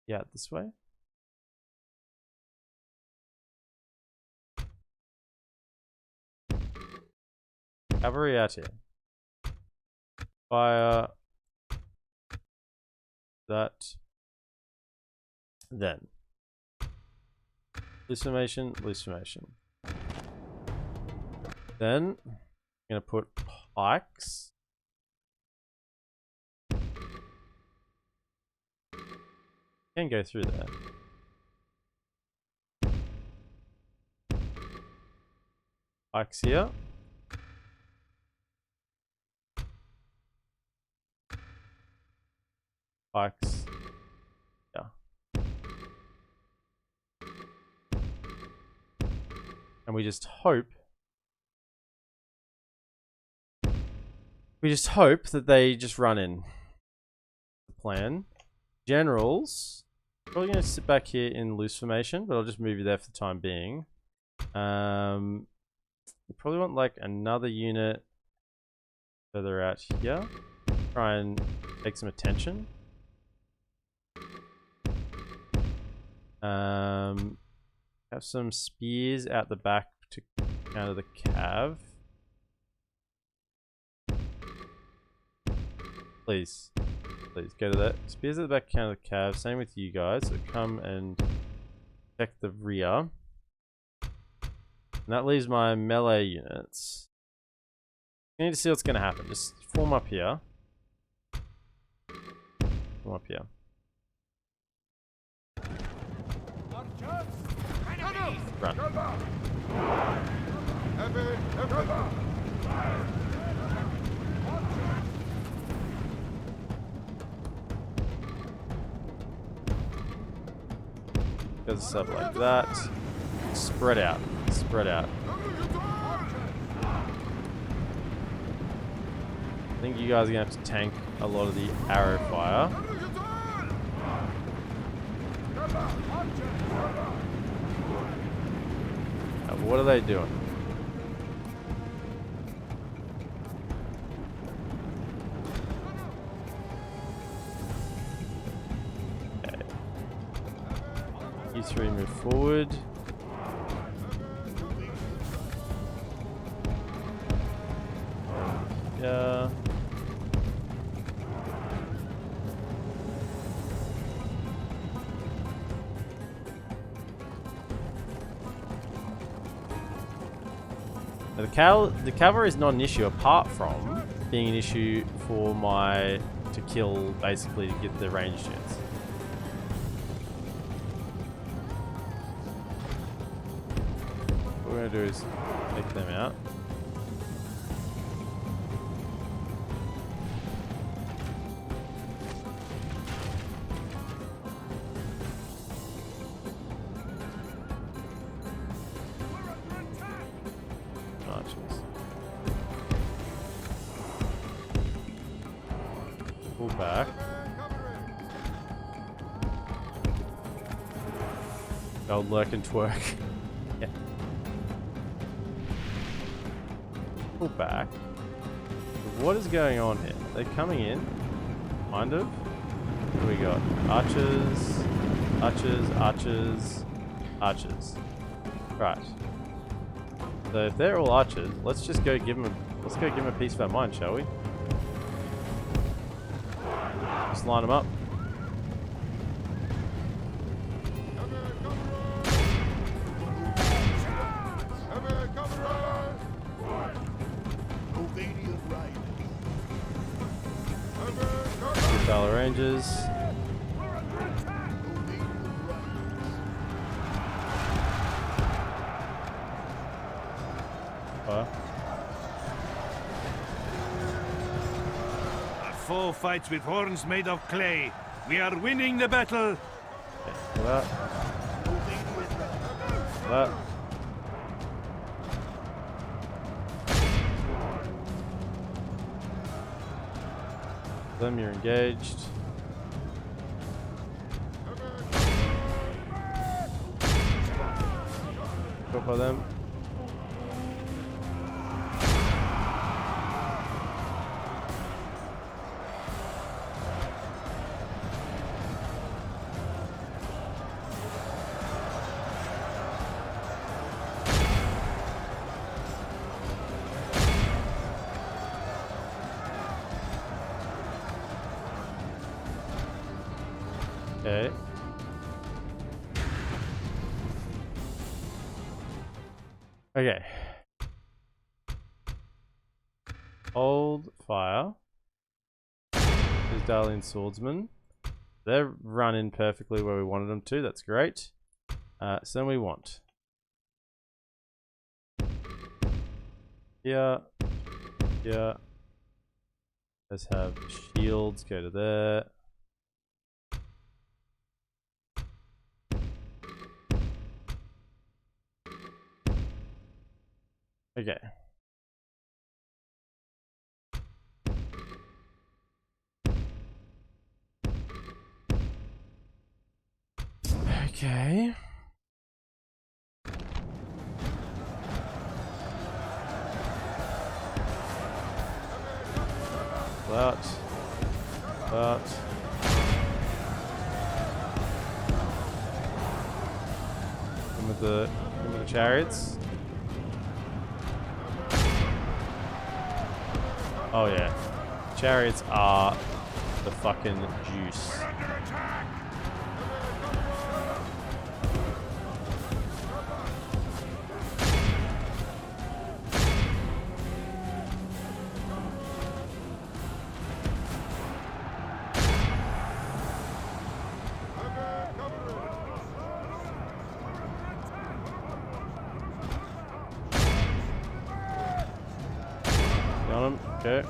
Yeah, this way. Cavalry out here. Fire. That. Then. Loose formation, loose formation. Then, I'm going to put pikes. Can go through there. Pikes here. Pikes. Yeah. And we just hope that they just run in. The plan. Generals, probably going to sit back here in loose formation, but I'll just move you there for the time being. You probably want like another unit further out here. Try and take some attention. Have some spears out the back to counter the cav. Please go to that. Spears at the back, counter the cav. Same with you guys. So come and check the rear. And that leaves my melee units. I need to see what's going to happen. Just form up here. Form up here. Run. Goes this up like that. Spread out. Spread out. I think you guys are going to have to tank a lot of the arrow fire. What are they doing? Okay. You three move forward. Yeah. The cavalry is not an issue apart from being an issue for my to kill, basically to get the ranged units. What we're going to do is take them out. Back. Old lurk and twerk. Yeah. Pull back. What is going on here? They're coming in. Kind of. What do we got? Archers. Archers. Archers. Archers. Right. So if they're all archers, let's just go give them a piece of our mind, shall we? Just line them up. Valor Rangers. Fire.
Our foe fights with horns made of clay. We are winning the battle.
Okay, that. That. Them, you're engaged. Go for them. Okay. Okay. Hold fire. There's Darlene Swordsman. They're running perfectly where we wanted them to. That's great. So then we want here. Let's have shields go to there. Okay. Okay. That. And with the chariots. Oh yeah. Chariots are the fucking juice. Got him. Okay.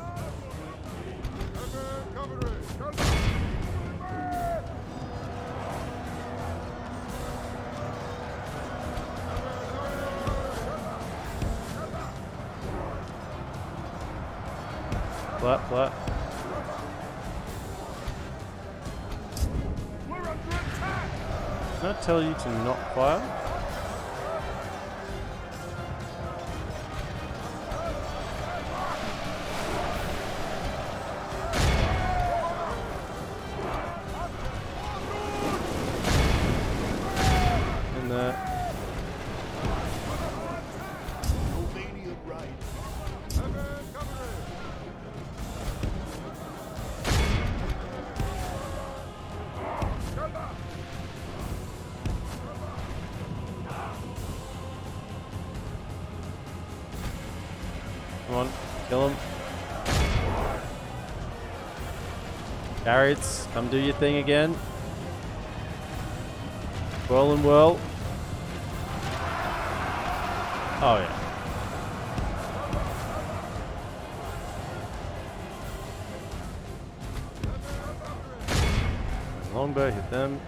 Flat. Can I tell you to not fire? In there. Come on, kill him. Chariots, come do your thing again. Whirl and whirl. Oh yeah. Longbow, hit them.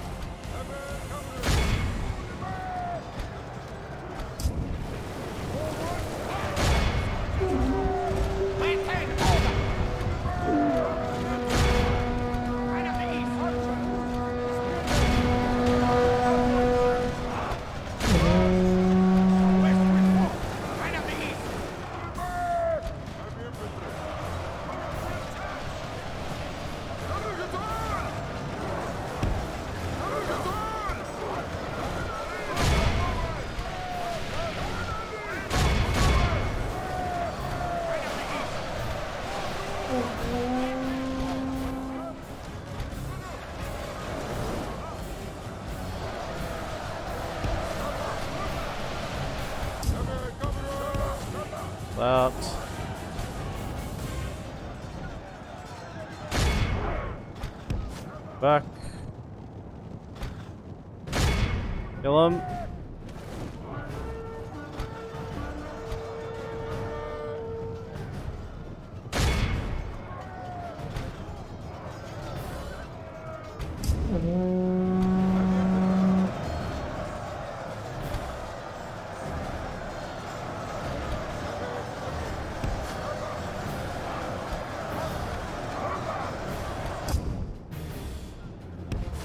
Out. Back. Kill him.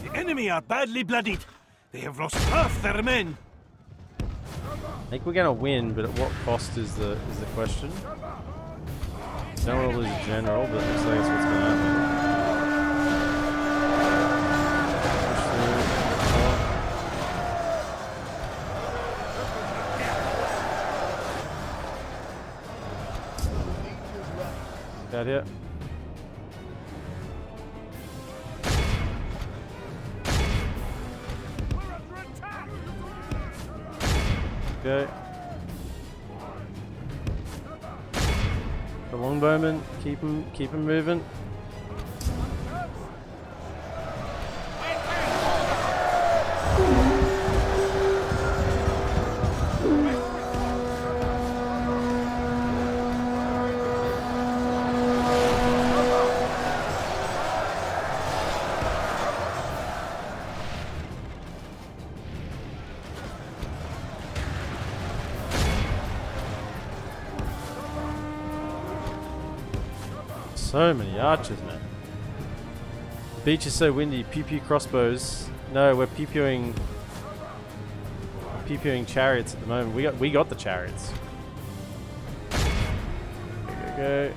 The enemy are badly bloodied. They have lost half their men.
I think we're gonna win, but at what cost is the question. Don't want to lose a general, but it looks like that's what's gonna happen. Out here. Okay. The longbowmen, keep him moving. So many archers, man. The beach is so windy. Pew pew crossbows. No, we're pew pewing chariots at the moment. We got the chariots. Go.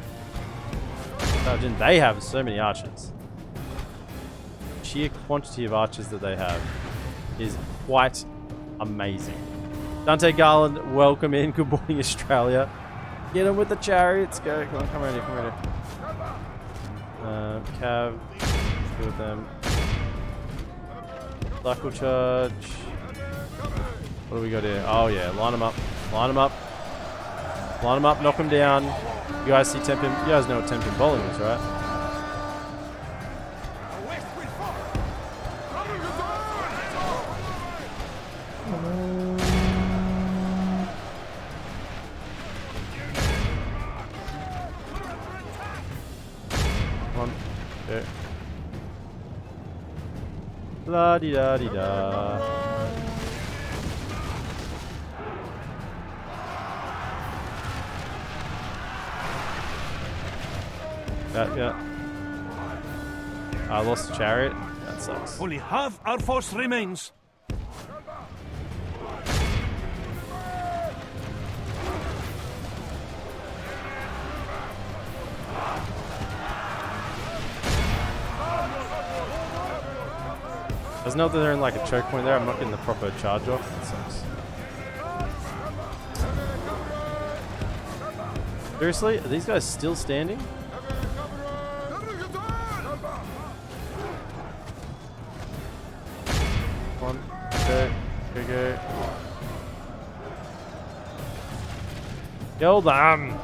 Oh, didn't they have so many archers? Sheer quantity of archers that they have is quite amazing. Dante Garland, welcome in. Good morning, Australia. Get them with the chariots. Go. Come on, come around here. Come around here. Cav, let's go with them. Knuckle charge. What do we got here? Oh yeah, line them up. Line them up. Line them up, knock them down. You guys see Tempin? You guys know what Tempin bowling is, right? La di da di da. Yeah. I lost the chariot. That sucks.
Only half our force remains.
Doesn't know that they're in like a choke point there. I'm not getting the proper charge off. That sucks. Seriously? Are these guys still standing? One, go. Kill them!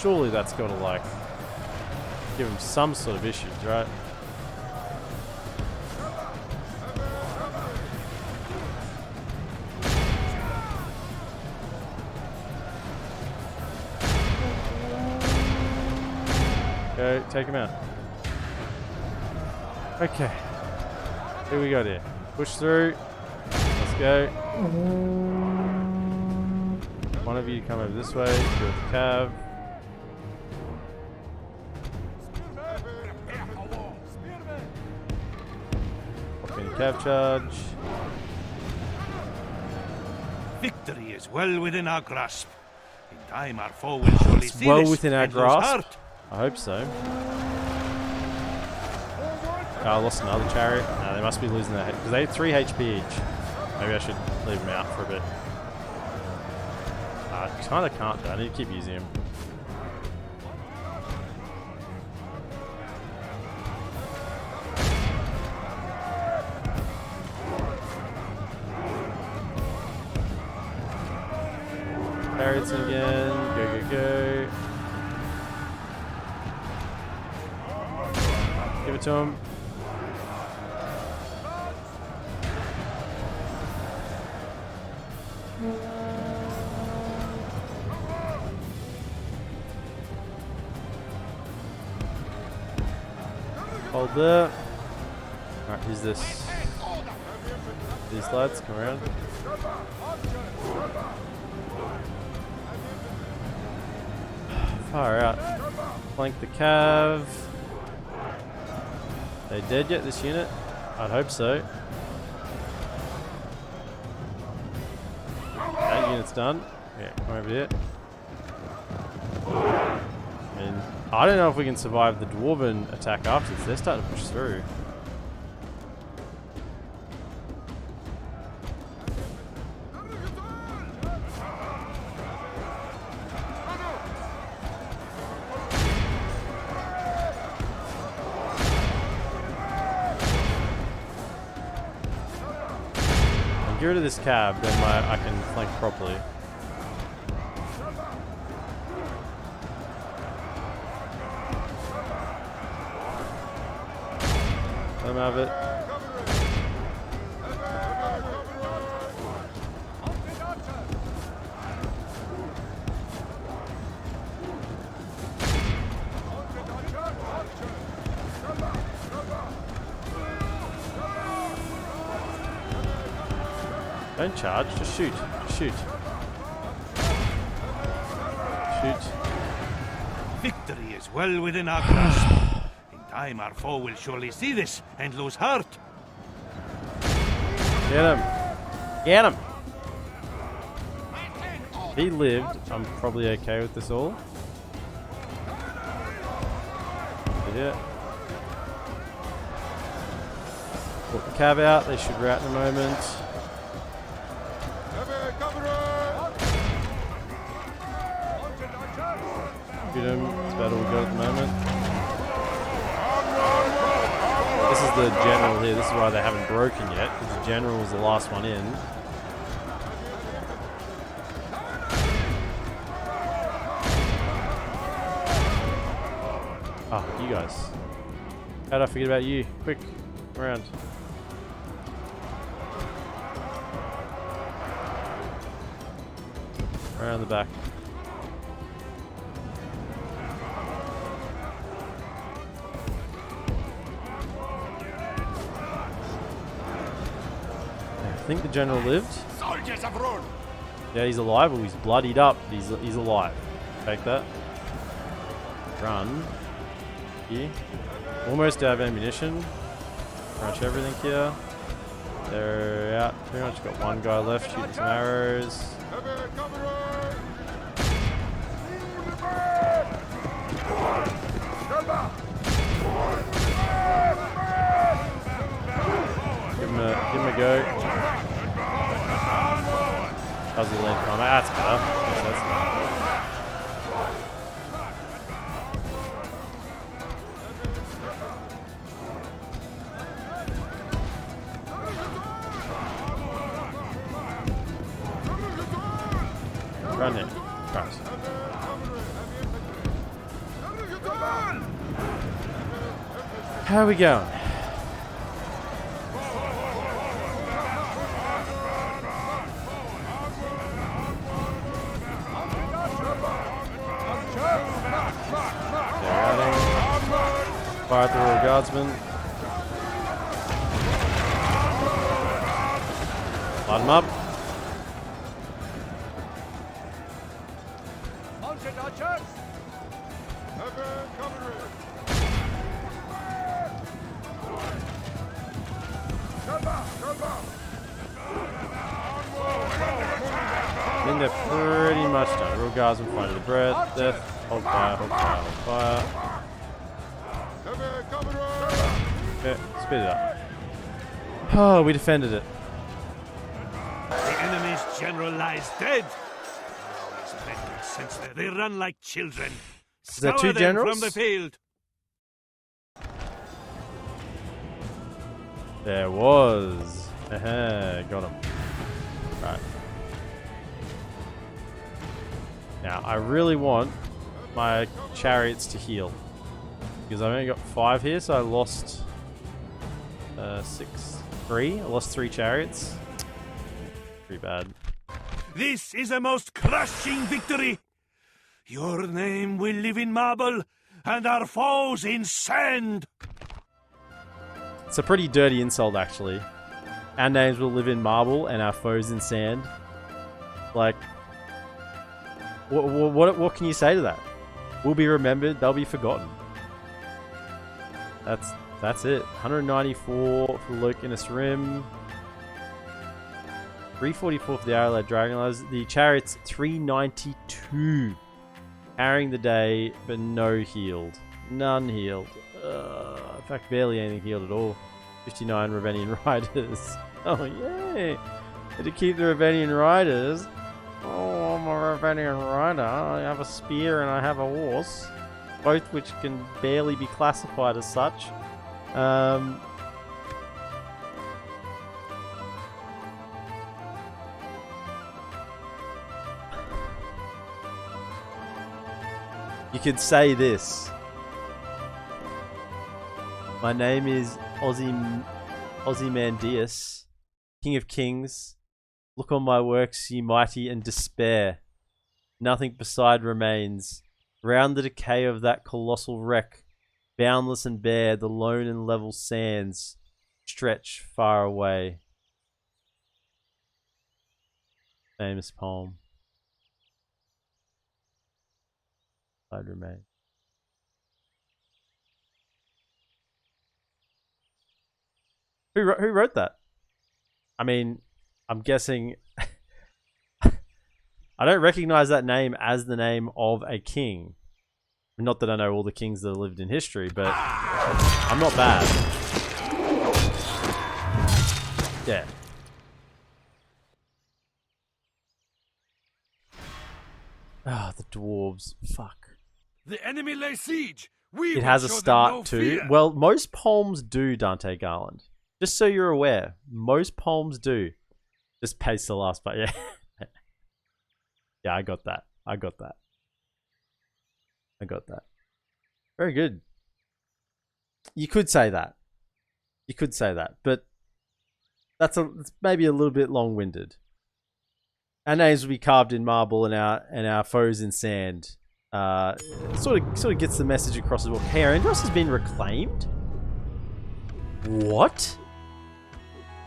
Surely that's got to, like, give him some sort of issues, right? Go, take him out. Okay. Who we got here? Push through. Let's go. One of you come over this way. Go with the cav. Cav charge.
Victory is well within our grasp. In time, our foe will surely see
Well
this
within our
and lose
grasp.
heart.
I hope so. Oh, I lost another chariot. No, they must be losing that because they have 3 HP each. Maybe I should leave them out for a bit. I kind of can't though. I need to keep using them. Chariots again. Go Go, go, go. Give it to him. Hold there. Alright, who's this? These lads, come around. Far out. Flank the cav. They dead yet, this unit? I'd hope so. That unit's done. Yeah, come over here. I mean, I don't know if we can survive the dwarven attack after this. They're starting to push through. Get rid of this cab, then I can flank properly. Let him have it. Don't charge, just shoot. Just shoot. Shoot.
Victory is well within our grasp. In time, our foe will surely see this and lose heart.
Get him. Get him. He lived. I'm probably okay with this all. Yeah. Put the cab out. They should rout in a moment. Shoot him. That's about all we got at the moment. This is the general here. This is why they haven't broken yet, because the general was the last one in. Ah, you guys. How did I forget about you? Quick, around. Around the back. I think the general lived.
Soldiers of Rhun!
Yeah, he's alive, or he's bloodied up. He's alive. Take that. Run. Here. Almost out of ammunition. Crunch everything here. They're out. Pretty much got one guy left shooting some arrows. Give him a go. How's the length on? That's better. Run it. Right. How are we going? Fire at the Royal Guardsman. Light him up.
Mounted archers!
I think they're pretty much done. Royal Guardsman, fight to the breath. Death. Hold fire, hold fire, hold fire. Okay, speed it up. Oh, we defended it.
The enemy's general lies dead. These men can sense that they run like children.
Is there two
Scour them
generals?
from the field.
There was. Got him. Right. Now, I really want my chariots to heal. Because I've only got 5 here, so I lost 3. I lost 3 chariots. Pretty bad.
This is a most crushing victory. Your name will live in marble, and our foes in sand.
It's a pretty dirty insult, actually. Our names will live in marble, and our foes in sand. Like, what can you say to that? We'll be remembered, they'll be forgotten. That's it. 194 for Lokinus Rim. 344 for the Arrowlad Dragonlars. The Chariots 392. Carrying the day, but no healed. None healed. In fact, barely anything healed at all. 59 Ravenian Riders. Oh, yay! To keep the Ravenian Riders. Oh, I'm a Ravenian Rider. I have a spear and I have a horse. Both which can barely be classified as such. You could say this. My name is Ozymandias, King of Kings. Look on my works, ye mighty, and despair. Nothing beside remains. Round the decay of that colossal wreck, boundless and bare, the lone and level sands stretch far away. Famous poem. I'd remain. Who wrote that? I mean, I'm guessing. I don't recognize that name as the name of a king. Not that I know all the kings that have lived in history, but I'm not bad. Yeah. Ah, the dwarves. Fuck.
The enemy lay siege. We
It has a
will show them
start
no
too.
fear.
Well, most poems do, Dante Garland. Just so you're aware, most poems do. Just paste the last part, yeah. Yeah, I got that. I got that. Very good. You could say that. But it's maybe a little bit long-winded. Our names will be carved in marble and our foes in sand. Sort of gets the message across as well. Andros has been reclaimed? What?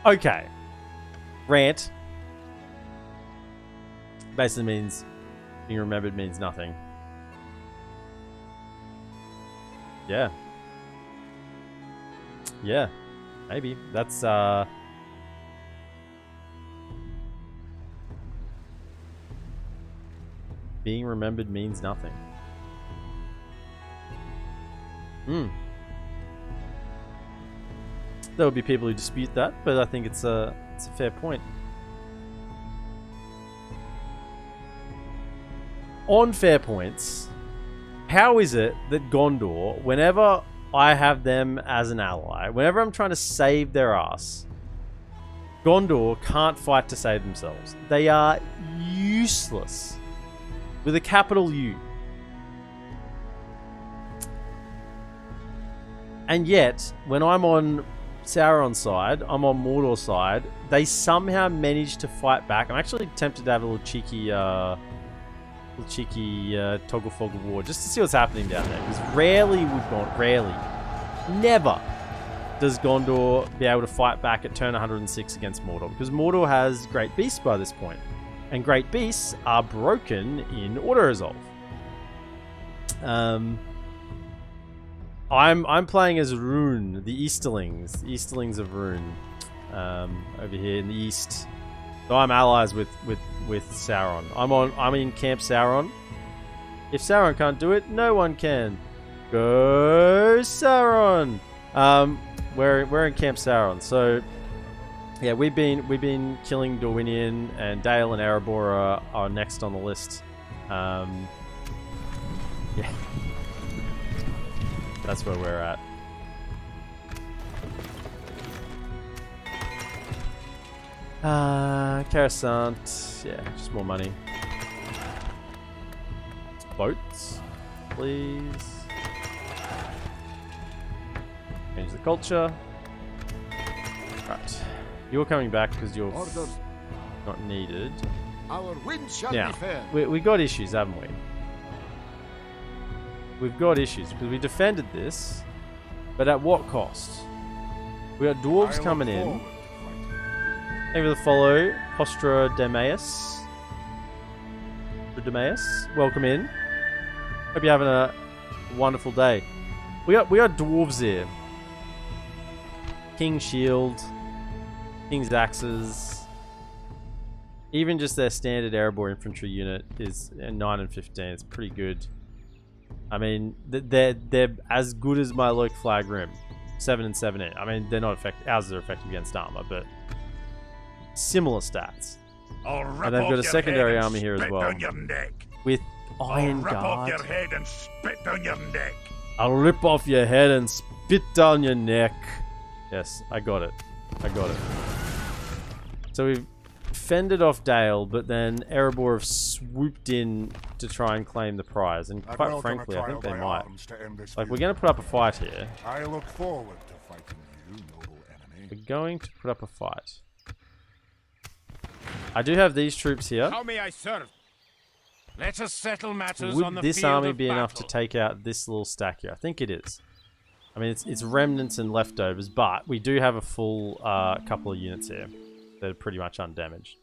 Okay. Rant. Basically means being remembered means nothing. Yeah. Yeah. Maybe. That's being remembered means nothing. There will be people who dispute that, but I think it's a fair point. On fair points, how is it that Gondor, whenever I have them as an ally, whenever I'm trying to save their ass, Gondor can't fight to save themselves? They are useless. With a capital U. And yet, when I'm on Sauron's side, I'm on Mordor's side, they somehow manage to fight back. I'm actually tempted to have a little cheeky toggle fog of war just to see what's happening down there. Because never does Gondor be able to fight back at turn 106 against Mordor. Because Mordor has great beasts by this point. And great beasts are broken in auto-resolve. I'm playing as Rhun, the Easterlings. The Easterlings of Rhun. Over here in the east. So I'm allies with Sauron. I'm in Camp Sauron. If Sauron can't do it, no one can. Go Sauron! We're in Camp Sauron. So yeah, we've been killing Dorwinion, and Dale and Erebor are next on the list. Yeah. That's where we're at. Coruscant. Yeah, just more money. boats, please. Change the culture. Right. You're coming back because you're
Orders.
not needed.
Our wind shall
Now,
be fair.
we got issues, haven't we? We've got issues because we defended this, but at what cost? We got dwarves coming in. Thank you for the follow, Postra Demeus. Welcome in. Hope you're having a wonderful day. We got dwarves here. King's Shield, King's Axes. Even just their standard Erebor infantry unit is 9 and 15. It's pretty good. I mean, they're as good as my Loke Flag Rim. 7 and 17. I mean, they're not effective. Ours are effective against armor, but similar stats. And they've got a secondary army here as well. With Iron Guard.
Your head and spit down your neck.
I'll rip off your head and spit down your neck. Yes, I got it. I got it. So we've fended off Dale, but then Erebor have swooped in to try and claim the prize. And quite frankly, I think they might. Like, we're going to put up a fight here.
I look forward to fighting you, noble enemy.
We're going to put up a fight. I do have these troops here.
How may I serve? Let us settle matters on
Would
the
this
field
army
of
be enough to
battle.
take out this little stack here? I think it is. I mean, it's remnants and leftovers, but we do have a full couple of units here that are pretty much undamaged.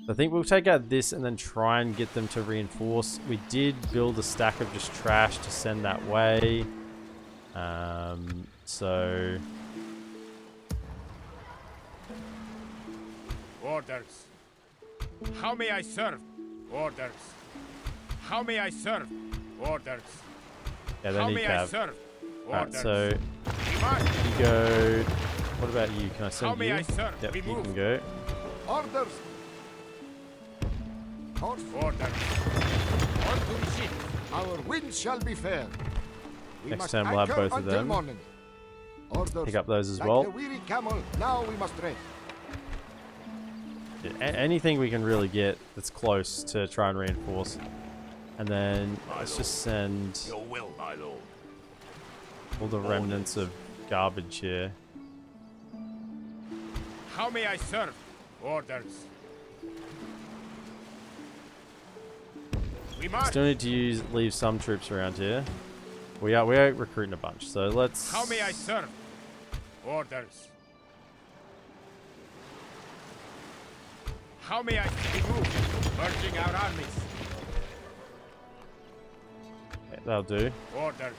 So I think we'll take out this and then try and get them to reinforce. We did build a stack of just trash to send that way. So...
Orders. How may I serve? Orders. How may I serve? Orders.
yeah, they
How
need
may I
cav.
serve?
Alright,
Orders.
so
March.
you go... What about you? Can I
How
send
may
you?
I serve?
Yep,
We
you
move.
can go.
Orders. Horse.
Orders. On to ship.
Our wind shall be fair. We
Next
must
time we'll have
anchor
both of
until
them.
morning. Orders.
Pick up those as
like
well.
the weary camel, now we must rest.
Yeah, anything we can really get that's close to try and reinforce. And then let's just send
Your will, my lord.
all the remnants of garbage here.
How may I serve? Orders. We march.
Still need to leave some troops around here. We are recruiting a bunch, so let's...
How may I serve? Orders. How may I move? Merging our armies.
Yeah, that'll do.
Orders.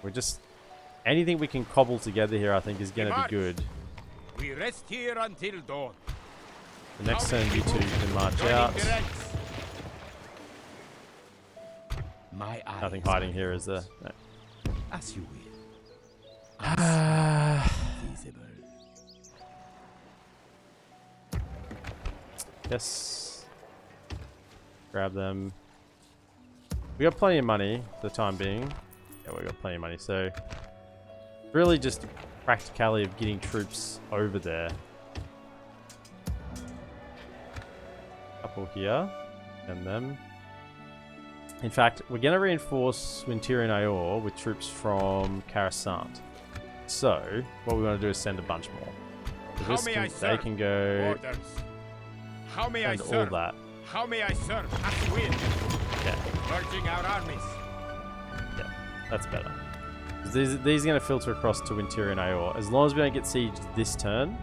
We're just... Anything we can cobble together here, I think, is going to
march.
be good.
We rest here until dawn.
The next
How
turn,
may
you
we
two
move?
can march
Joining
out.
the ranks.
My eyes
Nothing hiding here, is there? No.
as you will. Feasible.
Yes. Grab them. We got plenty of money for the time being. Yeah, we got plenty of money. So, really just the practicality of getting troops over there. Couple here. And them. In fact, we're going to reinforce Wintirian Aor with troops from Coruscant. So, what we want to do is send a bunch more. So
How
this
may
can,
I
they
serve?
can go
Orders. How may I
and all
serve?
that.
How may I serve? As we
Yeah.
merging our armies.
Yeah, that's better. 'Cause these are going to filter across to Wintirian Aor. As long as we don't get siege this turn,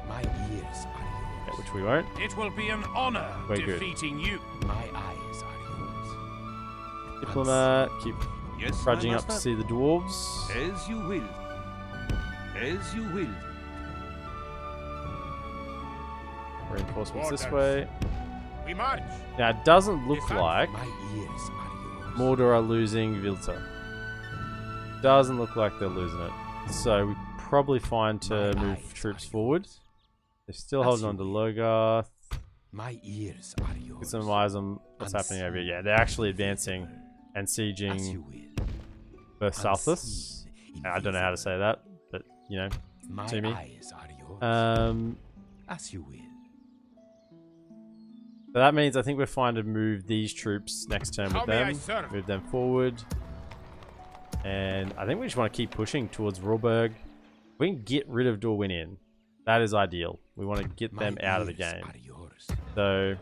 My ears are yours.
which we won't.
It will be an honor
We're good.
defeating you.
My eyes are yours.
Diplomat, keep
Yes,
trudging
my
up to
master.
see the dwarves.
As you will. As you will.
Reinforcements this
Orders.
way.
We march.
Now, it doesn't look
Defense.
like
My ears are yours.
Mordor are losing Vilta. Doesn't look like they're losing it. So, we probably fine to
My
move
eyes
troops
are
forward.
yours.
They're still
As
holding
you
on to
will.
Logarth.
My ears are yours.
Get some eyes on what's happening over here. Yeah, they're actually advancing and
As you
sieging
will.
Versalthus. I don't know how to say that, but, you know,
My
to me.
eyes are yours.
Um,
As you will.
So that means I think we're fine to move these troops next turn
How
with
may I
them.
serve?
Move them forward. And I think we just want to keep pushing towards Rulberg. We can get rid of Dorwinian. That is ideal. We want to get
My
them out of the
ears
game.
are yours.
So...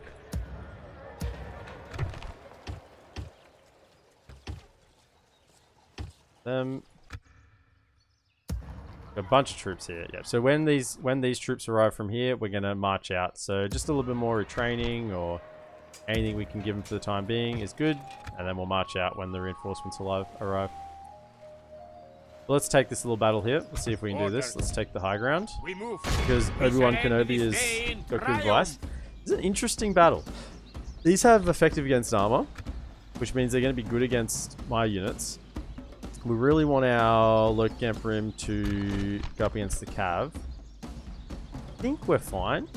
a bunch of troops here. Yeah. So when these troops arrive from here, we're gonna march out. So just a little bit more retraining or anything we can give them for the time being is good, and then we'll march out when the reinforcements arrive. Let's take this little battle here. Let's see if we can do this. Let's take the high ground
We move.
because Obi-Wan Kenobi is Goku's vice. This is an interesting battle. These have effective against armor, which means they're going to be good against my units. We really want our Locamp Rim to go up against the Cav. I think we're fine.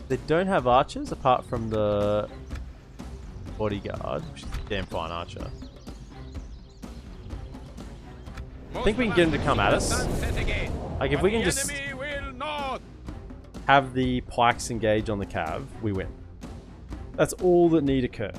They don't have archers apart from the bodyguard, which is a damn fine archer. I think we can get him to come at us. Like if we can just have the pikes engage on the Cav, we win. That's all that need occur.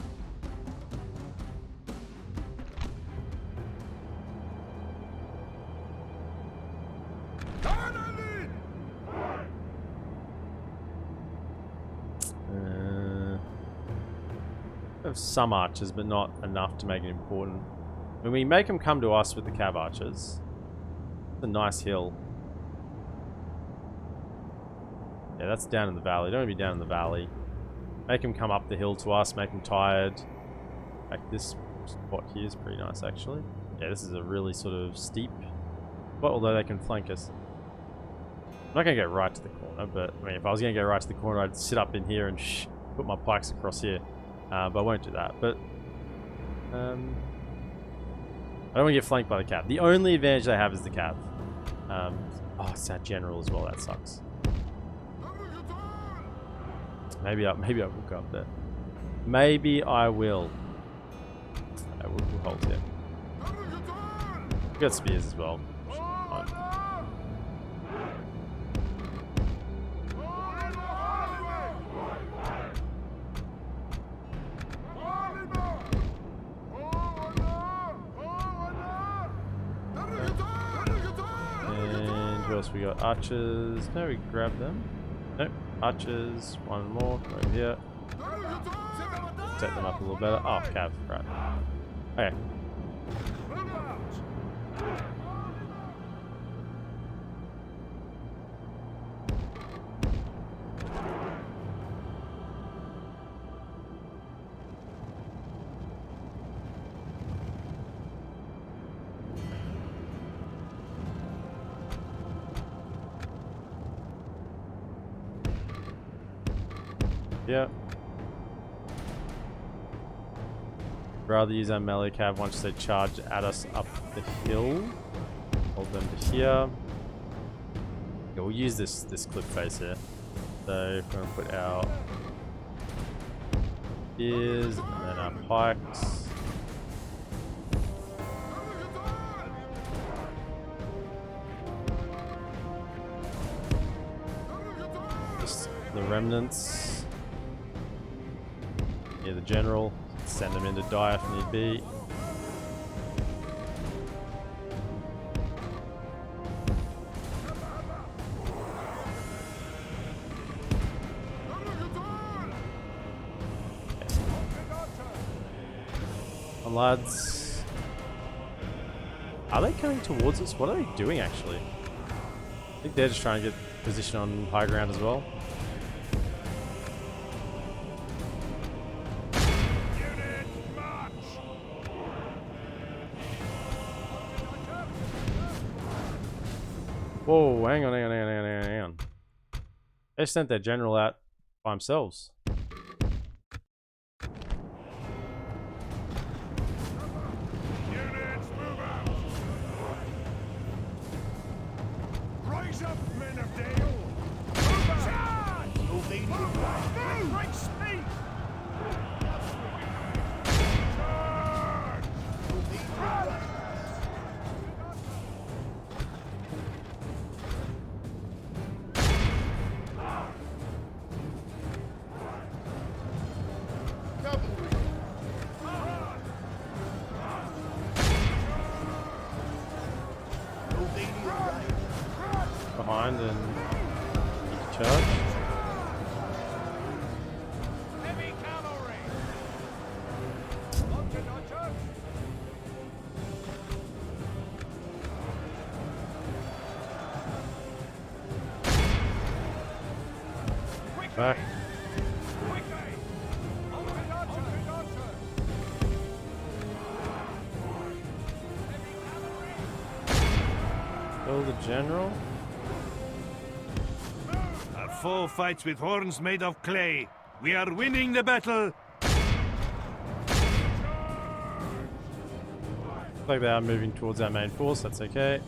Have some archers, but not enough to make it important. When we make them come to us with the Cav archers, it's a nice hill. Yeah, that's down in the valley. Don't want to be down in the valley. Make them come up the hill to us, make them tired. Like this spot here is pretty nice, actually. Yeah, this is a really sort of steep spot, although they can flank us. I'm not going to go right to the corner, but I mean, if I was going to go right to the corner, I'd sit up in here and put my pikes across here. But I won't do that. But I don't want to get flanked by the Cav. The only advantage they have is the Cav. Oh, it's that general as well. That sucks. Maybe I will go up there. Maybe I will. We'll hold here. We've got spears as well. Fine. We got archers. No, we grab them. Nope. Archers. One more. Over here. Set them up a little better. Oh, Cav. Right. Okay. Yeah. Rather use our melee cav once they charge at us up the hill. Hold them to here. Yeah, we'll use this clip face here. So we're gonna put our spears and then our pikes. Just the remnants. Yeah, the general. Send them in to die if need be. On, lads. Are they coming towards us? What are they doing actually? I think they're just trying to get position on high ground as well. Whoa, hang on. They sent their general out by themselves.
Units, move out! Rise up, men of Dale! Move out! Charge! Moving! Move! Break speed! Charge! Moving!
behind and you can charge.
Heavy cavalry. Archer, archer.
Back. Kill the general.
Our foe fights with horns made of clay. We are winning the battle.
Looks like they are moving towards our main force. That's okay.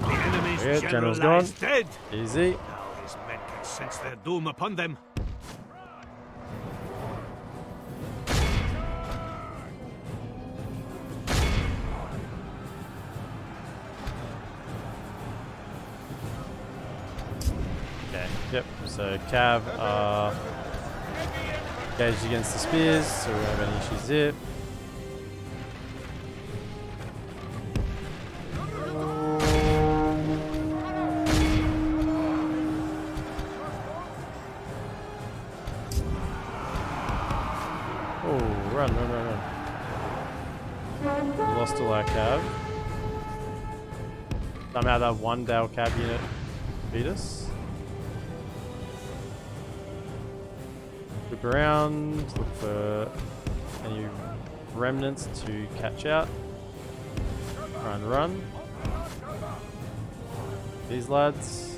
The enemy's
Yeah,
general
general's
lies
gone.
dead.
Easy.
Now his men can sense their doom upon them.
Okay. Yep. So Cav are engaged against the spears, so we don't have any issues there. Run. We lost all our cav. Somehow that one Dale cav unit beat us. Look around, look for any remnants to catch out. Run. These lads.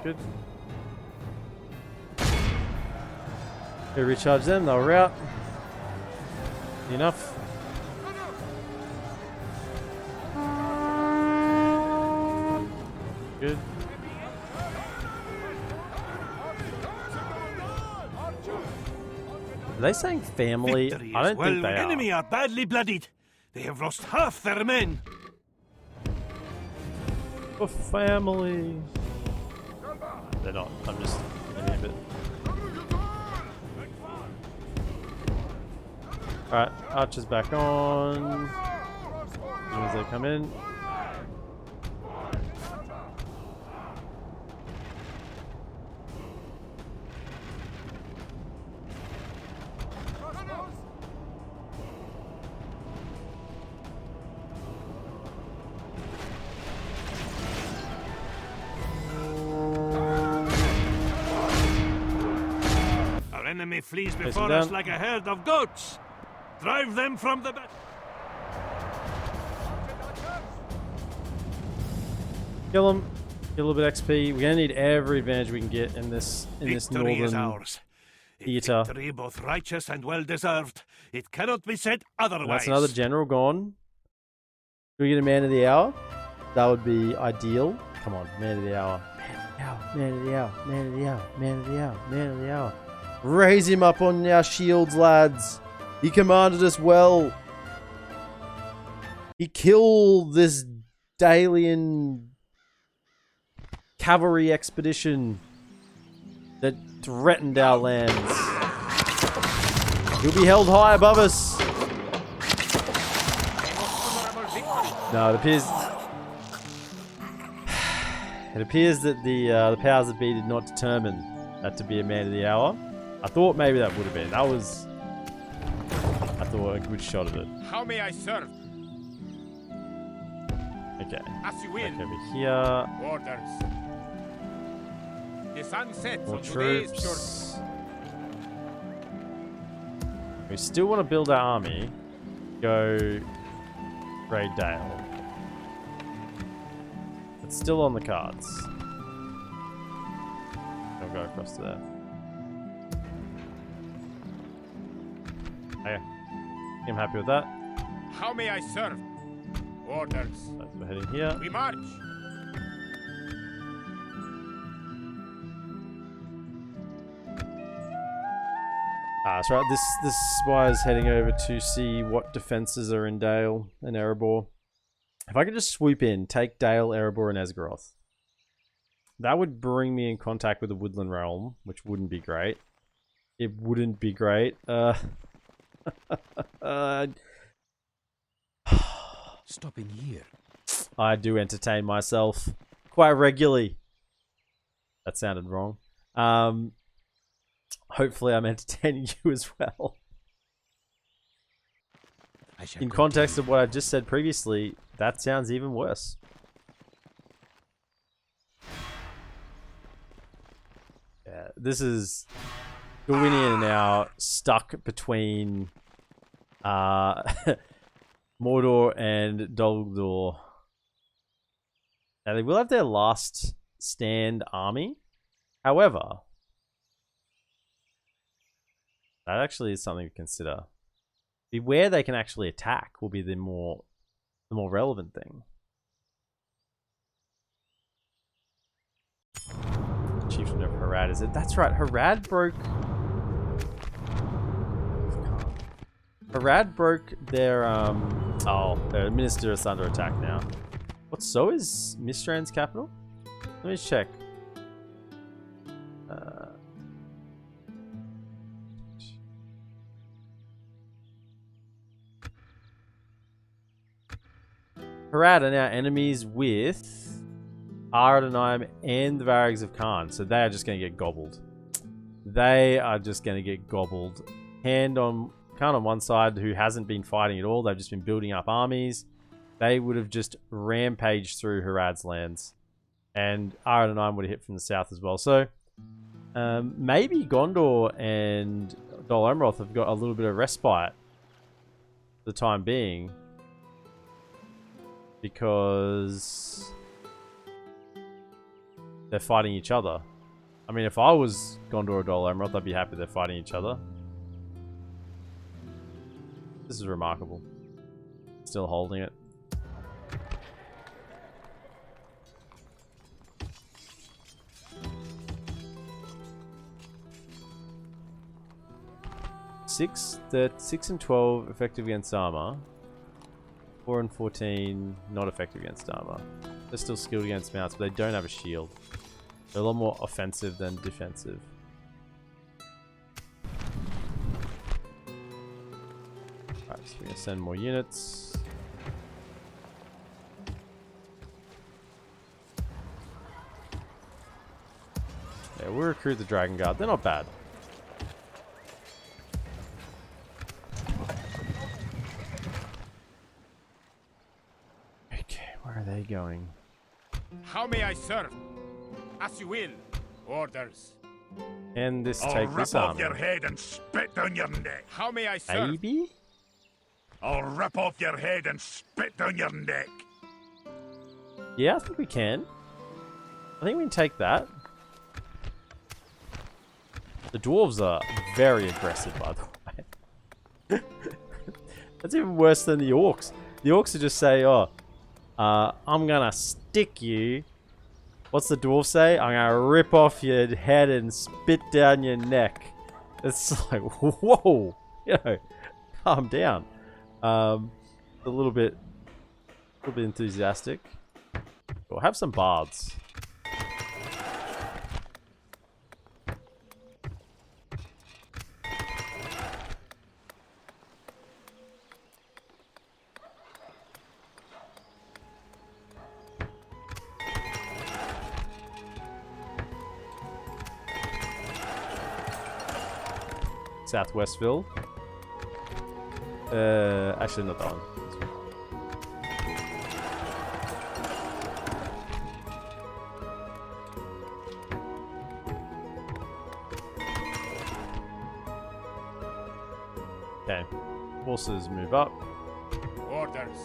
Good. Go recharge them, they'll rout. Enough. Good. Are they saying family?
Victory
I
is
don't
well.
think they
Enemy
are.
are badly bloodied. They have lost half their men.
For family. They're not. I'm just giving a bit. Alright, archers back on. As soon as they come in.
Enemy flees before us
down.
like a herd of goats. Drive them from the battle.
Kill them. Get a little bit of XP. We're gonna need every advantage we can get in this
Victory is
northern
ours. A
theater.
victory both righteous and well deserved. It cannot be said otherwise.
That's another general gone. Do we get a man of the hour? That would be ideal. Come on, man of the hour. Man of the hour. Man of the hour. Man of the hour. Man of the hour. Raise him up on our shields, lads. He commanded us well. He killed this Dalian cavalry expedition that threatened our lands. He'll be held high above us. No, it appears that the powers that be did not determine that to be a man of the hour. I thought maybe that would have been. That was, I thought, a good shot at it.
How may I serve?
Okay.
As you
Back
will.
over here.
Orders. The sun sets
More
on today's journey.
troops. We still want to build our army. Go raid Dale. It's still on the cards. I'll go across to there. Okay. I'm happy with that.
How may I serve? Orders.
So we're heading here.
We march.
That's right. This spy is heading over to see what defenses are in Dale and Erebor. If I could just swoop in, take Dale, Erebor, and Esgaroth. That would bring me in contact with the Woodland Realm, which wouldn't be great. It wouldn't be great.
Stopping here.
I do entertain myself quite regularly. That sounded wrong. Hopefully I'm entertaining you as well. In context of what I just said previously, that sounds even worse. Yeah, this is Gwynion now stuck between Mordor and Dol Guldur. Now they will have their last stand army. However, that actually is something to consider. Where they can actually attack will be the more relevant thing. Chieftain of Harad, is it? That's right, Harad broke... Harad broke their, their minister is under attack now. What, so is Mistrand's capital? Let me check. Harad are now enemies with Aradonaim and the Varrigs of Khan, so they are just going to get gobbled. They are just going to get gobbled. Khan on one side, who hasn't been fighting at all, they've just been building up armies. They would have just rampaged through Harad's lands. And Aradonaim would have hit from the south as well. So, maybe Gondor and Dol Amroth have got a little bit of respite for the time being. Because they're fighting each other. I mean, if I was Gondor or Dol Amroth, I'd be happy they're fighting each other. This is remarkable. Still holding it. Six and 12 effective against armor. 4 and 14 not effective against armor. They're still skilled against mounts, but they don't have a shield. They're a lot more offensive than defensive. Alright, so we're gonna send more units. Yeah, we'll recruit the Dragon Guard. They're not bad. Where are they going?
How may I serve? As you will. Orders.
And this
I'll
take
rip
this
off
army.
your head and spit down your neck.
How may I serve?
Maybe?
I'll rip off your head and spit down your neck.
Yeah, I think we can. I think we can take that. The dwarves are very aggressive, by the way. That's even worse than the orcs. The orcs would just say, oh, I'm gonna stick you. What's the dwarf say? I'm gonna rip off your head and spit down your neck. It's like, whoa, you know, calm down. A little bit enthusiastic. We'll have some bards. Southwestville. Actually, not that one. Okay, forces move up.
Orders.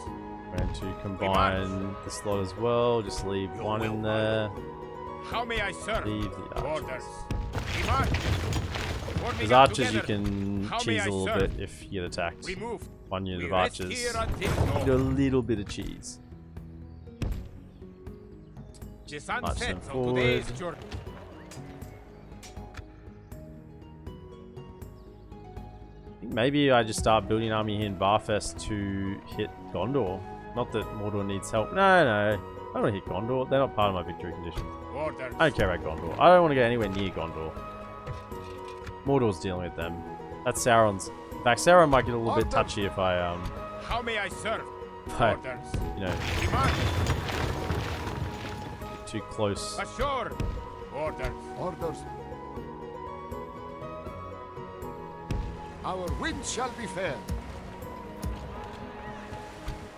We're going to combine the slot as well. Just leave one in there.
How may I serve?
Leave the archers.
Orders. Demand.
Because archers you can cheese a little bit if you get attacked.
Remove.
One unit
We
of
rest
archers.
here until
Get a little bit of cheese.
Jisan
March
set
them
on today's
forward.
journey.
I think maybe I just start building an army here in Barfest to hit Gondor. Not that Mordor needs help. No. I don't want to hit Gondor. They're not part of my victory conditions.
Orders.
I don't care about Gondor. I don't want to go anywhere near Gondor. Mordor's dealing with them. That's Sauron's. In fact, Sauron might get a little bit touchy if I,
How may I serve?
But,
Orders.
you know,
Demand.
get too close.
Ashore. Orders.
Orders. Our wind shall be fair.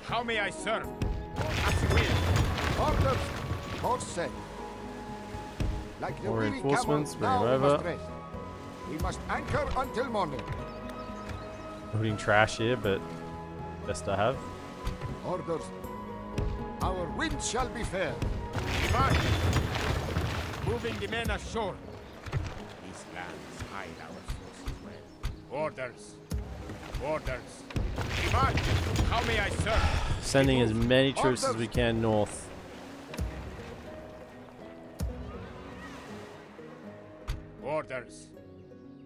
How may I serve? As you will.
Orders. Course set. Like the
More
weary
reinforcements,
camel,
bring
now
them
we
over.
must rest. We must anchor until morning.
Putting trash here, but best I have.
Orders. Our wind shall be fair.
Demand. Moving the men ashore. These lands hide our forces well. Orders. Orders. Demand. How may I serve?
Sending as many troops as we can north.
Orders.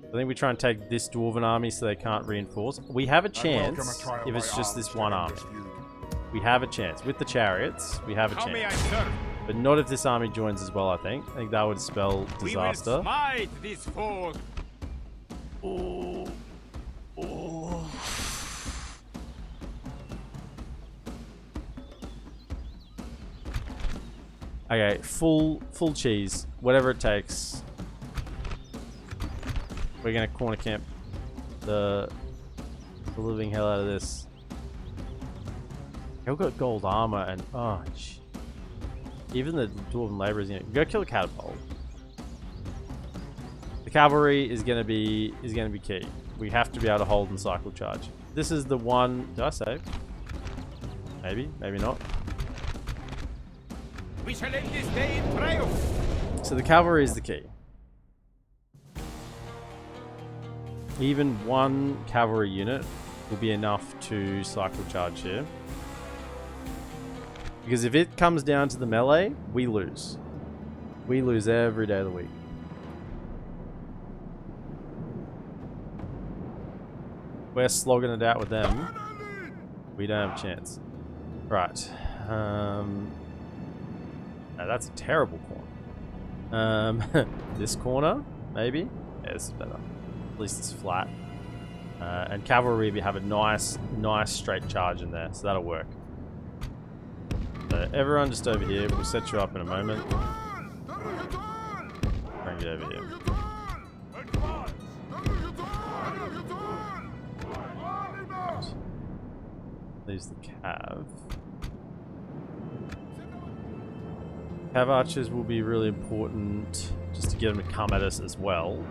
I think we try and take this dwarven army so they can't reinforce. We have a chance if it's just this one army. We have a chance. With the chariots, we have a
How may I
chance.
serve?
But not if this army joins as well, I think. I think that would spell
We will
disaster.
smite this foe.
Oh. Oh. Okay, full cheese. Whatever it takes. We're gonna corner camp the living hell out of this. We've got gold armor and oh, even the dwarven laborers. You know, go kill a catapult. The cavalry is gonna be key. We have to be able to hold and cycle charge. This is the one. Did I save? Maybe, maybe not.
We shall end this day in triumph.
So the cavalry is the key. Even one cavalry unit will be enough to cycle charge here. Because if it comes down to the melee, we lose. We lose every day of the week. We're slogging it out with them. We don't have a chance. Right. Now that's a terrible corner. This corner, maybe? Yeah, this is better. At least it's flat. And cavalry, we have a nice straight charge in there, so that'll work. So everyone just over here. We'll set you up in a moment. Bring it over here. Right. Leaves the cav. Cav archers will be really important just to get them to come at us as well.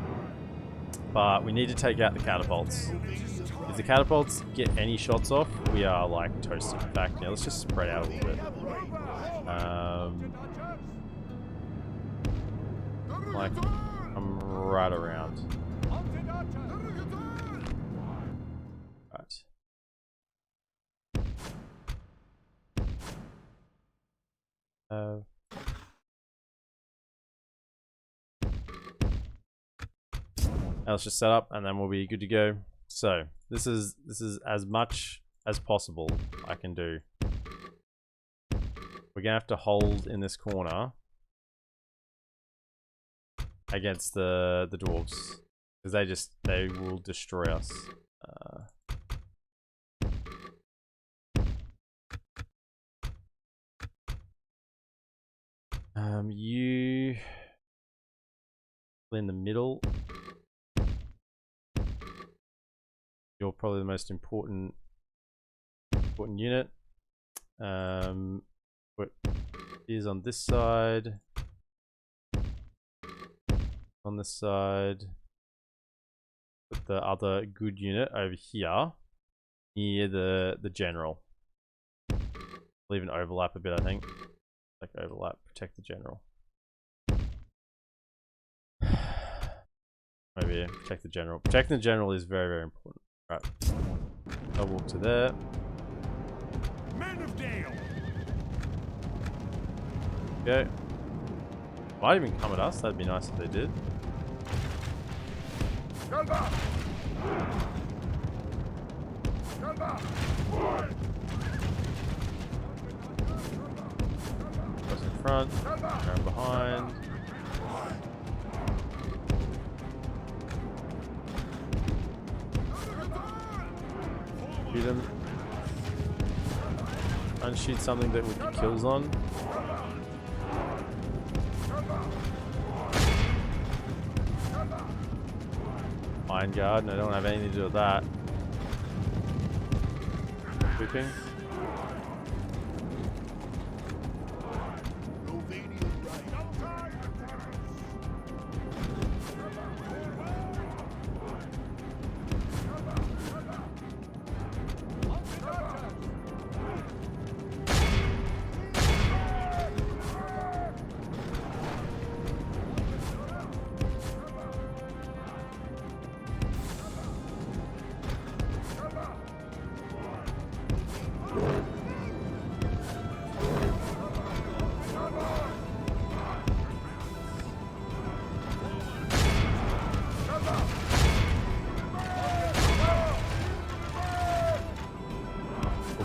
But we need to take out the catapults. If the catapults get any shots off, we are like toasted. In fact, yeah, let's just spread out a little bit. Like, I'm right around. Right. Now let's just set up and then we'll be good to go. So this is as much as possible I can do. We're gonna have to hold in this corner against the dwarves because they will destroy us. You in the middle. You're probably the most important unit. What is on this side? On this side. Put the other good unit over here near the general. We'll even overlap a bit, I think. Like overlap, protect the general. Maybe yeah, protect the general. Protecting the general is very, very important. Right. I'll walk to there.
Men of Dale.
Okay. Might even come at us. That'd be nice if they did.
Stand back. Stand back.
Cross in front, arrow behind. Shoot him. And shoot something that would get kills on. Iron guard, and I don't have anything to do with that. Whipping.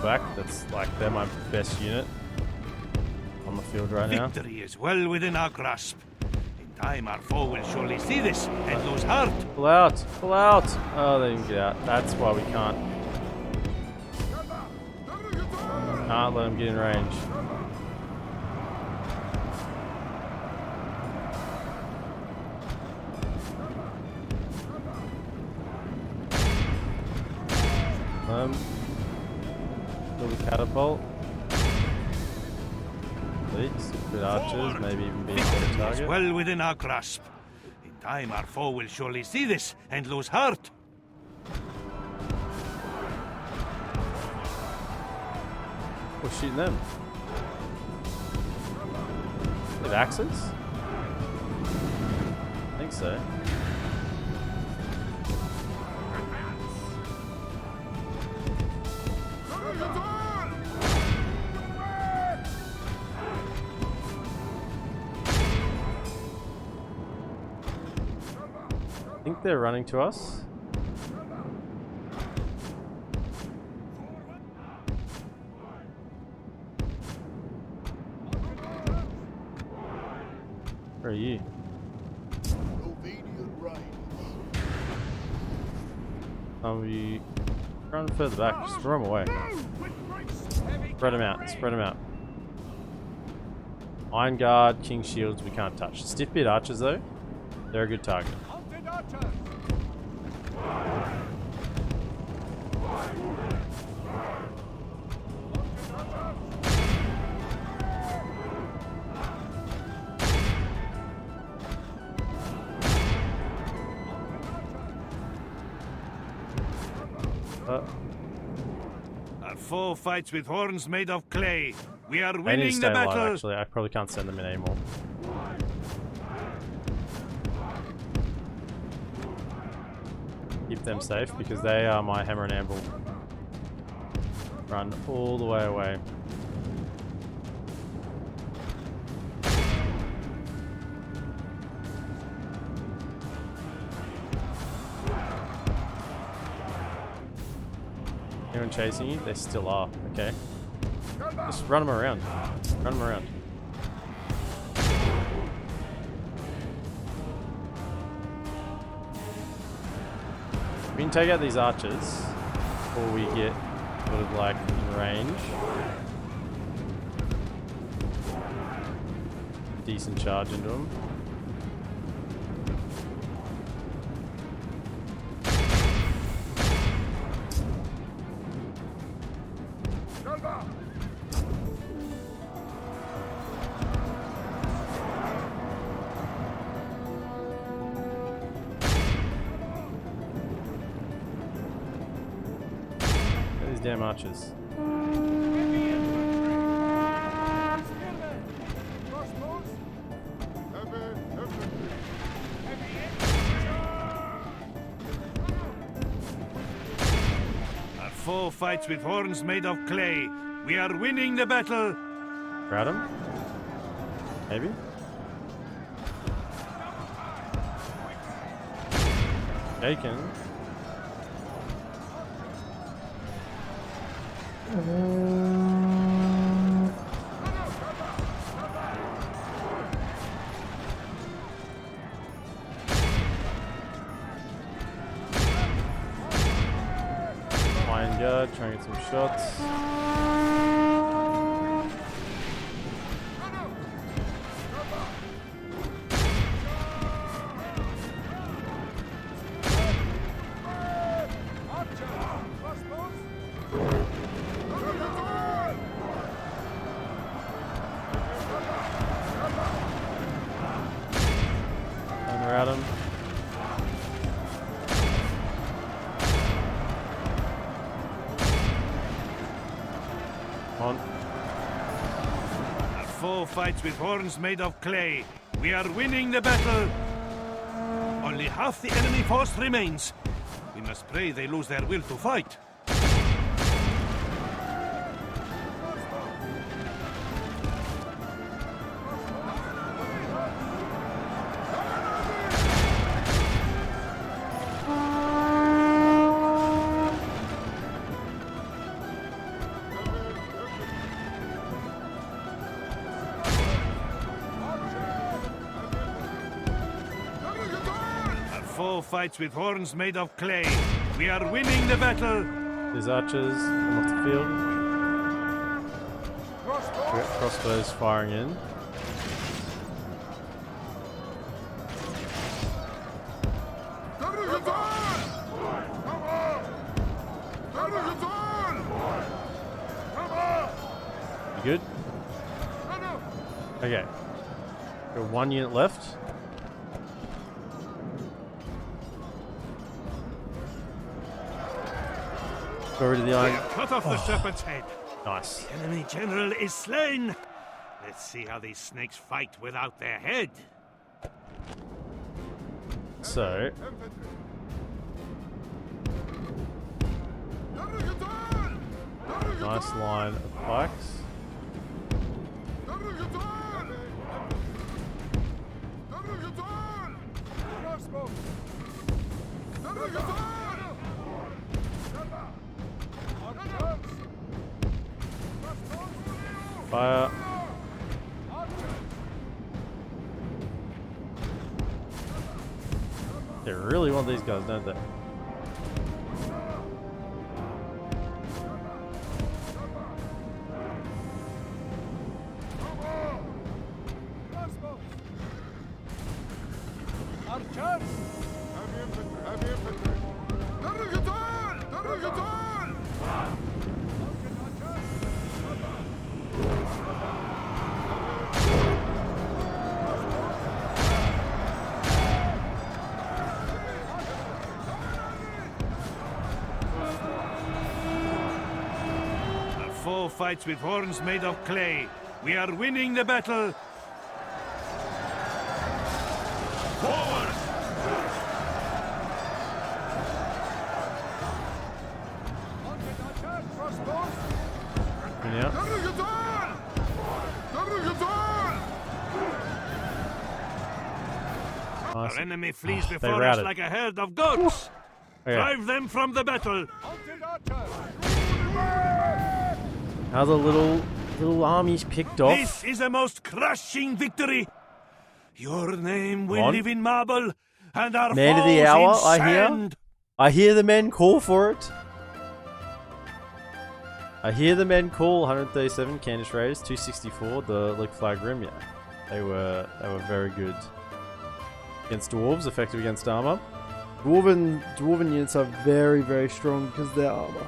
Back. That's like they're my best unit on the field right now.
Victory is well within our grasp. In time, our foe will surely see this and lose heart.
Pull out! Pull out! Oh, they didn't get out. That's why we can't. Can't let them get in range. Little catapult. Leads, good archers, maybe even be a better
Victory is
target.
well within our grasp. In time, our foe will surely see this and lose heart.
We're shooting them. With axes? I think so. I think they're running to us. Where are you? You run further back, just throw them away. Spread them out, spread them out. Iron Guard, King Shields, we can't touch. Stiff Beard Archers though, they're a good target.
Our foe fights with horns made of clay. We are
They need to
winning
stay
the
alive,
battle.
actually. I probably can't send them in anymore. Keep them safe because they are my hammer and anvil. Run all the way away. Anyone chasing you? They still are. Okay. Just run them around. Run them around. We can take out these archers before we get sort of like in range. Decent charge into them. Damn archers.
Our foe fights with horns made of clay. We are winning the battle.
Grab him? Maybe? Taken. go. Try and get some shots. At him. On.
A foe fights with horns made of clay. We are winning the battle. Only half the enemy force remains. We must pray they lose their will to fight. Fights with horns made of clay. We are winning the battle.
These archers come off the field. We got crossbows firing in. You good? Okay. Got 1 unit left. Go rid of the iron.
Cut off the serpent's head.
Nice.
The enemy general is slain. Let's see how these snakes fight without their head.
So, nice line of pikes. Fire. They really want these guys, don't they?
Foe fights with horns made of clay. We are winning the battle. Forward!
Yeah. Nice.
Our enemy flees
They
before us
routed.
like a herd of goats.
Okay.
Drive them from the battle.
How the little armies picked off.
This is a most crushing victory. Your name will
On.
live in marble, and our
Man of the
foes
hour,
in
I hear.
sand.
I hear the men call for it. I hear the men call 137 Candice Raiders, 264 the Lick Flag Rim. Yeah, they were very good against dwarves, effective against armor. Dwarven units are very strong because of their armor,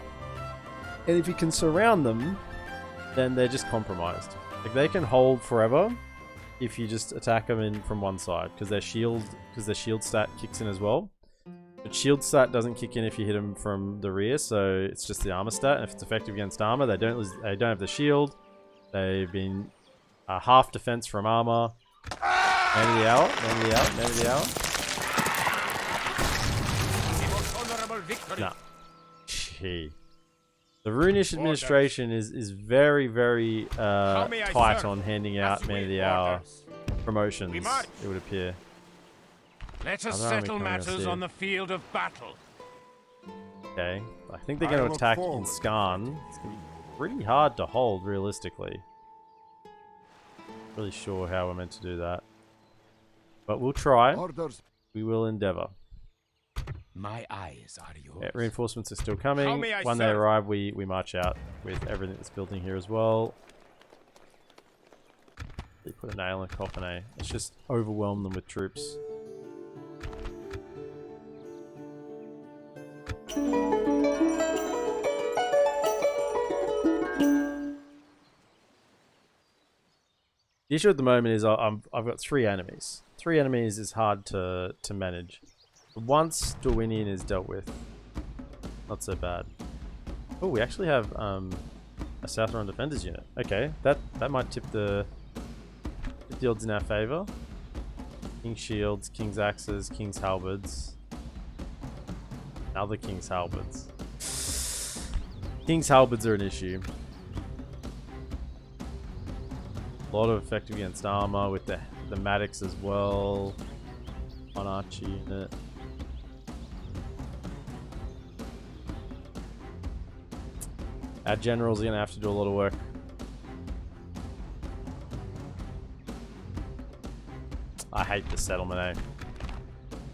and if you can surround them, then they're just compromised. Like they can hold forever if you just attack them in from one side because their shield stat kicks in as well. But shield stat doesn't kick in if you hit them from the rear, so it's just the armor stat. And if it's effective against armor, they don't have the shield. They've been half defense from armor. Man of the hour, man of the hour, man of the hour. Nah. Gee. The Rhunish administration is very tight on handing out man of the hour promotions, it would appear.
Let us
I don't know how
settle
many cameras
matters
here.
on the field of battle.
Okay, I think they're going to attack in Skarn. It's going to be pretty hard to hold, realistically. Really sure how we're meant to do that. But we'll try.
Orders.
We will endeavor.
My eyes are yours.
Yeah, reinforcements are still
How
coming.
may I
When they
serve?
arrive, we march out with everything that's building here as well. They put a nail in a coffin, eh? Let's just overwhelm them with troops. The issue at the moment is I've got 3 enemies. 3 enemies is hard to manage. Once Dorwinian is dealt with, not so bad. Oh, we actually have a South Rhun Defenders unit. Okay, that might tip the odds in our favour. King's Shields, King's Axes, King's Halberds. Other King's Halberds. King's Halberds are an issue. A lot of effective against armor with the Maddox as well. One archer unit. Our generals are going to have to do a lot of work. I hate the settlement, eh?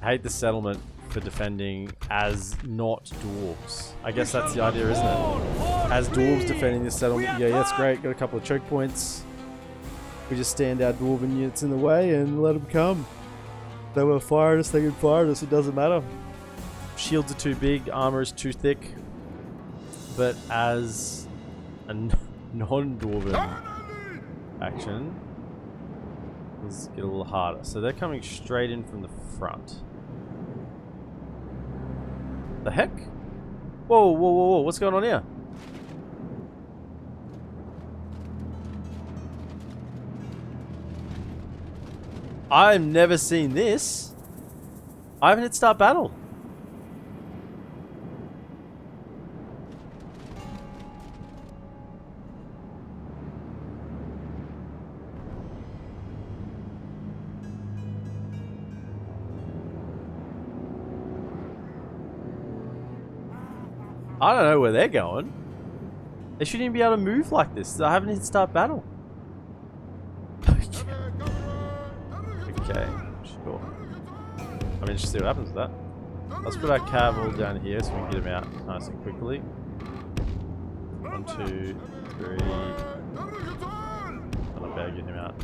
I hate the settlement for defending as not dwarves. I guess that's the idea, isn't it? As dwarves defending this settlement, yeah, that's great. Got a couple of choke points. We just stand our dwarven units in the way and let them come. They want to fire at us, they can fire at us, it doesn't matter. Shields are too big, armor is too thick. But as a non-dwarven action, let's get a little harder. So they're coming straight in from the front. The heck? Whoa, whoa, whoa, whoa, what's going on here? I've never seen this. I haven't hit start battle. I don't know where they're going. They shouldn't even be able to move like this. I haven't hit start battle. Okay, sure. I'm interested to see what happens with that. Let's put our cav all down here so we can get them out nice and quickly. 1, 2, 3. I'll better get him out.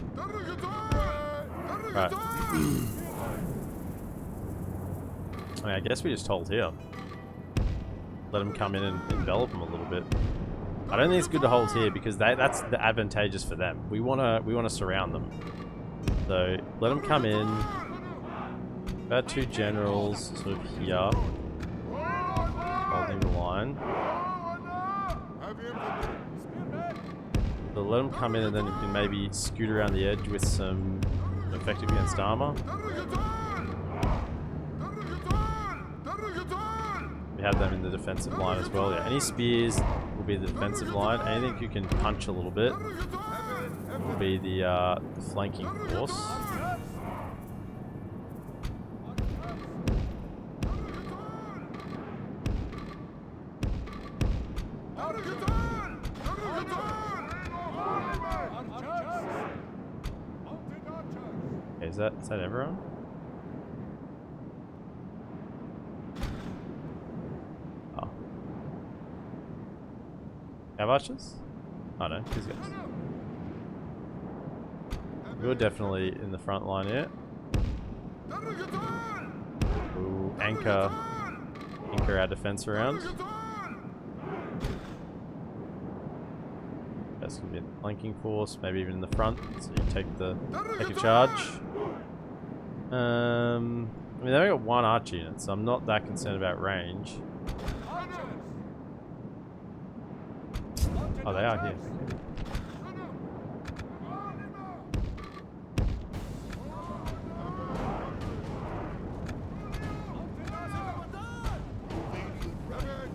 Right. I guess we just hold here. Let them come in and envelop them a little bit. I don't think it's good to hold here because that's the advantageous for them. We wanna surround them. So let them come in. About 2 generals sort of here, holding the line. So let them come in and then we can maybe scoot around the edge with some effective against armor. We have them in the defensive line as well. Yeah, any spears will be the defensive line. Anything you can punch a little bit will be the flanking force. Okay, is that everyone? Oh. Have archers? Oh no, these guys. We're definitely in the front line here. We'll anchor our defense around. That's gonna be a flanking force, maybe even in the front, so you take a charge. I mean they've only got 1 archer unit, so I'm not that concerned about range. Oh, they are here.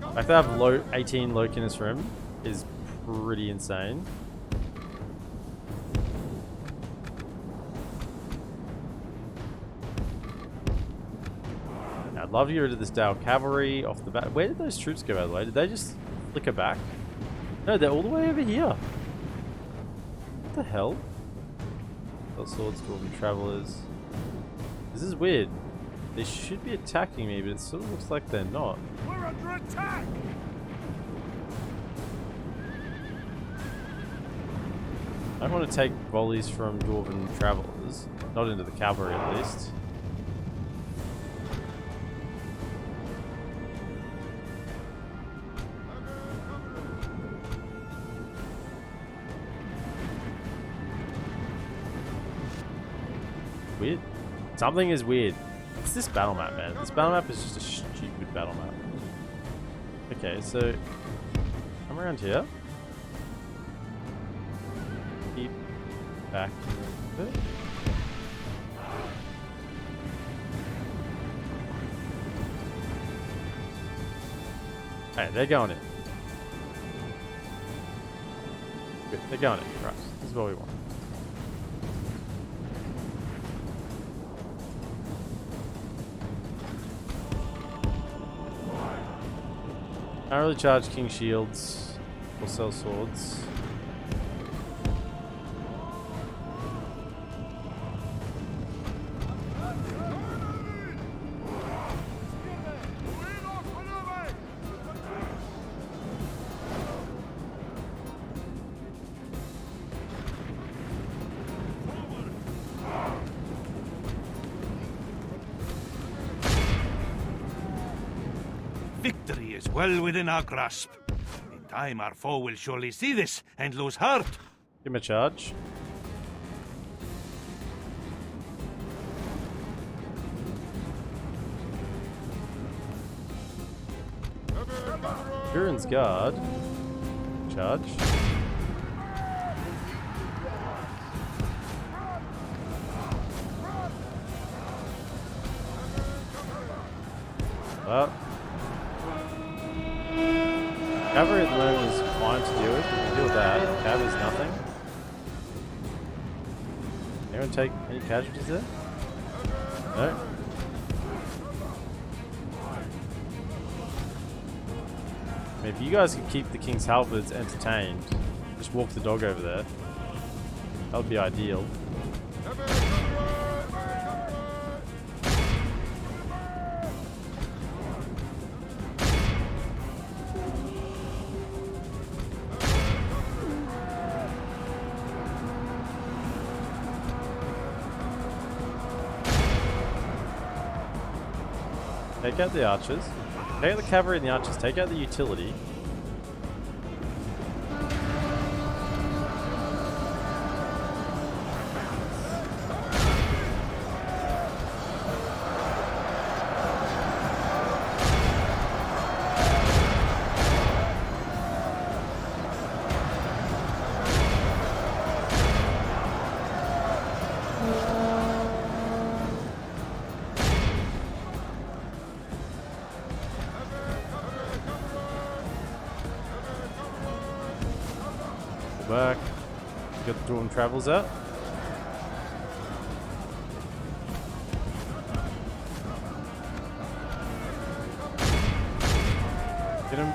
The fact that I have 18 low kinnis for him is pretty insane. Now, I'd love to get rid of this Dow cavalry off the bat. Where did those troops go, by the way? Did they just flicker back? No, they're all the way over here. What the hell? Got swords, dwarven travelers. This is weird. They should be attacking me, but it sort of looks like they're not.
We're under attack!
I want to take volleys from Dwarven travelers, not into the cavalry at least. Weird. Something is weird. It's this battle map, man. This battle map is just a stupid battle map. Okay, so come around here. Keep back a bit. Hey, they're going in. Good, they're going in. Right, this is what we want. I don't really charge king shields or sell swords.
Victory is well within our grasp. In time, our foe will surely see this and lose heart.
Give him a charge. Durin's guard. Charge. Well. Cavalry at the moment is fine to deal with. We can deal with that. Cav is nothing. Anyone take any casualties there? No? I mean, if you guys could keep the King's Halberds entertained, just walk the dog over there. That would be ideal. Take out the archers. Take out the cavalry and the archers. Take out the utility. Back. Get the Dwarven Travels out. Get him.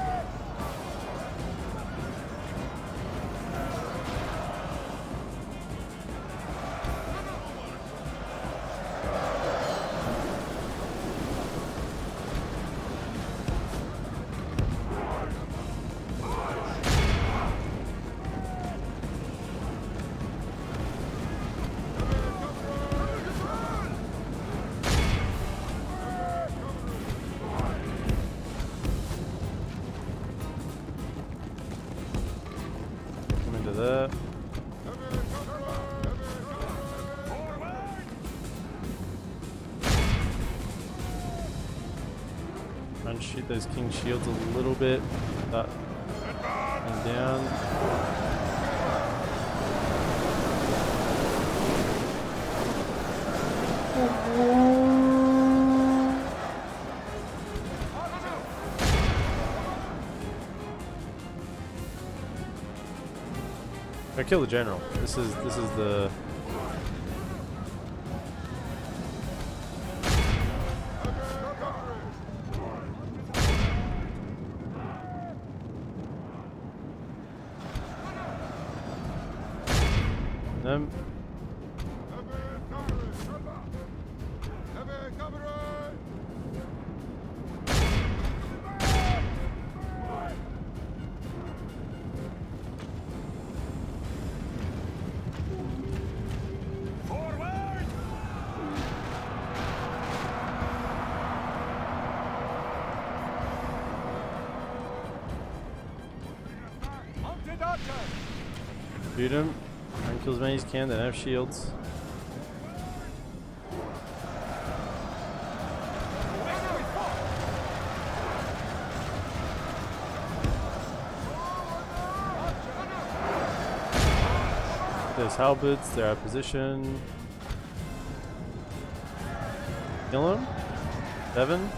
There. Try and shoot those king shields a little bit. That and down. I kill the general. This is the. Shoot him. Try and kill as many as you can. They don't have shields. There's halberds. They're out of position. Kill him. 7.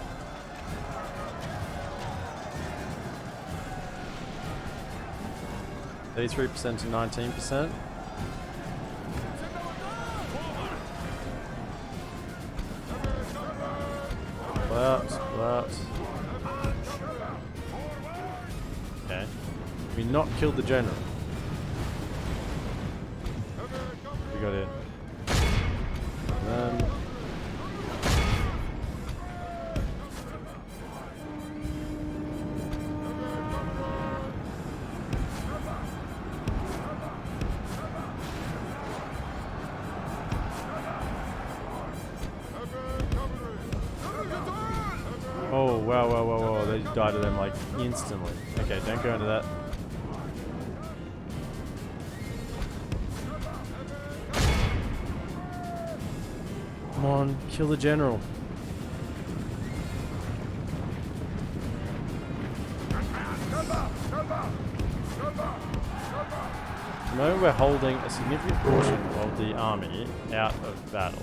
%to 19%. Collapse, collapse. Okay. We not killed the general. We got it. And then oh, wow, wow, wow, wow. They died to them like instantly. Okay, don't go into that. Come on, kill the general. At the moment we're holding a significant portion of the army out of battle.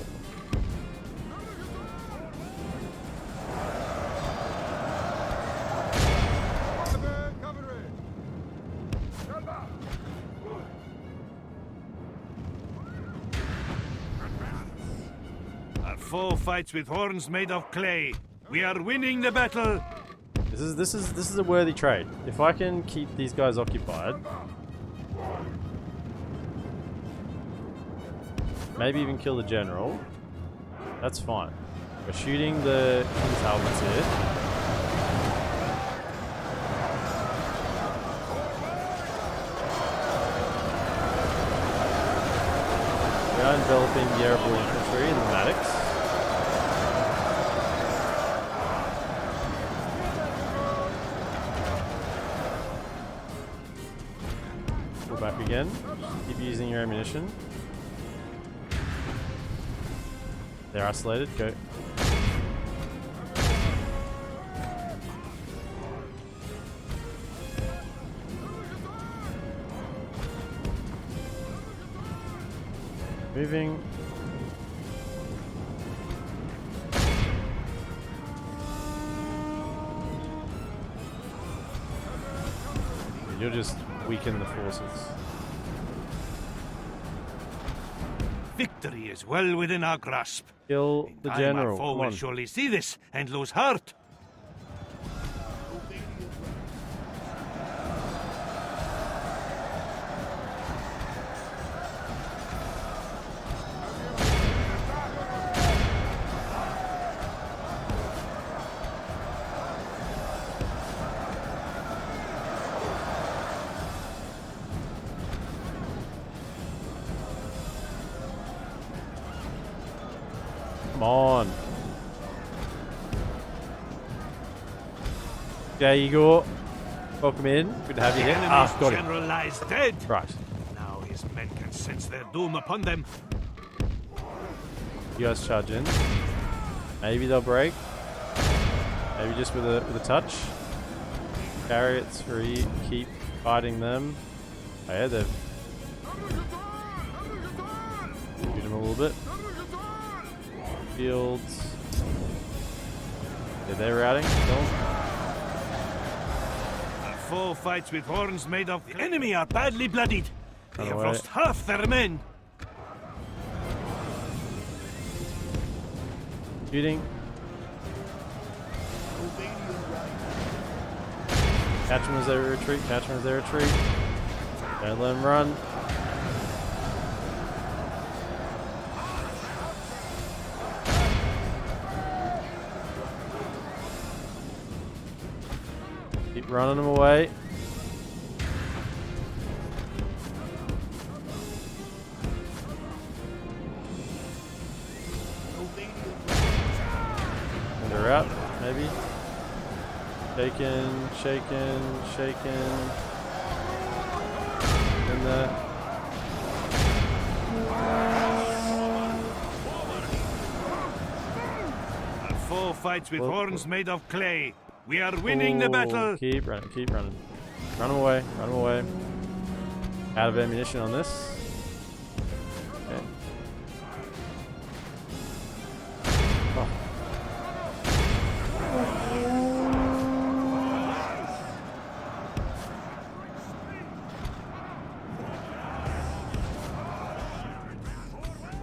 Foe fights with horns made of clay. We are winning the battle.
This is a worthy trade. If I can keep these guys occupied, maybe even kill the general, that's fine. We're shooting the King's Halberds here. We are enveloping the Arable infantry and the Maddox. Back again. Keep using your ammunition. They're isolated. Go. Moving. You'll just weaken the forces.
Victory is well within our grasp.
Kill the
Our
general.
foe
Come
will
on.
surely see this and lose heart.
Come on. There you go. Welcome in. Good to have you
The
here.
enemy's
Got it.
general lies dead.
Right.
Now his men can sense their doom upon them.
You guys charge in. Maybe they'll break. Maybe just with a touch. Chariots free. Keep fighting them. Oh yeah, they've shoot them a little bit. Fields. Yeah, they're routing.
Our foe fights with horns made of... The enemy are badly bloodied. They
Run
have
away.
lost half their men.
Shooting. Catch them as they retreat. Catch them as they retreat. Don't let them run. Keep running them away. And they're out, maybe. Shaken, shaken, shaken. In there.
Foe fights with
Whoa,
horns
whoa.
made of clay. We are winning the
Oh,
battle.
Keep running, keep running. Run away, run away. Out of ammunition on this. Okay. Oh.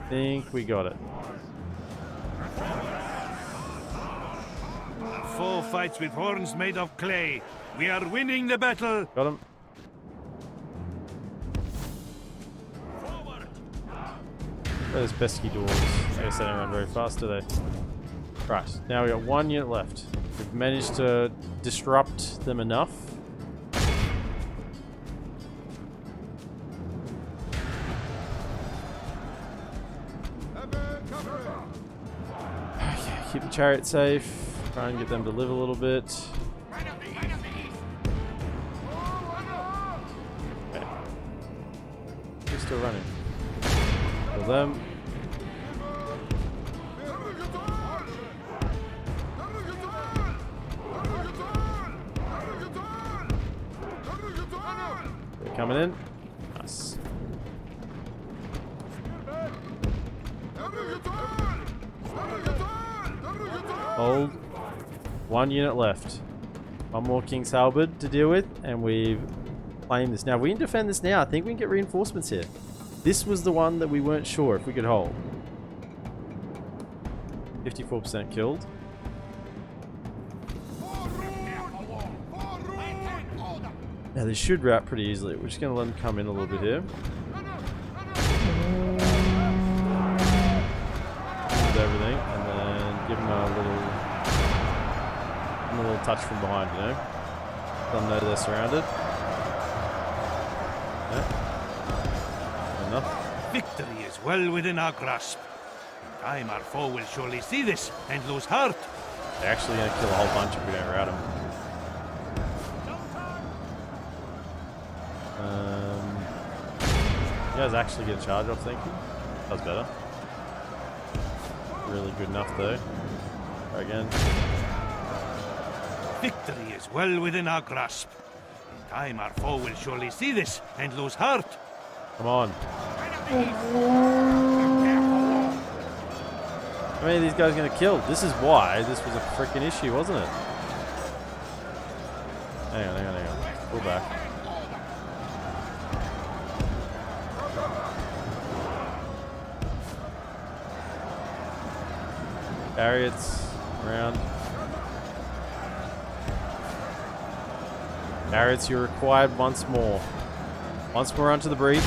Think we got it.
Foe fights with horns made of clay. We are winning the battle.
Got him. Those pesky dwarves. They're setting around very fast, do they? Right, now we got 1 unit left. We've managed to disrupt them enough. Okay, keep the chariot safe. Try and get them to live a little bit. Okay. Who's still running? Kill them. They're coming in. Nice. Hold. 1 unit left. One more King's Halberd to deal with, and we've claimed this. Now, if we can defend this now, I think we can get reinforcements here. This was the one that we weren't sure if we could hold. 54% killed. Now, this should route pretty easily. We're just going to let them come in a little bit here. With everything, and then give them a little touch from behind, you know? Let them know they're surrounded. Yeah. Enough.
Victory is well within our grasp. In time, our foe will surely see this and lose heart.
They're actually going to kill a whole bunch if we don't rout them. You guys actually get a charge off, thank you. That's better. Really good enough though. Try again.
Victory is well within our grasp. In time, our foe will surely see this and lose heart.
Come on. How many of these guys are going to kill? This is why this was a freaking issue, wasn't it? Hang on, hang on, hang on. Pull back. Chariots around. Chariots, you're required once more. Once more onto the breach.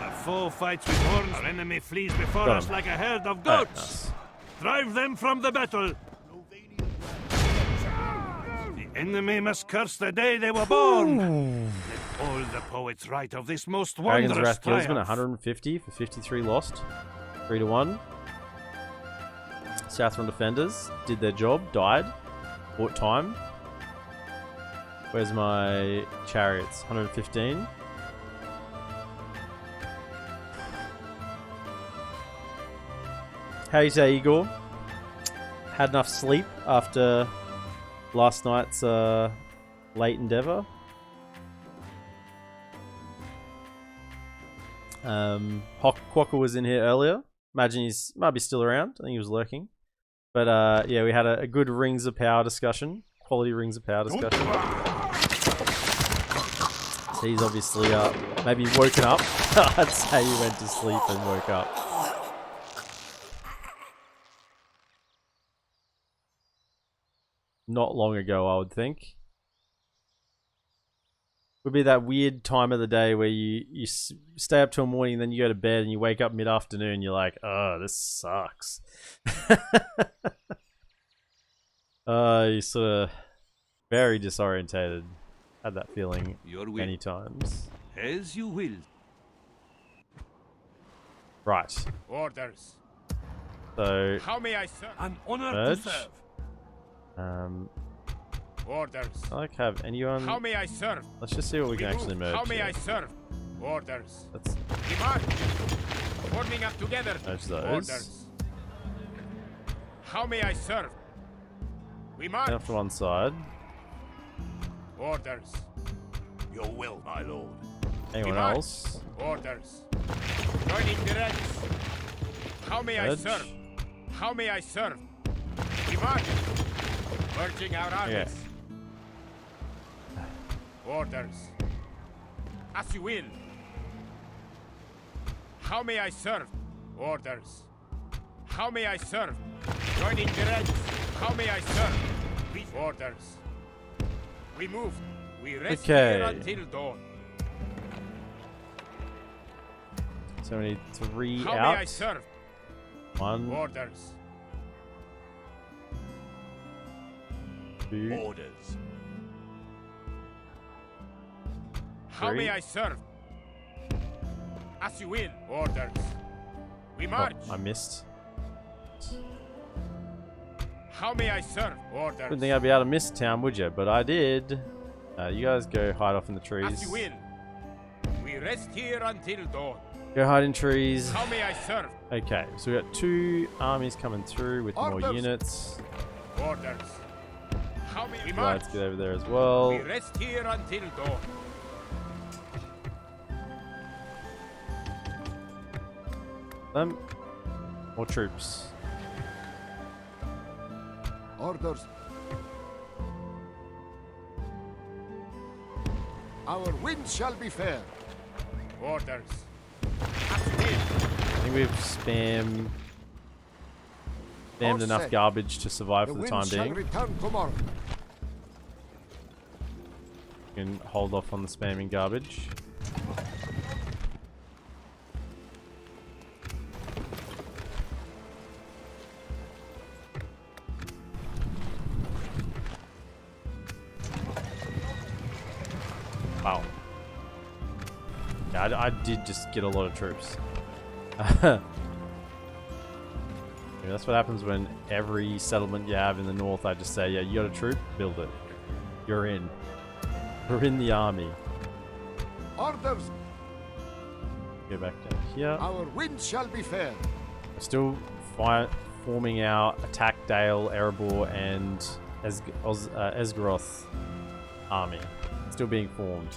Our foe fights with horns. Our enemy flees before
Got
us
him.
like a herd of
Alright,
goats.
nice.
Drive them from the battle. The enemy must curse the day they were born. Let all the poets write of this most
Dragon's
wondrous
Wrath kills
triumph.
150 for 53 lost. 3-1. South Rhun defenders did their job, died, bought time. Where's my chariots? 115. How you say, Igor? Had enough sleep after last night's late endeavor? Quokka was in here earlier. Imagine he's might be still around. I think he was lurking. But yeah, we had a good Rings of Power discussion. Quality Rings of Power discussion. So he's obviously maybe woken up. I'd say he went to sleep and woke up. Not long ago, I would think. Would be that weird time of the day where you stay up till morning, then you go to bed and you wake up mid-afternoon, you're like, oh, this sucks. You sort of very disorientated. Had that feeling many times.
As you will.
Right.
Orders.
So
How may I serve?
I'm honored
Urge.
to serve.
Orders.
I like have anyone.
How may I serve?
Let's just see what we can
move.
actually merge.
How may
here.
I serve? Orders.
Let's
We march. Forming up together.
merge those.
Orders. How may I serve? We march.
Off to one side.
Orders.
Your will, my lord.
Anyone
We march.
else?
Orders. Joining the ranks. How may I
Merge.
serve? How may I serve? We march. Merging our armies. Orders. As you will. How may I serve? Orders. How may I serve? Joining the ranks. How may I serve? Please. Orders. We move. We rest here until dawn.
So we need 3
How
out.
may I serve?
1,
Orders.
2.
Orders.
How
3.
may I serve? As you will. Orders. We
Oh,
march.
I missed.
How may I serve? Orders.
Wouldn't think I'd be able to miss town, would you? But I did. You guys go hide off in the
As
trees.
you will. We rest here until dawn.
Go hide in trees.
How may I serve?
Okay, so we got 2 armies coming through with more
Orders.
units.
Orders. How may we march?
Let's get over there as well.
We rest here until dawn.
More troops.
Orders. Our wind shall be fair.
Orders. As you will.
I think we've spammed
All
enough
set.
garbage to survive
The
for the
wind
time
shall
being.
return tomorrow.
We can hold off on the spamming garbage. Wow. Yeah, I did just get a lot of troops. Yeah, that's what happens when every settlement you have in the north, I just say, yeah, you got a troop, build it. You're in. We're in the army.
Orders.
Go back down here.
Our wind shall be fair.
Still forming our Attack Dale, Erebor, and Esgaroth army. Still being formed.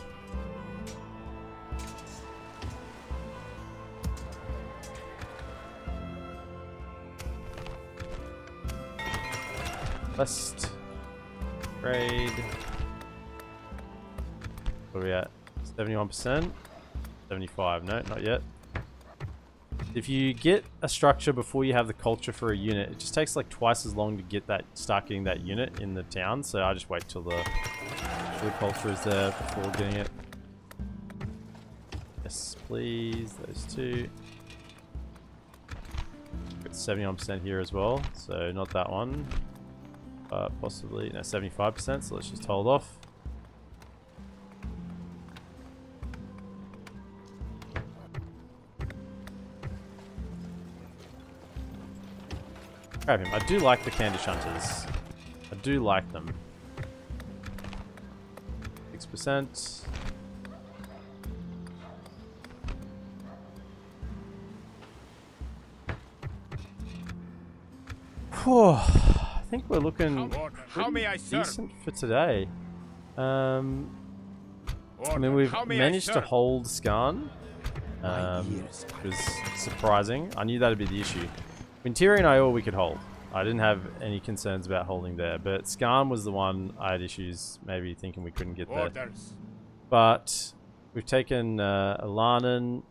West. Grade. What are we at? 71%? 75. No, not yet. If you get a structure before you have the culture for a unit, it just takes like twice as long to get that, start getting that unit in the town. So I just wait till the culture is there before getting it. Yes, please. Those 2. Got 71% here as well, so not that one. Possibly, no, 75%, so let's just hold off. Grab him. I do like the Candish Hunters. I do like them. 6%. Whew. I think we're looking
How may I serve?
decent for today. I mean,
Order.
we've
How may I
managed to
serve?
hold Skarn, which was surprising. I knew that'd be the issue. Interior and Ior we could hold. I didn't have any concerns about holding there, but Skarn was the one I had issues, maybe thinking we couldn't get there.
Orders.
But we've taken Alanan.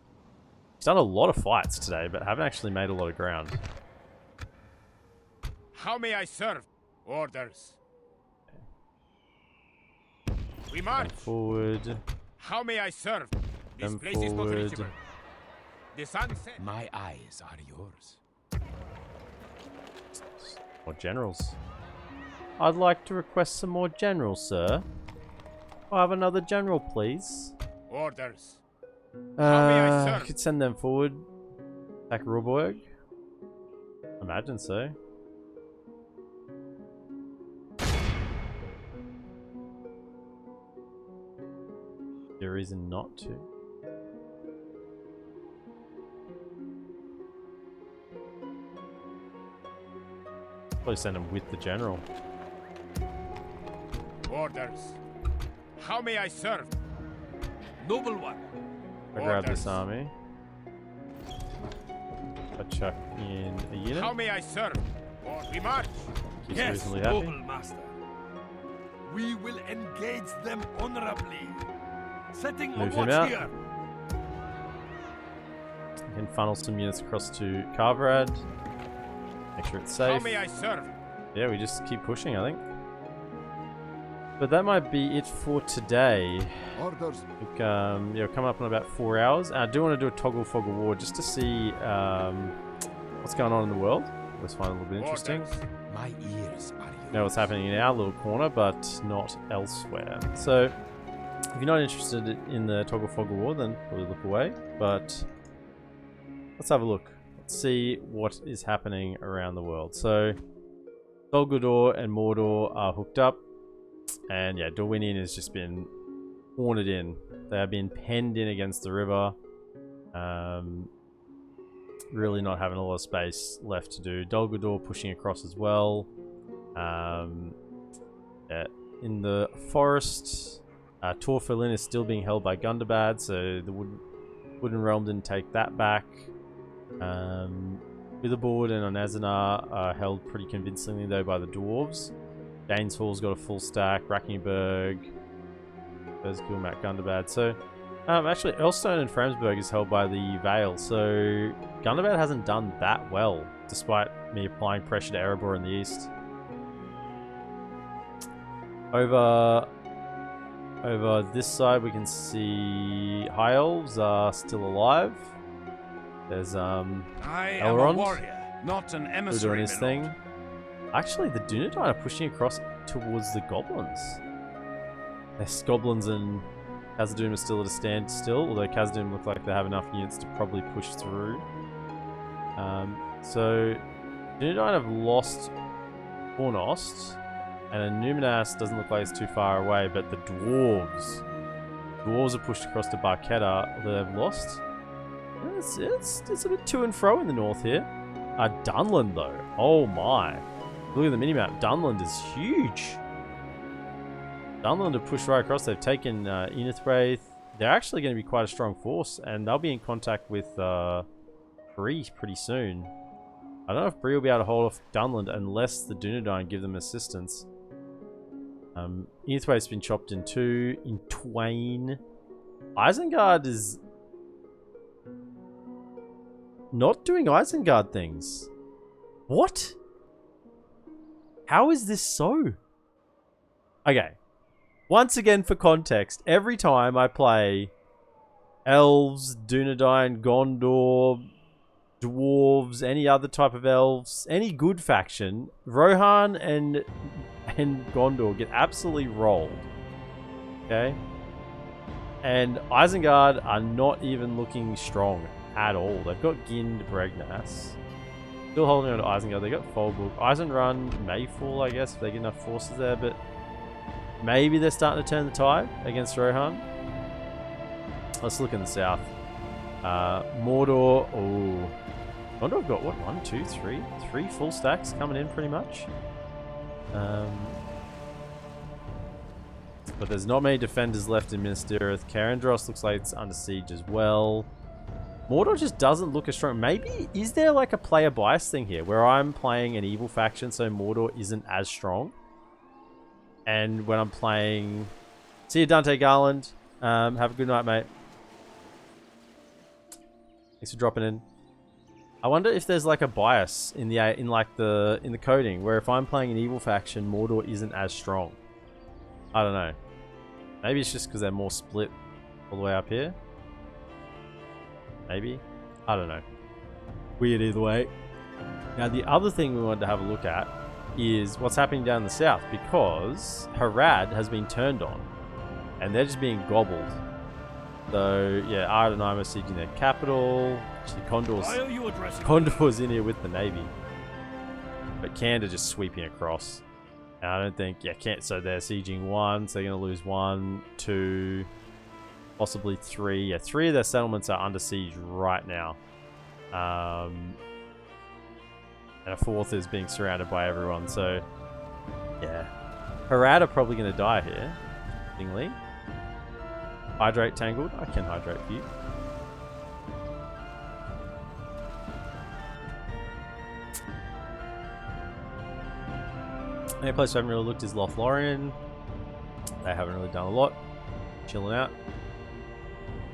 He's done a lot of fights today, but haven't actually made a lot of ground.
How may I serve? Orders. We
Going
march.
forward.
How may I serve? This
Them
place is not
forward.
reachable. The sun set.
My eyes are yours.
More generals. I'd like to request some more generals, sir. I'll have another general, please.
Orders. How may I serve?
Could send them forward. Attack Ruborg. Imagine so. There is reason not to. Probably send him with the general.
Orders. How may I serve?
Noble one.
I grab this
Orders.
army. I chuck in a unit.
How may I serve? Or we march.
He's reasonably happy.
master. We will engage them honorably. Setting
Move him out. You can funnel some units across to Carverad. Make sure it's
How
safe.
may I serve?
Yeah, we just keep pushing, I think. But that might be it for today.
Orders.
I think, yeah, we're coming up in about 4 hours. And I do want to do a toggle fog of war just to see what's going on in the world. Let's find it a little bit interesting.
Orders.
My ears are yours.
Know what's happening in our little corner, but not elsewhere. So, if you're not interested in the toggle fog of war, then probably look away. But let's have a look. Let's see what is happening around the world. So, Dol Guldur and Mordor are hooked up. And yeah, Dorwinion has just been cornered in. They have been penned in against the river. Really not having a lot of space left to do. Dol Guldur pushing across as well. Yeah, in the forest, Tor Firlin is still being held by Gundabad, so the Wooden Realm didn't take that back. Witherboard and Onazanar are held pretty convincingly though by the dwarves. Danes Hall's got a full stack. Rackingberg, Bezgul, Matt Gundabad. So, actually, Elstone and Framsburg is held by the Vale. So, Gundabad hasn't done that well, despite me applying pressure to Erebor in the east. Over this side, we can see High Elves are still alive. There's
I am a
Elrond,
warrior, not an
who's
emissary.
doing his
my
thing.
lord.
Actually, the Dunedain are pushing across towards the goblins. Yes, goblins and Khazad-dûm are still at a standstill, although Khazad-dûm look like they have enough units to probably push through. So, Dunedain have lost Fornost, and Numinas doesn't look like it's too far away, but the dwarves are pushed across to Barketa, although they've lost. It's a bit to and fro in the north here. Dunland though, oh my. Look at the minimap. Dunland is huge. Dunland have pushed right across. They've taken Enithwraith. They're actually going to be quite a strong force, and they'll be in contact with Bree pretty soon. I don't know if Bree will be able to hold off Dunland unless the Dunedain give them assistance. Enithwraith's been chopped in two, in twain. Isengard is not doing Isengard things. What? How is this so? Okay. Once again, for context, every time I play elves, Dunedain, Gondor, dwarves, any other type of elves, any good faction, Rohan and Gondor get absolutely rolled. Okay? And Isengard are not even looking strong at all. They've got Gind, Bregnas. Still holding on to Isengard. They got Folbrook. Eisenrun may fall, I guess, if they get enough forces there, but maybe they're starting to turn the tide against Rohan. Let's look in the south. Mordor. Oh, Mordor got what? 1, 2, 3, 3 full stacks coming in pretty much. But there's not many defenders left in Minas Tirith. Karendros looks like it's under siege as well. Mordor just doesn't look as strong. Maybe, is there like a player bias thing here where I'm playing an evil faction so Mordor isn't as strong? And when I'm playing... See you, Dante Garland. Have a good night, mate. Thanks for dropping in. I wonder if there's like a bias in the coding where if I'm playing an evil faction, Mordor isn't as strong. I don't know. Maybe it's just because they're more split all the way up here. Maybe. I don't know. Weird either way. Now, the other thing we wanted to have a look at is what's happening down the south, because Harad has been turned on and they're just being gobbled. So, yeah, Ardenheim are sieging their capital. Actually, Condor's in here with the navy. But Kanda just sweeping across. And I don't think... Yeah, so they're sieging 1, so they're going to lose 1, 2... Possibly 3. Yeah, 3 of their settlements are under siege right now. And a 4th is being surrounded by everyone, so yeah. Harad are probably going to die here. Interestingly. Hydrate Tangled. I can hydrate for you. Any place I haven't really looked is Lothlorien. They haven't really done a lot. Chilling out.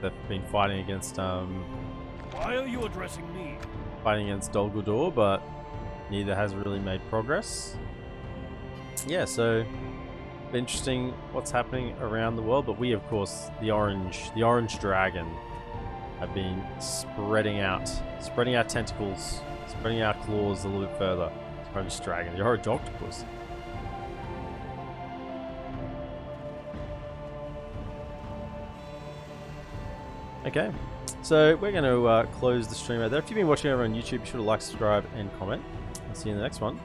They've been fighting against
Why are you addressing me?
fighting against Dol Guldur, but neither has really made progress. Yeah, so interesting what's happening around the world, but we, of course, the orange dragon, have been spreading out tentacles, spreading out claws a little bit further. The orange dragon, the orange octopus. Okay, so we're going to close the stream out there. If you've been watching over on YouTube, be sure to like, subscribe, and comment. I'll see you in the next one.